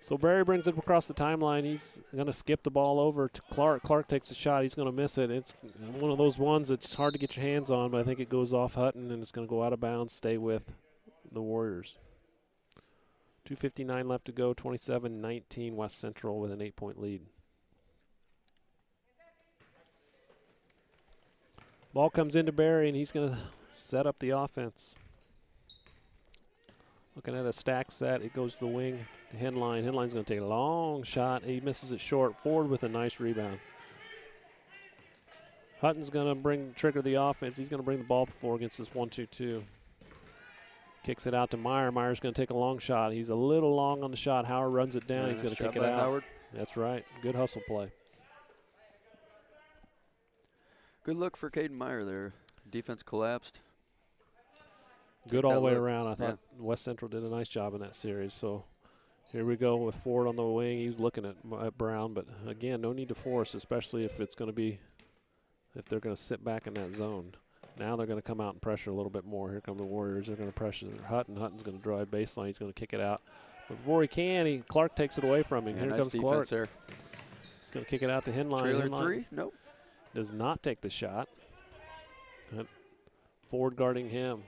So Barry brings it across the timeline. He's going to skip the ball over to Clark. Clark takes a shot. He's going to miss it. It's one of those ones that's hard to get your hands on, but I think it goes off Hutton, and it's going to go out of bounds, stay with the Warriors. 2:59 left to go, 27-19 West Central with an 8-point lead. Ball comes into Barry, and he's going to set up the offense. Looking at a stack set, it goes to the wing to Henline. Henline's going to take a long shot. He misses it short. Ford with a nice rebound. Hutton's going to trigger the offense. He's going to bring the ball forward against this 1-2-2. Kicks it out to Meyer. Meyer's going to take a long shot. He's a little long on the shot. Howard runs it down. He's going to kick it out. Howard. That's right. Good hustle play. Good look for Caden Meyer there. Defense collapsed. Good all the way around. I thought West Central did a nice job in that series. So here we go with Ford on the wing. He's looking at Brown, but again, no need to force, especially if it's going to be, if they're going to sit back in that zone. Now they're going to come out and pressure a little bit more. Here come the Warriors. They're going to pressure Hutton. Hutton's going to drive baseline. He's going to kick it out. But before he can, Clark takes it away from him. Yeah, here nice comes Clark. There. He's going to kick it out to Henline. Trailer Henline three? Nope. does not take the shot. Ford guarding him.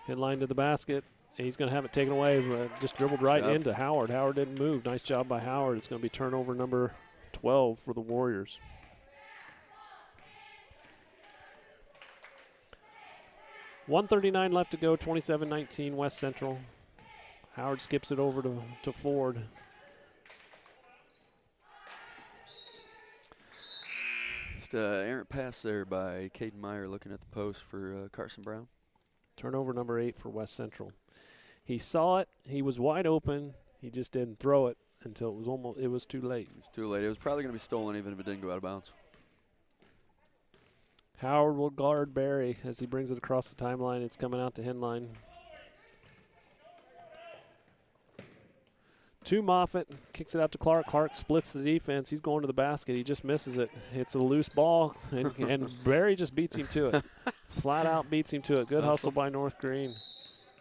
Henline to the basket. He's going to have it taken away. Just dribbled right into Howard. Howard didn't move. Nice job by Howard. It's going to be turnover number 12 for the Warriors. .139 left to go, 27-19 West Central. Howard skips it over to Ford. Just errant pass there by Caden Meyer looking at the post for Carson Brown. Turnover number 8 for West Central. He saw it. He was wide open. He just didn't throw it until it was too late. It was too late. It was probably going to be stolen even if it didn't go out of bounds. Howard will guard Barry as he brings it across the timeline. It's coming out to Henline. To Moffitt, kicks it out to Clark. Clark splits the defense. He's going to the basket. He just misses it. It's a loose ball, and Barry just beats him to it. Flat out beats him to it. Good hustle by North Greene.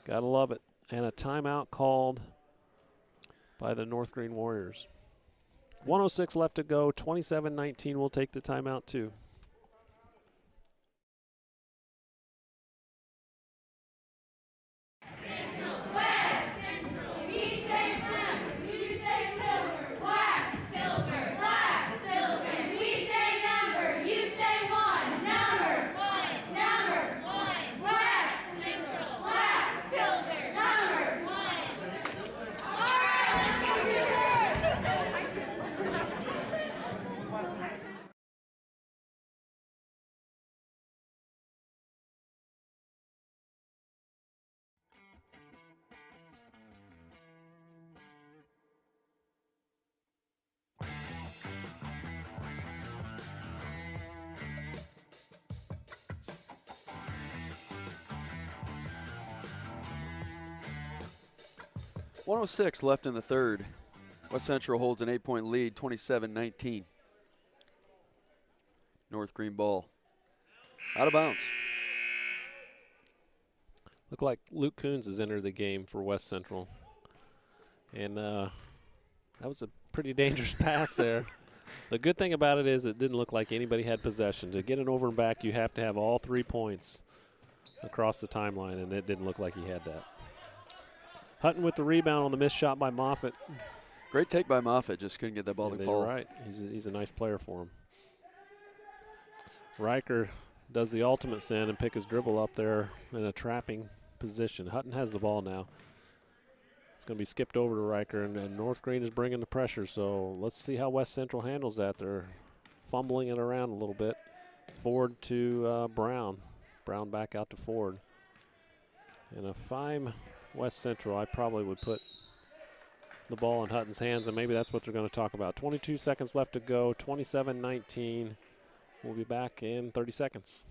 Gotta love it. And a timeout called by the North Greene Warriors. 1:06 left to go. 27-19 will take the timeout too. .106 left in the third. West Central holds an 8-point lead, 27-19. North Greene ball. Out of bounds. Look like Luke Coons has entered the game for West Central. And that was a pretty dangerous pass there. The good thing about it is it didn't look like anybody had possession. To get it over and back, you have to have all 3 points across the timeline, and it didn't look like he had that. Hutton with the rebound on the missed shot by Moffitt. Great take by Moffitt, just couldn't get that ball to fall. Right, he's a nice player for him. Riker does the ultimate sin and pick his dribble up there in a trapping position. Hutton has the ball now. It's going to be skipped over to Riker, and North Greene is bringing the pressure, so let's see how West Central handles that. They're fumbling it around a little bit. Ford to Brown. Brown back out to Ford. And if I'm West Central, I probably would put the ball in Hutton's hands, and maybe that's what they're going to talk about. 22 seconds left to go, 27-19. We'll be back in 30 seconds.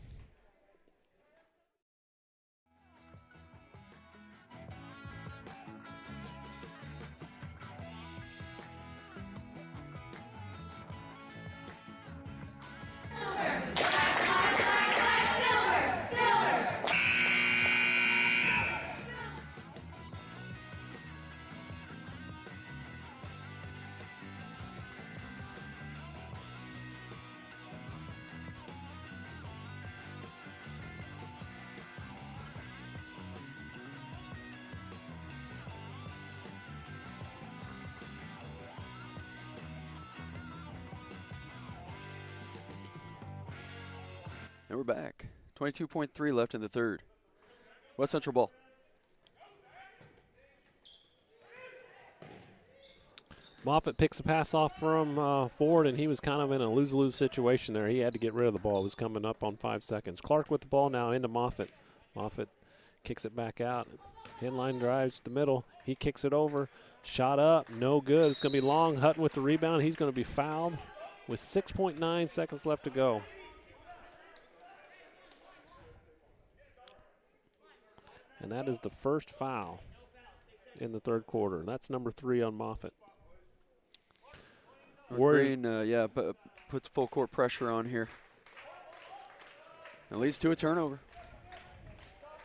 And we're back. 22.3 left in the third. West Central ball. Moffitt picks a pass off from Ford, and he was kind of in a lose-lose situation there. He had to get rid of the ball. It was coming up on 5 seconds. Clark with the ball now into Moffitt. Moffitt kicks it back out. Inline drives to the middle. He kicks it over. Shot up. No good. It's going to be long. Hutton with the rebound. He's going to be fouled with 6.9 seconds left to go. And that is the first foul in the third quarter. That's number 3 on Moffitt. Greene, puts full court pressure on here. It leads to a turnover.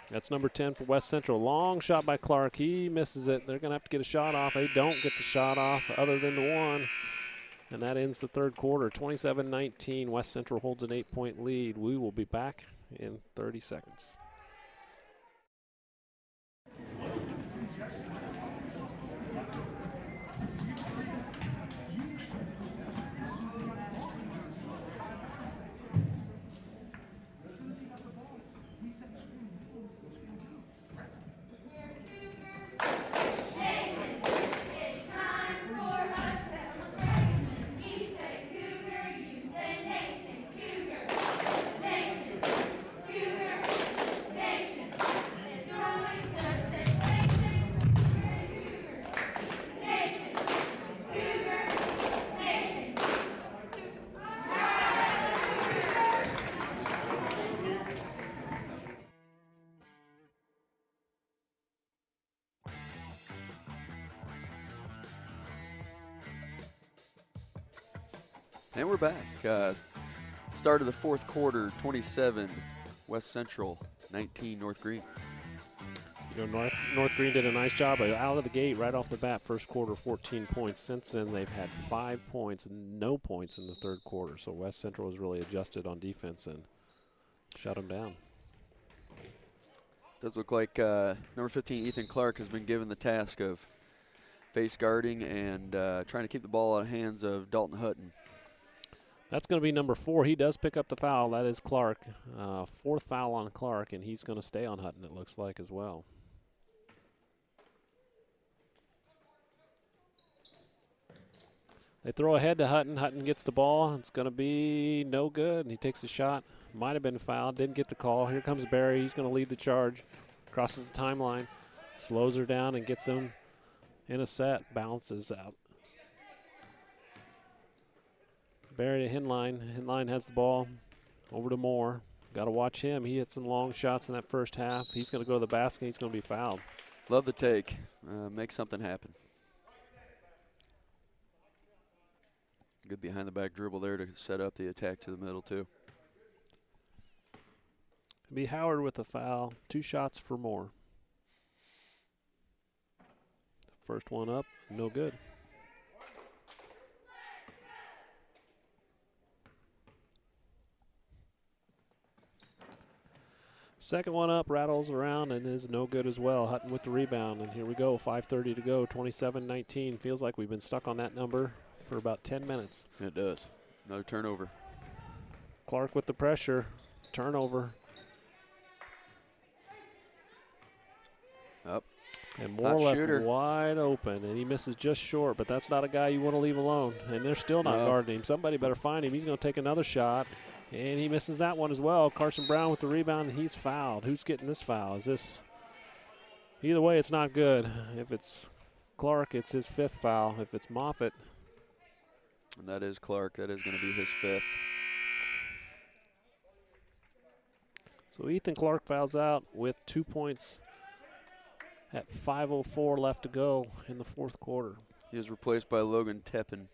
That's number 10 for West Central. Long shot by Clark. He misses it. They're going to have to get a shot off. They don't get the shot off other than the one. And that ends the third quarter. 27-19. West Central holds an 8-point lead. We will be back in 30 seconds. And we're back. Start of the fourth quarter, 27, West Central, 19, North Greene. You know, North Greene did a nice job out of the gate right off the bat. First quarter, 14 points. Since then, they've had 5 points and no points in the third quarter. So West Central has really adjusted on defense and shut them down. Does look like number 15, Ethan Clark, has been given the task of face guarding and trying to keep the ball out of hands of Dalton Hutton. That's going to be number 4. He does pick up the foul. That is Clark. 4th foul on Clark, and he's going to stay on Hutton, it looks like, as well. They throw ahead to Hutton. Hutton gets the ball. It's going to be no good, and he takes a shot. Might have been fouled. Didn't get the call. Here comes Barry. He's going to lead the charge. Crosses the timeline. Slows her down and gets him in a set. Bounces out. Barry to Hinline. Hinline has the ball. Over to Moore. Got to watch him. He hit some long shots in that first half. He's going to go to the basket. He's going to be fouled. Love the take. Make something happen. Good behind the back dribble there to set up the attack to the middle too. Be Howard with the foul. 2 shots for Moore. First one up, no good. Second one up, rattles around and is no good as well. Hutton with the rebound, and here we go, 5:30 to go, 27-19. Feels like we've been stuck on that number for about 10 minutes. It does. Another turnover. Clark with the pressure, turnover. Up. And Moore left wide open, and he misses just short, but that's not a guy you want to leave alone. And they're still not guarding him. Somebody better find him. He's going to take another shot, and he misses that one as well. Carson Brown with the rebound, and he's fouled. Who's getting this foul? Is this – either way, it's not good. If it's Clark, it's his 5th foul. If it's Moffitt. And that is Clark. That is going to be his 5th. So Ethan Clark fouls out with 2 points at 5:04 left to go in the fourth quarter. He is replaced by Logan Teppin.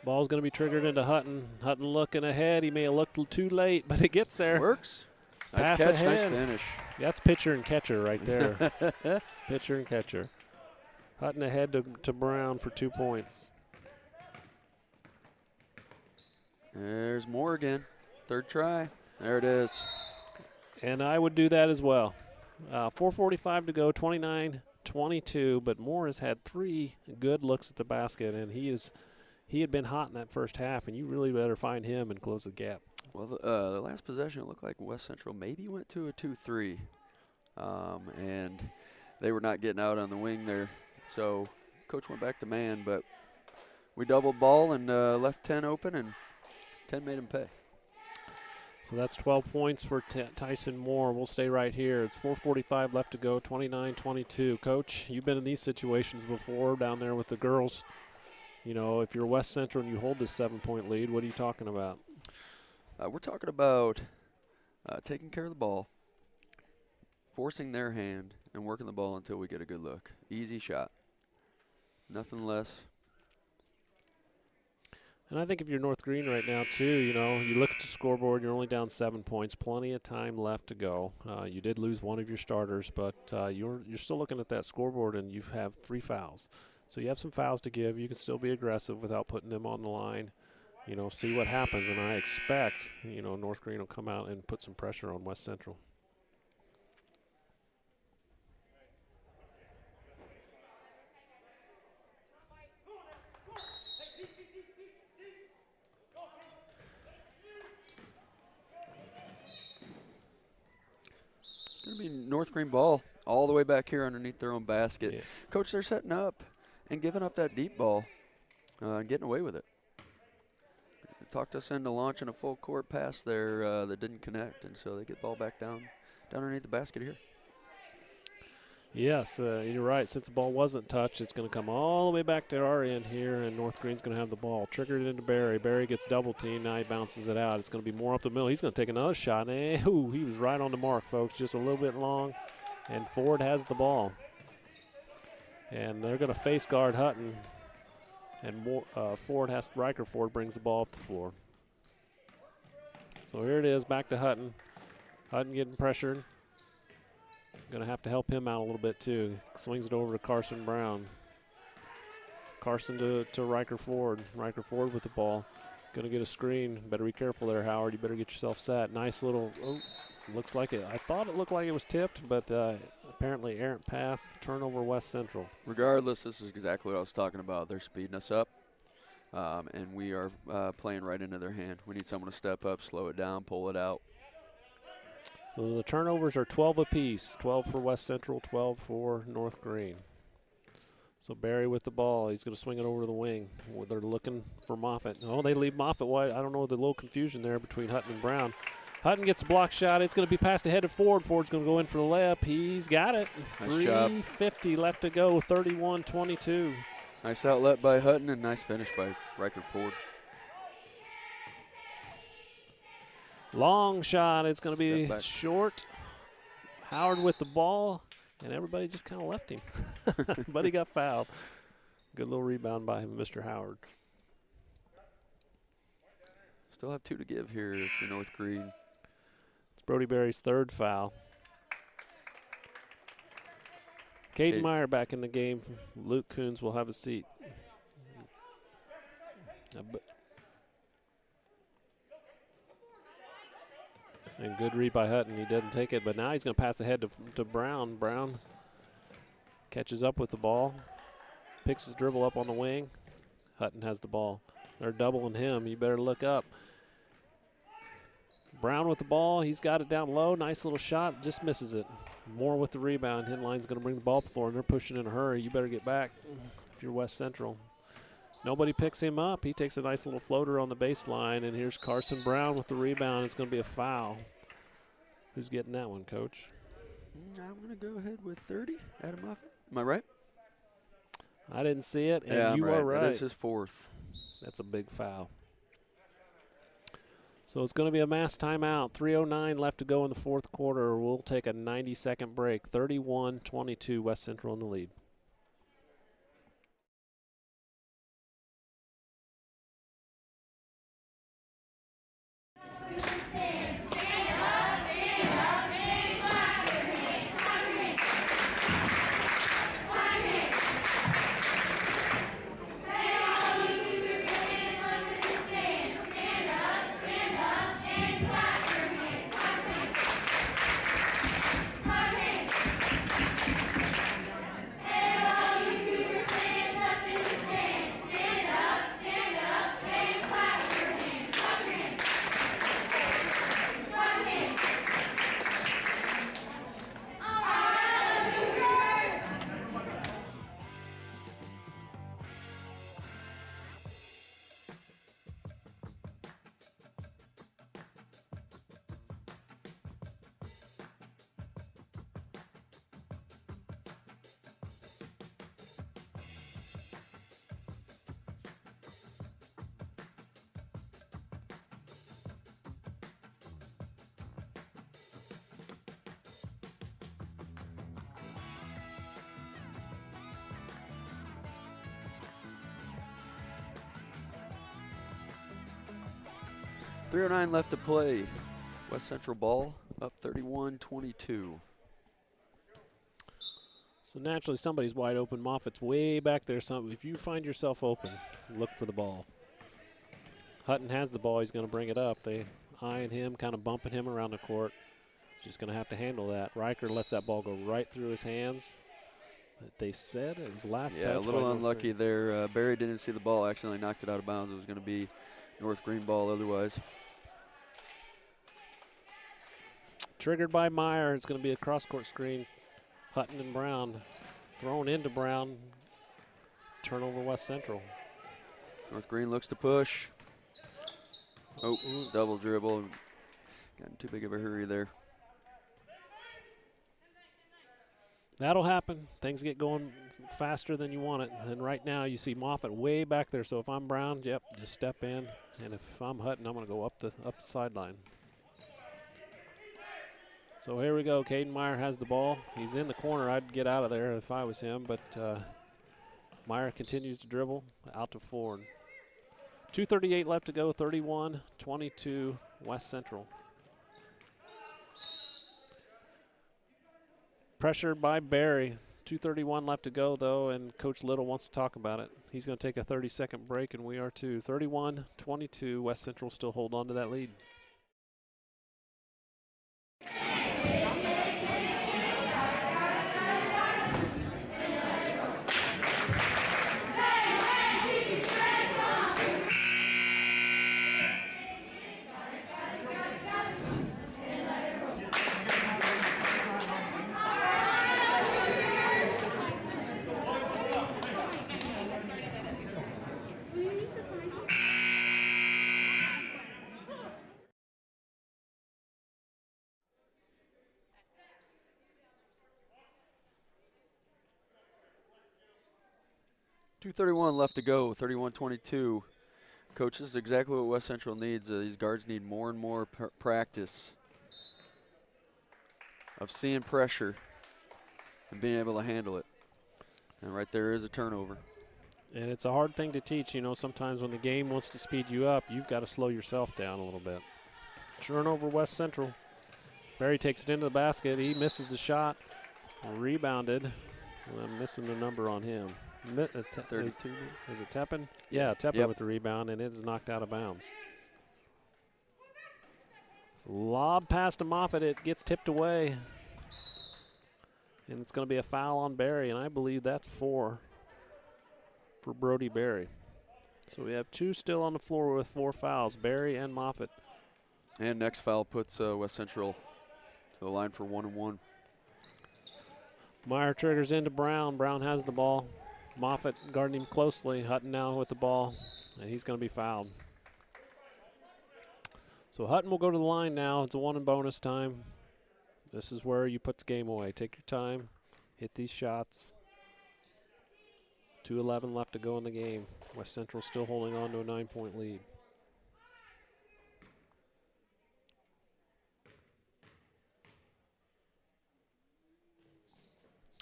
Ball's going to be triggered into Hutton. Hutton looking ahead. He may have looked too late, but it gets there. Works. Nice Pass catch, ahead. nice finish. That's pitcher and catcher right there. Pitcher and catcher. Hutton ahead to Brown for 2 points. There's Moore again. 3rd try. There it is. And I would do that as well. 4:45 to go, 29-22, but Moore has had 3 good looks at the basket, and he is he had been hot in that first half, and you really better find him and close the gap. Well, the last possession, it looked like West Central maybe went to a 2-3, and they were not getting out on the wing there. So coach went back to man, but we doubled ball and left 10 open, and 10 made him pay. So that's 12 points for Tyson Moore. We'll stay right here. It's 4:45 left to go, 29-22. Coach, you've been in these situations before down there with the girls. You know, if you're West Central and you hold this 7-point lead, what are you talking about? We're talking about taking care of the ball, forcing their hand, and working the ball until we get a good look. Easy shot. Nothing less. And I think if you're North Greene right now, too, you know, you look at the scoreboard, you're only down 7 points, plenty of time left to go. You did lose one of your starters, but you're still looking at that scoreboard and you have 3 fouls. So you have some fouls to give. You can still be aggressive without putting them on the line. You know, see what happens. And I expect, you know, North Greene will come out and put some pressure on West Central. It's going to be North Greene ball all the way back here underneath their own basket. Yeah. Coach, they're setting up and giving up that deep ball and getting away with it. They talked us into launching a full court pass there that didn't connect, and so they get ball back down underneath the basket here. Yes, you're right. Since the ball wasn't touched, it's going to come all the way back to our end here, and North Greene's going to have the ball. Triggered into Barry. Barry gets double teamed. Now he bounces it out. It's going to be more up the middle. He's going to take another shot. Ooh, he was right on the mark, folks. Just a little bit long, and Ford has the ball. And they're going to face guard Hutton, and Riker Ford brings the ball up the floor. So here it is, back to Hutton. Hutton getting pressured. Going to have to help him out a little bit too. Swings it over to Carson Brown. Carson to Riker Ford. Riker Ford with the ball. Going to get a screen. Better be careful there, Howard. You better get yourself set. Nice little, looks like it. I thought it looked like it was tipped, but apparently errant pass. Turnover West Central. Regardless, this is exactly what I was talking about. They're speeding us up, and we are playing right into their hand. We need someone to step up, slow it down, pull it out. So the turnovers are 12 apiece, 12 for West Central, 12 for North Greene. So Barry with the ball. He's going to swing it over to the wing. They're looking for Moffitt. Oh, they leave Moffitt wide. I don't know, the little confusion there between Hutton and Brown. Hutton gets a block shot. It's going to be passed ahead to Ford. Ford's going to go in for the layup. He's got it. Nice job. 3:50 left to go, 31-22. Nice outlet by Hutton and nice finish by Riker Ford. Long shot. It's going to be short. Howard with the ball, and everybody just kind of left him. But he got fouled. Good little rebound by Mr. Howard. Still have 2 to give here for North Greene. It's Brody Berry's 3rd foul. Caden Meyer back in the game. Luke Coons will have a seat. And good read by Hutton. He doesn't take it, but now he's going to pass ahead to Brown. Brown catches up with the ball, picks his dribble up on the wing. Hutton has the ball. They're doubling him. You better look up. Brown with the ball. He's got it down low. Nice little shot. Just misses it. Moore with the rebound. Hinline's going to bring the ball up the floor, and they're pushing in a hurry. You better get back if you're West Central. Nobody picks him up. He takes a nice little floater on the baseline, and here's Carson Brown with the rebound. It's going to be a foul. Who's getting that one, Coach? I'm going to go ahead with 30. Adam Moffitt. Am I right? I didn't see it, and yeah, you are right. That is his 4th. That's a big foul. So it's going to be a mass timeout. 3:09 left to go in the 4th quarter. We'll take a 90-second break. 31-22, West Central in the lead. 3:09 left to play. West Central ball up 31-22. So naturally somebody's wide open. Moffitt's way back there. If you find yourself open, look for the ball. Hutton has the ball. He's going to bring it up. They eyeing him, kind of bumping him around the court. He's just going to have to handle that. Riker lets that ball go right through his hands. They said it was last touch. Yeah, a little unlucky there. Barry didn't see the ball, accidentally knocked it out of bounds. It was going to be North Greene ball otherwise. Triggered by Meyer. It's going to be a cross-court screen. Hutton and Brown thrown into Brown. Turnover West Central. North Greene looks to push. Oh, double dribble. Got in too big of a hurry there. That'll happen. Things get going faster than you want it. And right now you see Moffitt way back there. So if I'm Brown, yep, just step in. And if I'm Hutton, I'm going to go up the sideline. So here we go. Caden Meyer has the ball. He's in the corner. I'd get out of there if I was him, but Meyer continues to dribble out to Ford. 2:38 left to go, 31-22 West Central. Pressured by Barry. 2:31 left to go, though, and Coach Little wants to talk about it. He's going to take a 30-second break, and we are too. 31-22, West Central still hold on to that lead. .231 left to go, 31-22. Coach, this is exactly what West Central needs. These guards need more and more practice of seeing pressure and being able to handle it. And right there is a turnover. And it's a hard thing to teach. You know, sometimes when the game wants to speed you up, you've got to slow yourself down a little bit. Turnover West Central. Barry takes it into the basket. He misses the shot. Rebounded. I'm missing the number on him. 32. Is it Teppin? Yeah, Teppin with the rebound, and it is knocked out of bounds. Lob pass to Moffitt. It gets tipped away. And it's going to be a foul on Barry, and I believe that's 4 for Brody Barry. So we have 2 still on the floor with 4 fouls, Barry and Moffitt. And next foul puts West Central to the line for 1-1. Meyer triggers into Brown. Brown has the ball. Moffitt guarding him closely. Hutton now with the ball, and he's going to be fouled. So Hutton will go to the line now. It's a 1 and bonus time. This is where you put the game away. Take your time. Hit these shots. 2:11 left to go in the game. West Central still holding on to a 9-point lead.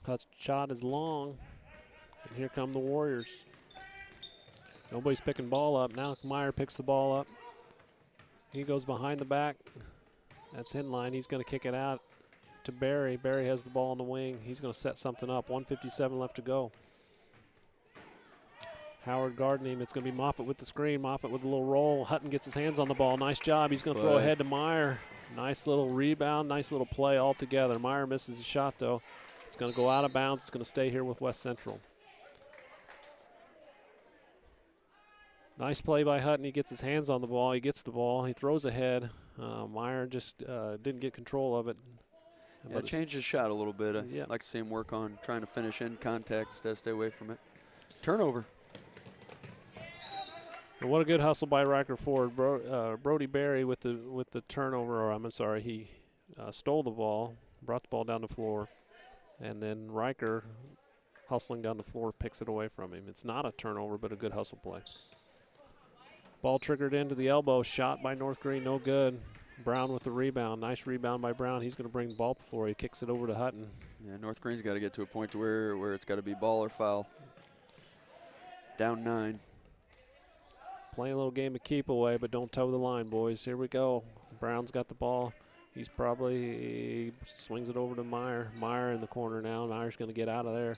Hut's shot is long. And here come the Warriors. Nobody's picking ball up. Now Meyer picks the ball up. He goes behind the back. That's inline. He's going to kick it out to Barry. Barry has the ball on the wing. He's going to set something up. 1:57 left to go. Howard guarding him. It's going to be Moffitt with the screen. Moffitt with a little roll. Hutton gets his hands on the ball. Nice job. He's going to throw ahead to Meyer. Nice little rebound. Nice little play all together. Meyer misses the shot, though. It's going to go out of bounds. It's going to stay here with West Central. Nice play by Hutton. He gets his hands on the ball. He gets the ball. He throws ahead. Meyer just didn't get control of it. Yeah, changed his shot a little bit. I'd yeah. like to see him work on trying to finish in contact instead of stay away from it. Turnover. And what a good hustle by Riker Ford. Brody Barry with the turnover. Or I'm sorry, he stole the ball, brought the ball down the floor, and then Riker, hustling down the floor, picks it away from him. It's not a turnover, but a good hustle play. Ball triggered into the elbow. Shot by North Greene, no good. Brown with the rebound. Nice rebound by Brown. He's going to bring the ball before he kicks it over to Hutton. Yeah, North Greene's got to get to a point to where it's got to be ball or foul. Down 9. Playing a little game of keep away, but don't toe the line, boys. Here we go. Brown's got the ball. He swings it over to Meyer. Meyer in the corner now. Meyer's going to get out of there.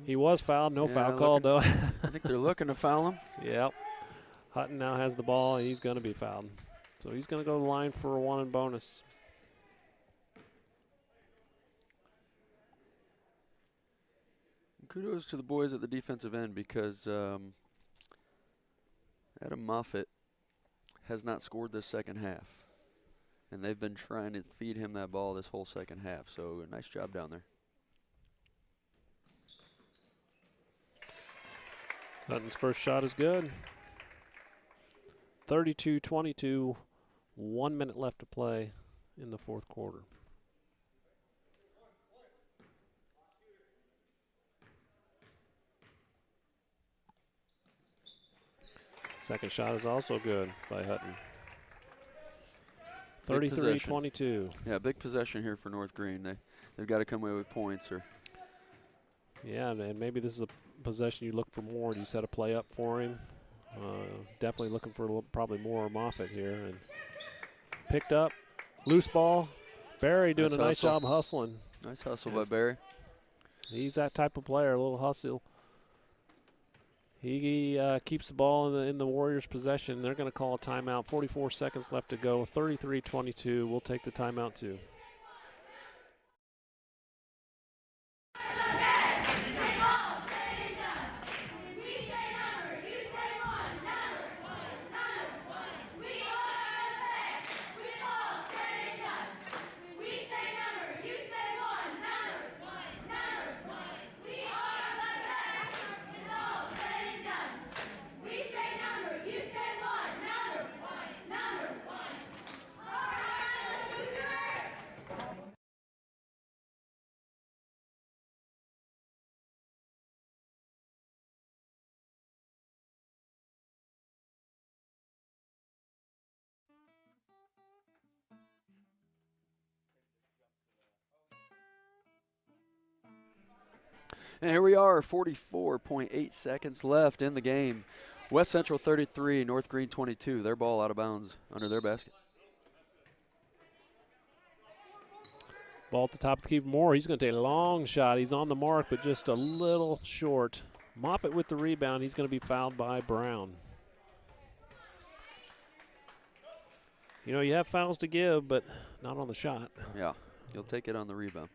He was fouled. No foul called, though. I think they're looking to foul him. Yep. Hutton now has the ball, and he's going to be fouled. So he's going to go to the line for a 1 and bonus. Kudos to the boys at the defensive end because Adam Moffitt has not scored this second half. And they've been trying to feed him that ball this whole second half. So a nice job down there. Hutton's first shot is good. 32-22, 1 minute left to play in the fourth quarter. Second shot is also good by Hutton. 33-22. Yeah, big possession here for North Greene. They've got to come away with points. Yeah, and maybe this is a possession you look for more. Do you set a play up for him? Definitely looking for probably more Moffitt here. And picked up, loose ball. Barry doing a nice job hustling. Nice hustle by Barry. He's that type of player, a little hustle. He keeps the ball in the Warriors' possession. They're going to call a timeout. 44 seconds left to go. 33-22. We'll take the timeout too. And here we are, 44.8 seconds left in the game. West Central 33, North Greene 22. Their ball out of bounds under their basket. Ball at the top to keep more. He's going to take a long shot. He's on the mark, but just a little short. Moffitt with the rebound. He's going to be fouled by Brown. You know, you have fouls to give, but not on the shot. Yeah, you'll take it on the rebound.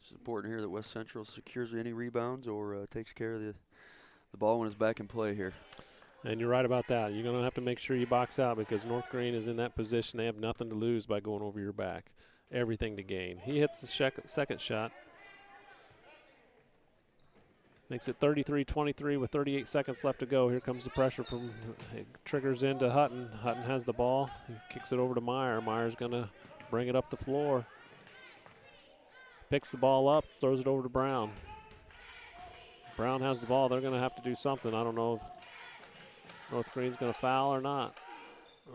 It's important here that West Central secures any rebounds or takes care of the ball when it's back in play here. And you're right about that. You're going to have to make sure you box out because North Greene is in that position. They have nothing to lose by going over your back. Everything to gain. He hits the second shot. Makes it 33-23 with 38 seconds left to go. Here comes the pressure from, it triggers into Hutton. Hutton has the ball. He kicks it over to Meyer. Meyer's going to bring it up the floor. Picks the ball up, throws it over to Brown. Brown has the ball. They're going to have to do something. I don't know if North Greene's going to foul or not.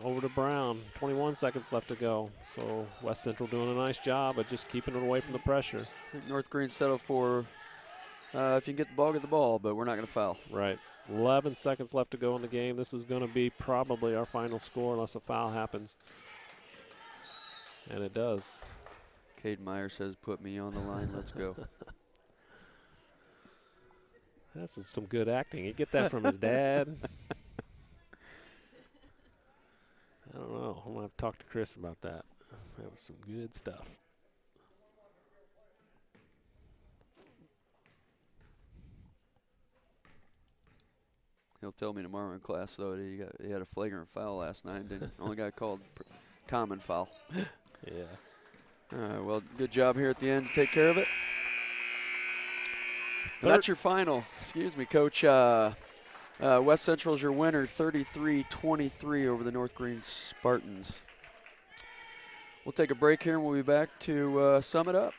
Over to Brown. 21 seconds left to go. So West Central doing a nice job of just keeping it away from the pressure. I think North Greene settled for if you can get the ball, but we're not going to foul. Right. 11 seconds left to go in the game. This is going to be probably our final score unless a foul happens. And it does. Cade Meyer says, put me on the line, let's go. That's some good acting. You get that from his dad. I don't know. I'm going to have to talk to Chris about that. That was some good stuff. He'll tell me tomorrow in class, though, that he had a flagrant foul last night. Only got called common foul. Yeah. All right, well, good job here at the end to take care of it. And that's your final. Excuse me, Coach. West Central's your winner, 33-23 over the North Greene Spartans. We'll take a break here, and we'll be back to sum it up.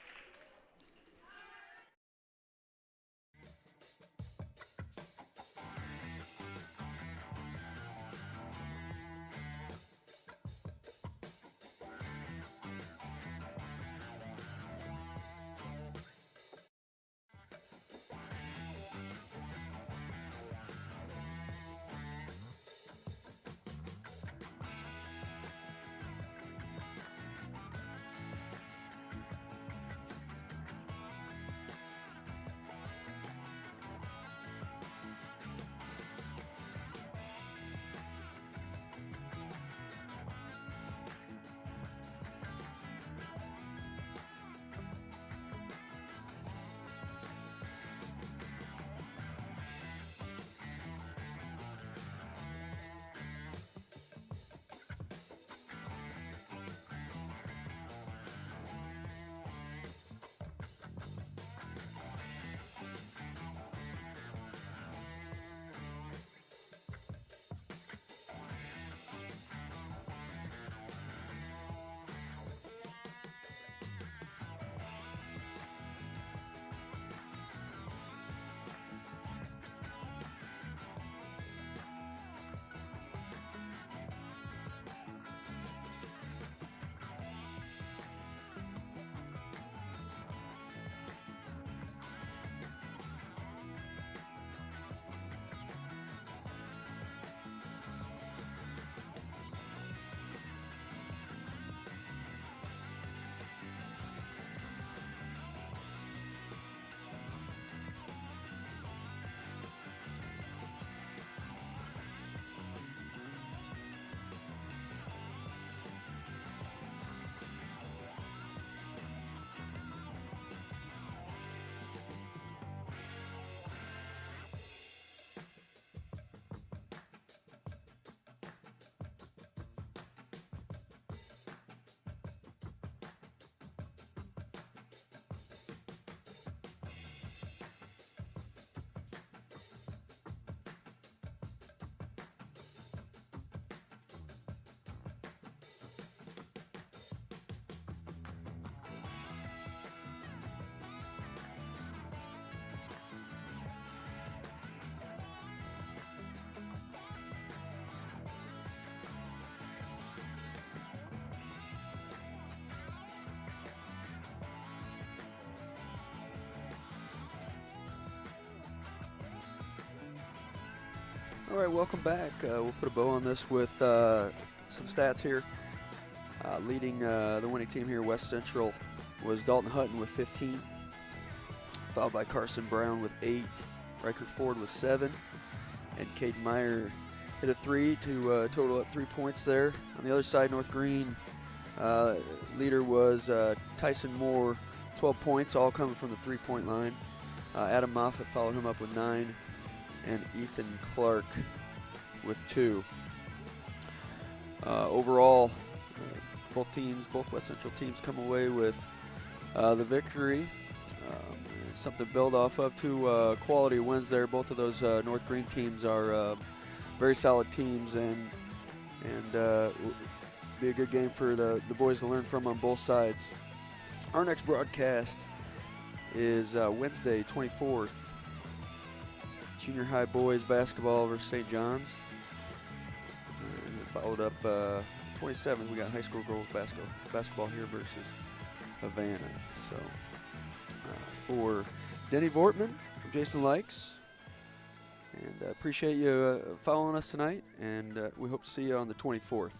All right, welcome back. We'll put a bow on this with some stats here. Leading the winning team here, West Central, was Dalton Hutton with 15, followed by Carson Brown with 8, Riker Ford with 7, and Caden Meyer hit a 3 to total up 3 points there. On the other side, North Greene, leader was Tyson Moore, 12 points, all coming from the 3-point line. Adam Moffitt followed him up with 9, and Ethan Clark with 2. Overall, both West Central teams come away with the victory. Something to build off of. 2 quality wins there. Both of those North Greene teams are very solid teams, and be a good game for the boys to learn from on both sides. Our next broadcast is Wednesday, 24th. Junior high boys basketball versus St. John's. Followed up 27th, we got high school girls basketball here versus Havana. So for Denny Vortman, I'm Jason Likes, and appreciate you following us tonight, and we hope to see you on the 24th.